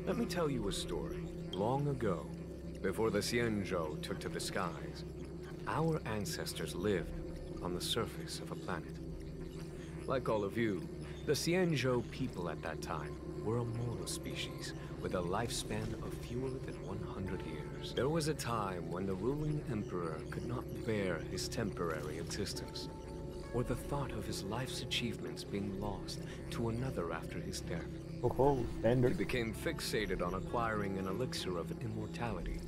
Speaker 16: Let me tell you a story. Long ago, before the Xianzhou took to the skies, our ancestors lived on the surface of a planet. Like all of you, the Xianzhou people at that time were a mortal species with a lifespan of fewer than 100 years. There was a time when the ruling emperor could not bear his temporary existence, or the thought of his life's achievements being lost to another after his death.
Speaker 1: Oh,
Speaker 16: He
Speaker 1: standard.
Speaker 16: became fixated on acquiring an elixir of immortality,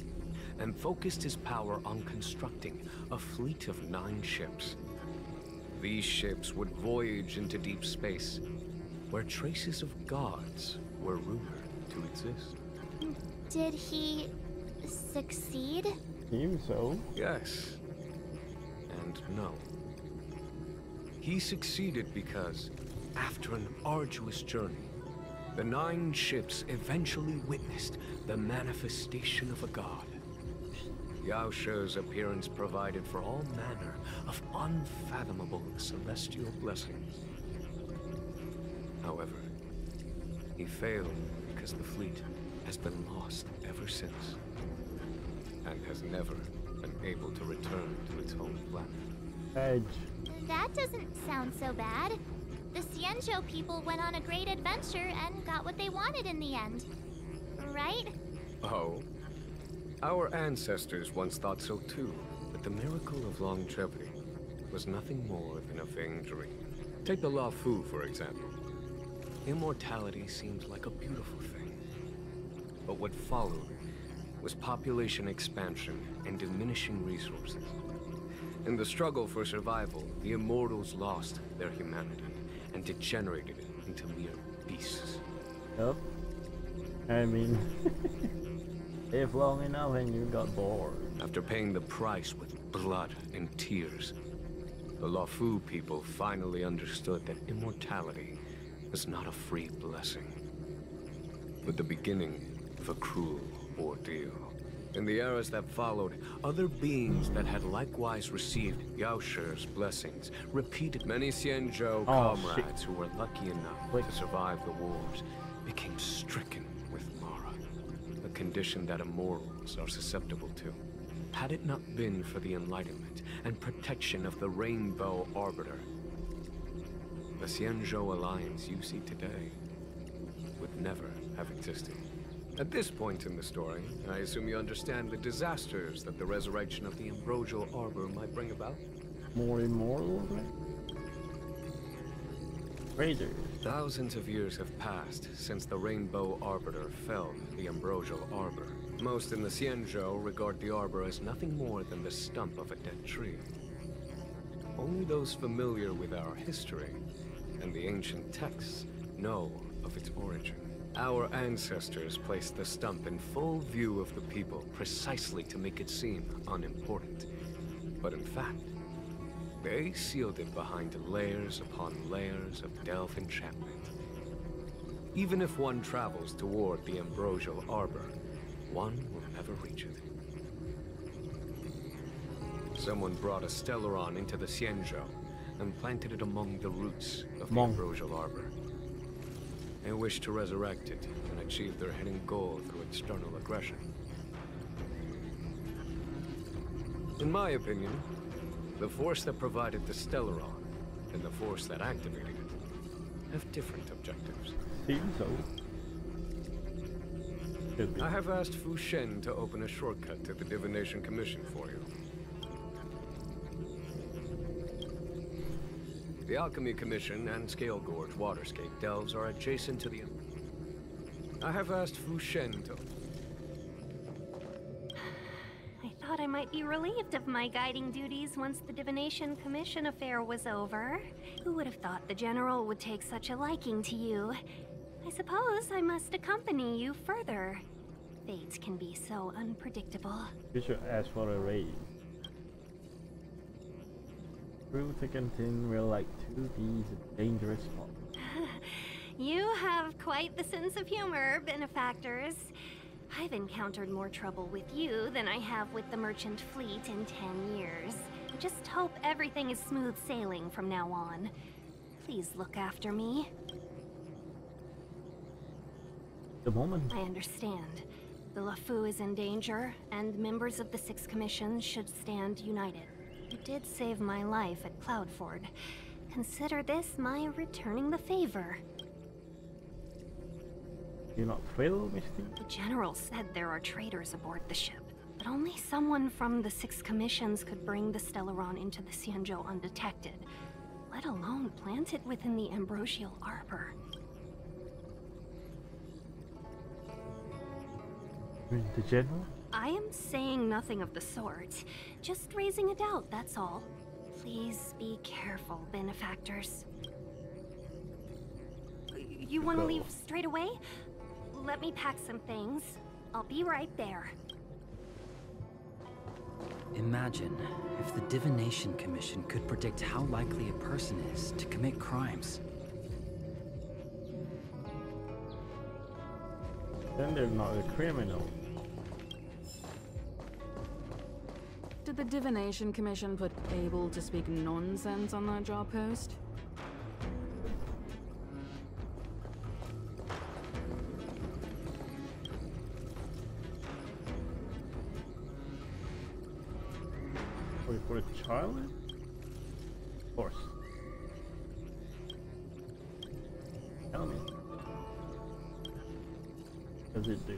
Speaker 16: and focused his power on constructing a fleet of 9 ships. These ships would voyage into deep space, where traces of gods were rumored to exist.
Speaker 9: Did he succeed?
Speaker 1: Seems so.
Speaker 16: Yes. And no. He succeeded because, after an arduous journey, the 9 ships eventually witnessed the manifestation of a god. Yao She's appearance provided for all manner of unfathomable celestial blessings. However, he failed because the fleet has been lost ever since, and has never been able to return to its home planet.
Speaker 1: Edge.
Speaker 9: That doesn't sound so bad. The Xianzhou people went on a great adventure and got what they wanted in the end. Right?
Speaker 16: Oh? Our ancestors once thought so too, but the miracle of longevity was nothing more than a vain dream. Take the Lao Fu, for example. Immortality seemed like a beautiful thing. But what followed was population expansion and diminishing resources. In the struggle for survival, the immortals lost their humanity and degenerated into mere beasts.
Speaker 1: Yep. I mean, if long enough and you got bored.
Speaker 16: After paying the price with blood and tears, the Lao Fu people finally understood that immortality is not a free blessing, but the beginning of a cruel ordeal. In the eras that followed, other beings that had likewise received Yao She's blessings repeated. Many Xianzhou comrades who were lucky enough to survive the wars became stricken with Mara, a condition that immortals are susceptible to. Had it not been for the enlightenment and protection of the Rainbow Arbiter, the Xianzhou alliance you see today would never have existed. At this point in the story, I assume you understand the disasters that the resurrection of the Ambrosial Arbor might bring about?
Speaker 1: More immortal, Raiders.
Speaker 16: Thousands of years have passed since the Rainbow Arbiter felled the Ambrosial Arbor. Most in the Xianzhou regard the Arbor as nothing more than the stump of a dead tree. Only those familiar with our history and the ancient texts know of its origin. Our ancestors placed the stump in full view of the people precisely to make it seem unimportant. But in fact, they sealed it behind layers upon layers of delve enchantment. Even if one travels toward the Ambrosial Arbor, one will never reach it. Someone brought a Stellaron into the Xianzhou and planted it among the roots of the Ambrosial Arbor. They wish to resurrect it and achieve their hidden goal through external aggression. In my opinion, the force that provided the Stellaron and the force that activated it have different objectives.
Speaker 1: Seems so.
Speaker 16: I have asked Fu Shen to open a shortcut to the Divination Commission for you. The Alchemy Commission and Scale Gorge Waterscape delves are adjacent to the... I have asked Fu Shen to...
Speaker 20: I thought I might be relieved of my guiding duties once the Divination Commission affair was over. Who would have thought the General would take such a liking to you? I suppose I must accompany you further. Fate can be so unpredictable.
Speaker 1: You should ask for a raise. Through thick and thin, we're like two bees in dangerous spot.
Speaker 20: You have quite the sense of humor, benefactors. I've encountered more trouble with you than I have with the merchant fleet in 10 years. I just hope everything is smooth sailing from now on. Please look after me.
Speaker 1: The moment.
Speaker 20: I understand. The LeFou is in danger, and members of the Sixth Commission should stand united. You did save my life at Cloudford. Consider this my returning the favor.
Speaker 1: You're not thrilled, Misty?
Speaker 20: The General said there are traitors aboard the ship, but only someone from the Six Commissions could bring the Stellaron into the Xianzhou undetected, let alone plant it within the Ambrosial Arbor.
Speaker 1: The general?
Speaker 20: I am saying nothing of the sort. Just raising a doubt, that's all. Please be careful, benefactors. You want to leave straight away? Let me pack some things. I'll be right there.
Speaker 21: Imagine if the Divination Commission could predict how likely a person is to commit crimes.
Speaker 1: Then they're not a criminal.
Speaker 7: Did the Divination Commission put able to speak nonsense on that job post?
Speaker 1: Wait for a child? Of course. Tell me. What does it do?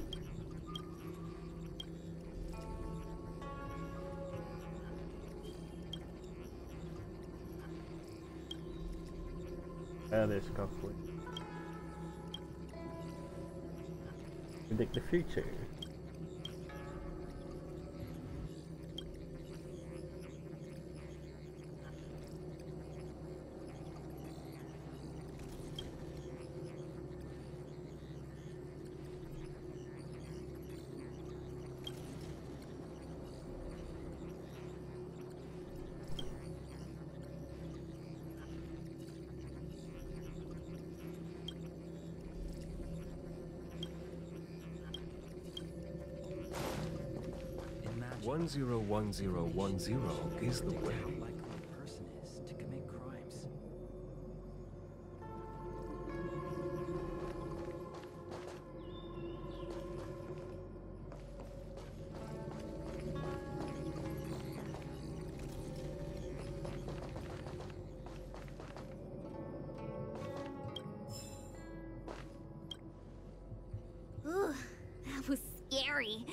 Speaker 1: That is costly. Predict the future.
Speaker 21: Imagine 101010 is the way. How likely a person is to commit crimes.
Speaker 9: Ooh, that was scary.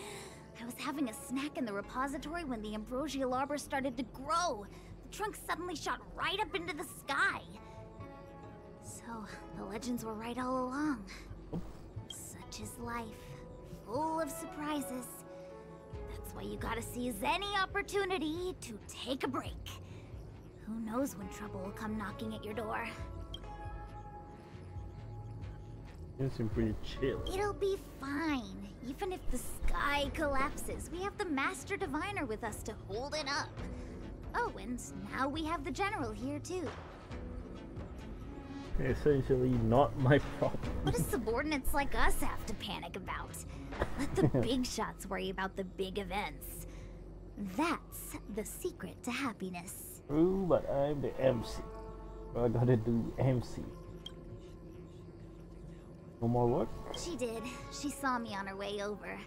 Speaker 9: I was having a snack in the repository when the ambrosial arbor started to grow. The trunk suddenly shot right up into the sky. So, the legends were right all along. Such is life, full of surprises. That's why you gotta seize any opportunity to take a break. Who knows when trouble will come knocking at your door.
Speaker 1: You seem pretty chill.
Speaker 9: It'll be fine. Even if the sky collapses, we have the Master Diviner with us to hold it up. Oh, and now we have the General here too.
Speaker 1: Essentially not my problem.
Speaker 9: What do subordinates like us have to panic about? Let the big shots worry about the big events. That's the secret to happiness.
Speaker 1: True, but I'm the MC. So I gotta do MC. No more work?
Speaker 9: She did. She saw me on her way over.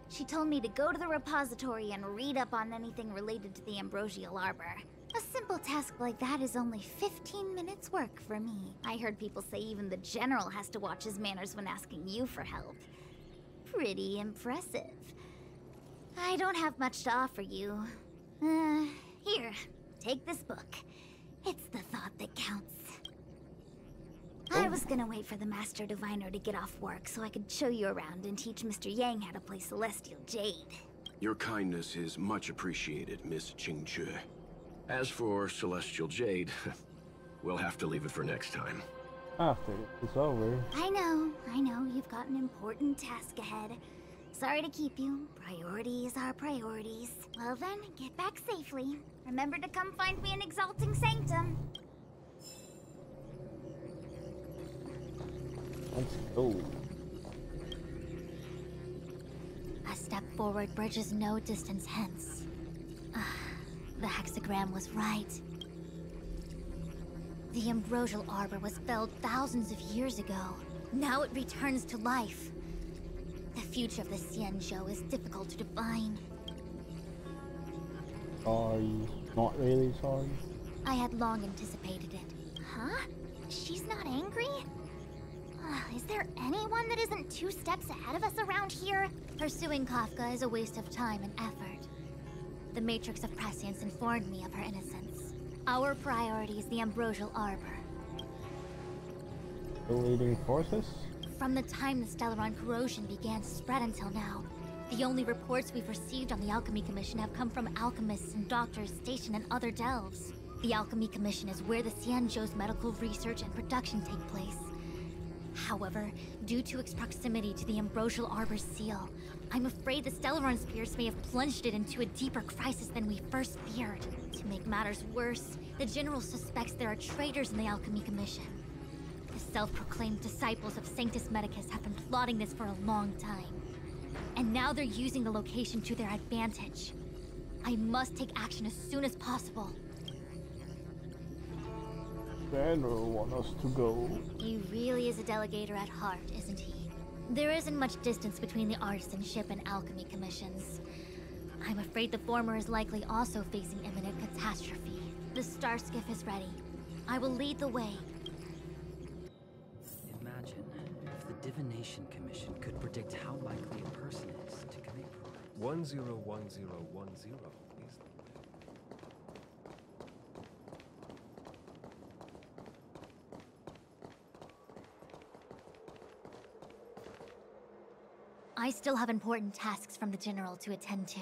Speaker 9: She told me to go to the repository and read up on anything related to the ambrosial arbor. A simple task like that is only 15 minutes work for me. I heard people say even the General has to watch his manners when asking you for help. Pretty impressive. I don't have much to offer you. Here, take this book. It's the thought that counts. I was gonna wait for the Master Diviner to get off work so I could show you around and teach Mr. Yang how to play Celestial Jade.
Speaker 13: Your kindness is much appreciated, Miss Qingque. As for Celestial Jade, we'll have to leave it for next time.
Speaker 1: After it's over.
Speaker 9: I know, you've got an important task ahead. Sorry to keep you. Priorities are priorities. Well then, get back safely. Remember to come find me in Exalting Sanctum.
Speaker 1: Let's go.
Speaker 9: A step forward bridges no distance hence. The hexagram was right. The ambrosial arbor was felled thousands of years ago. Now it returns to life. The future of the Xianzhou is difficult to define.
Speaker 1: Sorry. Not really sorry.
Speaker 9: I had long anticipated it. Huh? She's not angry? Is there anyone that isn't 2 steps ahead of us around here? Pursuing Kafka is a waste of time and effort. The Matrix of Prescience informed me of her innocence. Our priority is the ambrosial arbor.
Speaker 1: The leading forces?
Speaker 9: From the time the Stellaron corrosion began to spread until now,
Speaker 6: The only reports we've received on the Alchemy Commission have come from alchemists and doctors stationed in other delves. The Alchemy Commission is where the Xianzhou's medical research and production take place. However, due to its proximity to the Ambrosial Arbor's seal, I'm afraid the Stellaron spirits may have plunged it into a deeper crisis than we first feared. To make matters worse, the General suspects there are traitors in the Alchemy Commission. The self-proclaimed disciples of Sanctus Medicus have been plotting this for a long time. And now they're using the location to their advantage. I must take action as soon as possible.
Speaker 1: General want us to go.
Speaker 6: He really is a delegator at heart, isn't he? There isn't much distance between the artisanship and alchemy commissions. I'm afraid the former is likely also facing imminent catastrophe. The star skiff is ready. I will lead the way.
Speaker 21: Imagine if the Divination Commission could predict how likely a person is to commit crime.
Speaker 11: 101010 is...
Speaker 6: I still have important tasks from the General to attend to.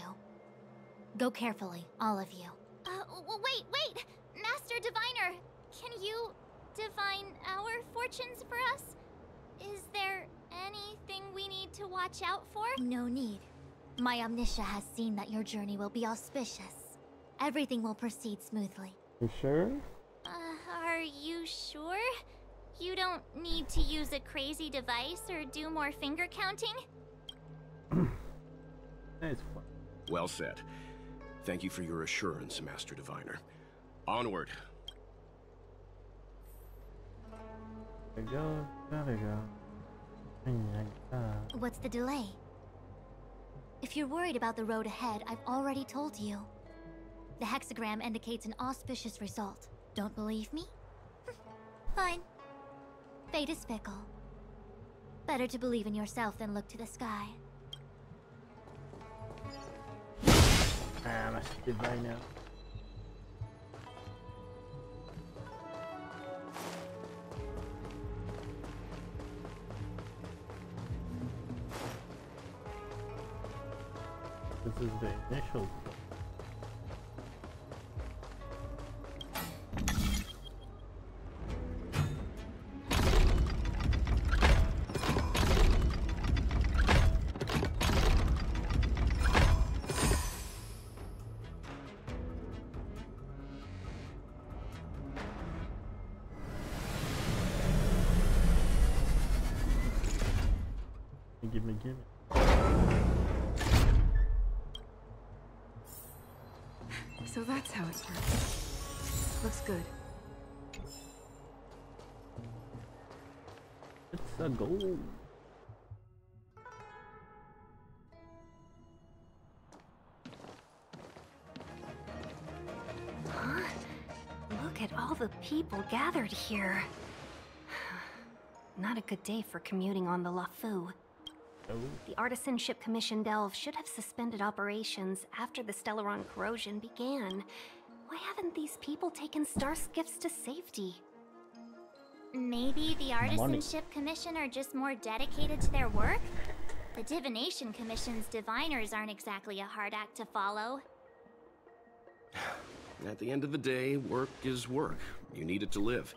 Speaker 6: Go carefully, all of you.
Speaker 9: Wait! Master Diviner, can you divine our fortunes for us? Is there anything we need to watch out for?
Speaker 6: No need. My Omniscia has seen that your journey will be auspicious. Everything will proceed smoothly.
Speaker 1: You sure?
Speaker 9: Are you sure? You don't need to use a crazy device or do more finger counting?
Speaker 1: That's fun.
Speaker 13: Well said. Thank you for your assurance, Master Diviner. Onward.
Speaker 1: Gotta go, gotta go.
Speaker 6: What's the delay? If you're worried about the road ahead, I've already told you. The hexagram indicates an auspicious result. Don't believe me? Fine. Fate is fickle. Better to believe in yourself than look to the sky.
Speaker 1: Master Diviner. This is the initial. Give me.
Speaker 7: So that's how it works. Looks good.
Speaker 1: It's a goal.
Speaker 20: Huh? Look at all the people gathered here. Not a good day for commuting on the LaFu. The Artisanship Commission Delve should have suspended operations after the Stellaron corrosion began. Why haven't these people taken star skiffs to safety?
Speaker 9: Maybe the Artisanship Commission are just more dedicated to their work? The Divination Commission's diviners aren't exactly a hard act to follow.
Speaker 13: At the end of the day, work is work. You need it to live.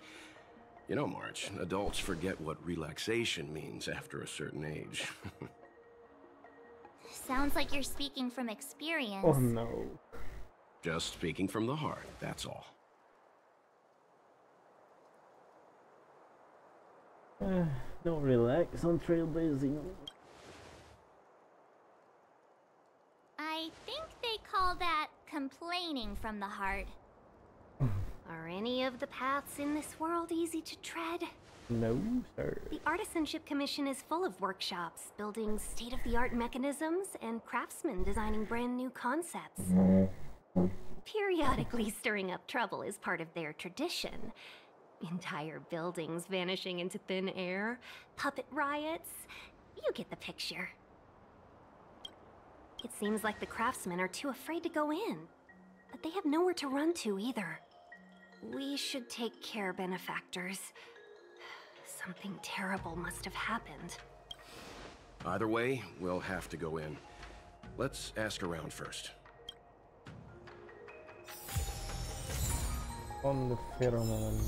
Speaker 13: You know, March, adults forget what relaxation means after a certain age.
Speaker 9: Sounds like you're speaking from experience.
Speaker 1: Oh no.
Speaker 13: Just speaking from the heart, that's all.
Speaker 1: Don't relax on trailblazing.
Speaker 9: I think they call that complaining from the heart.
Speaker 20: Are any of the paths in this world easy to tread?
Speaker 1: No, sir.
Speaker 20: The Artisanship Commission is full of workshops, building state-of-the-art mechanisms, and craftsmen designing brand new concepts. Periodically stirring up trouble is part of their tradition. Entire buildings vanishing into thin air, puppet riots. You get the picture. It seems like the craftsmen are too afraid to go in, but they have nowhere to run to either. We should take care, benefactors. Something terrible must have happened.
Speaker 13: Either way, we'll have to go in. Let's ask around first.
Speaker 1: On the pheromone.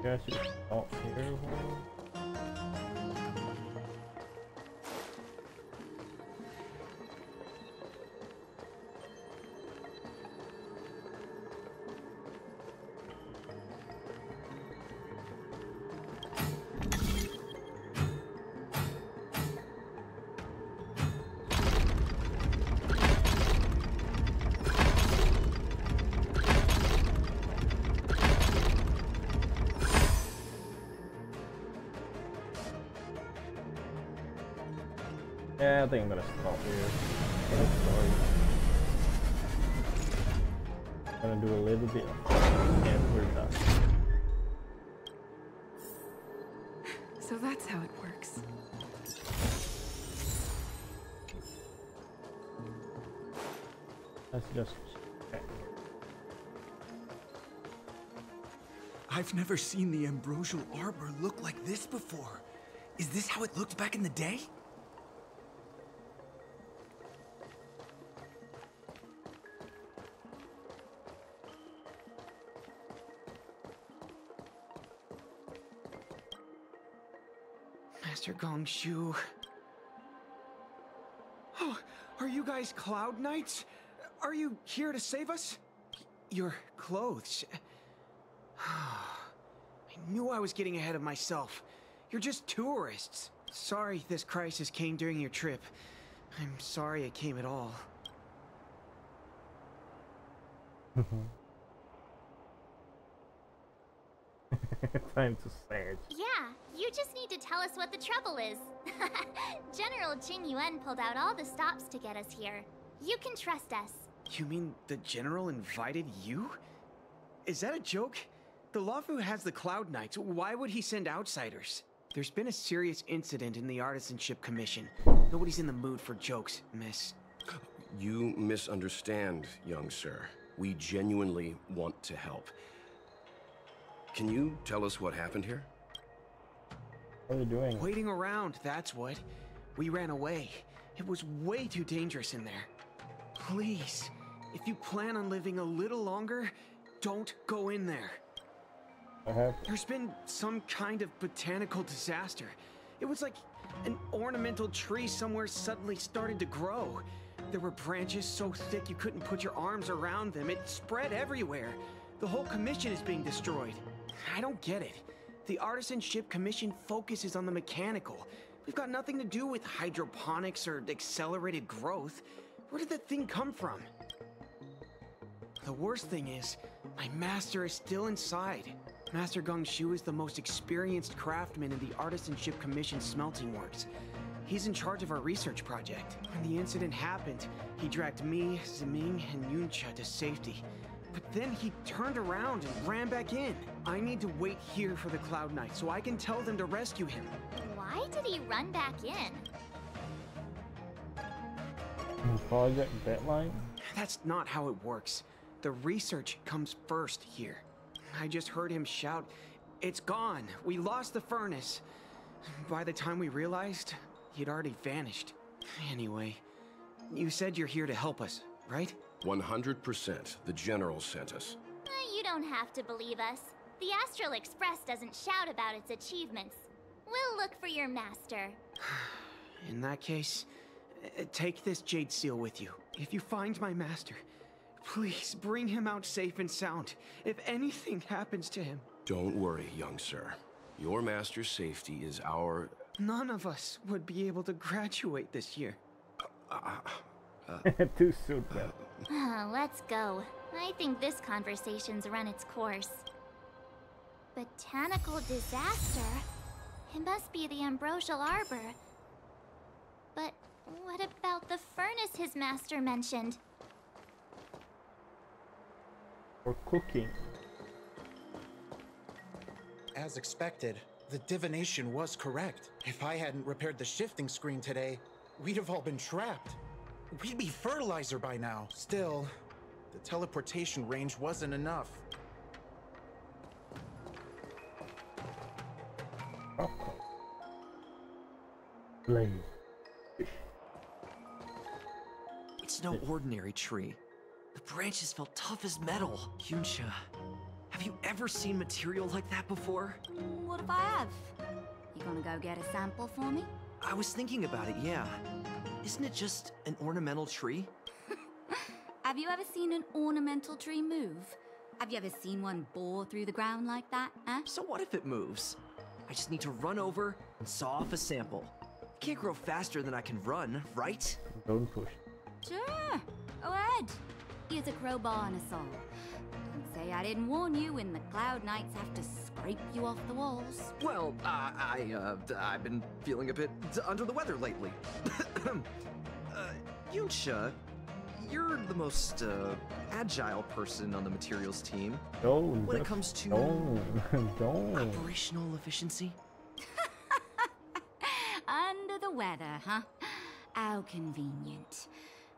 Speaker 1: Guess it's not here. Yeah, I think I'm gonna stop here. I'm gonna do a little bit and we're done.
Speaker 7: So that's how it works.
Speaker 1: Let's just check.
Speaker 11: I've never seen the ambrosial arbor look like this before. Is this how it looked back in the day?
Speaker 8: Master Gongshu. Oh, are you guys Cloud Knights? Are you here to save us? Your clothes. I knew I was getting ahead of myself. You're just tourists. Sorry this crisis came during your trip. I'm sorry it came at all.
Speaker 1: Time to search.
Speaker 9: Yeah, you just need to tell us what the trouble is. General Jing Yuan pulled out all the stops to get us here. You can trust us.
Speaker 8: You mean the General invited you? Is that a joke? The Luofu has the Cloud Knights. Why would he send outsiders? There's been a serious incident in the Artisanship Commission. Nobody's in the mood for jokes, miss.
Speaker 13: You misunderstand, young sir. We genuinely want to help. Can you tell us what happened here?
Speaker 1: What are you doing?
Speaker 8: Waiting around, that's what. We ran away. It was way too dangerous in there. Please, if you plan on living a little longer, don't go in there. There's been some kind of botanical disaster. It was like an ornamental tree somewhere suddenly started to grow. There were branches so thick you couldn't put your arms around them. It spread everywhere. The whole commission is being destroyed. I don't get it. The Artisanship Commission focuses on the mechanical. We've got nothing to do with hydroponics or accelerated growth. Where did that thing come from? The worst thing is, my master is still inside. Master Gongshu is the most experienced craftsman in the Artisanship Commission smelting works. He's in charge of our research project. When the incident happened, he dragged me, Ziming, and Yuncha to safety. But then he turned around and ran back in. I need to wait here for the Cloud Knight so I can tell them to rescue him.
Speaker 9: Why did he run back in?
Speaker 1: Project deadline?
Speaker 8: That's not how it works. The research comes first here. I just heard him shout, "It's gone! We lost the furnace!" By the time we realized, he'd already vanished. Anyway, you said you're here to help us, right?
Speaker 13: 100%. The General sent us.
Speaker 9: You don't have to believe us. The Astral Express doesn't shout about its achievements. We'll look for your master.
Speaker 8: In that case, take this jade seal with you. If you find my master, please bring him out safe and sound. If anything happens to him.
Speaker 13: Don't worry, young sir. Your master's safety is our...
Speaker 8: None of us would be able to graduate this year.
Speaker 1: Too soon, man.
Speaker 9: Let's go. I think this conversation's run its course. Botanical disaster? It must be the Ambrosial Arbor. But what about the furnace his master mentioned?
Speaker 1: For cooking.
Speaker 22: As expected, the divination was correct. If I hadn't repaired the shifting screen today, we'd have all been trapped. we'd be fertilizer by now. Still, the teleportation range wasn't enough.
Speaker 1: Blaze.
Speaker 2: It's no ordinary tree. The branches felt tough as metal. Yunsha, have you ever seen material like that before?
Speaker 12: What if I have? You gonna go get a sample for me?
Speaker 2: I was thinking about it, yeah. Isn't it just an ornamental tree?
Speaker 12: Have you ever seen an ornamental tree move? Have you ever seen one bore through the ground like that, huh?
Speaker 2: So what if it moves? I just need to run over and saw off a sample. It can't grow faster than I can run, right?
Speaker 1: Don't push.
Speaker 12: Sure, go ahead. Here's a crowbar and a saw. Don't say I didn't warn you when the Cloud Knights have to scrape you off the walls.
Speaker 2: Well, I've been feeling a bit under the weather lately. Yunsha, you're the most agile person on the materials team.
Speaker 1: Don't.
Speaker 2: When it comes to
Speaker 1: don't.
Speaker 2: operational efficiency.
Speaker 12: Under the weather, huh? How convenient.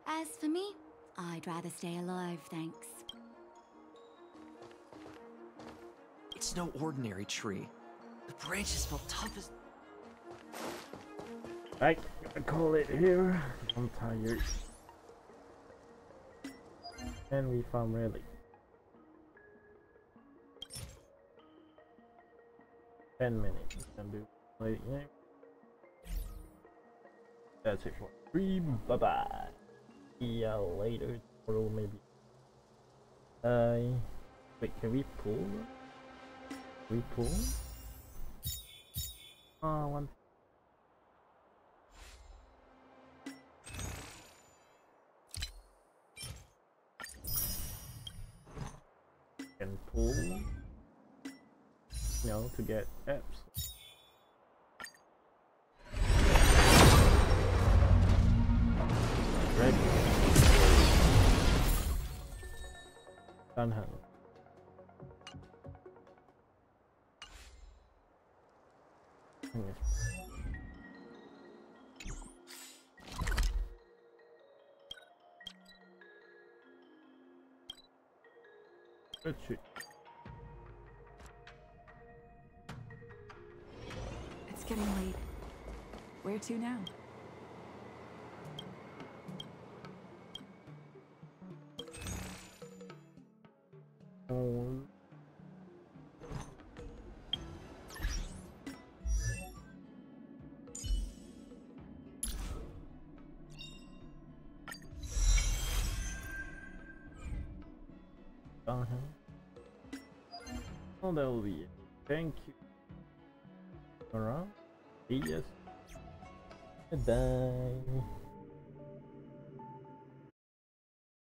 Speaker 12: As for me, I'd rather stay alive, thanks.
Speaker 2: It's no ordinary tree. The branches felt tough as...
Speaker 1: I call it here. I'm tired. And we found relic. 10 minutes. And do play the game. That's it for stream. Bye bye. See ya later. Tomorrow maybe. Wait, can we pull? We pull? Oh, one. Can pull. No, to get apps. Ready. Sunhand. Let's see.
Speaker 7: It's getting late. Where to now?
Speaker 1: Oh. Oh, that will be it. Thank you. Alright. Yes. Goodbye.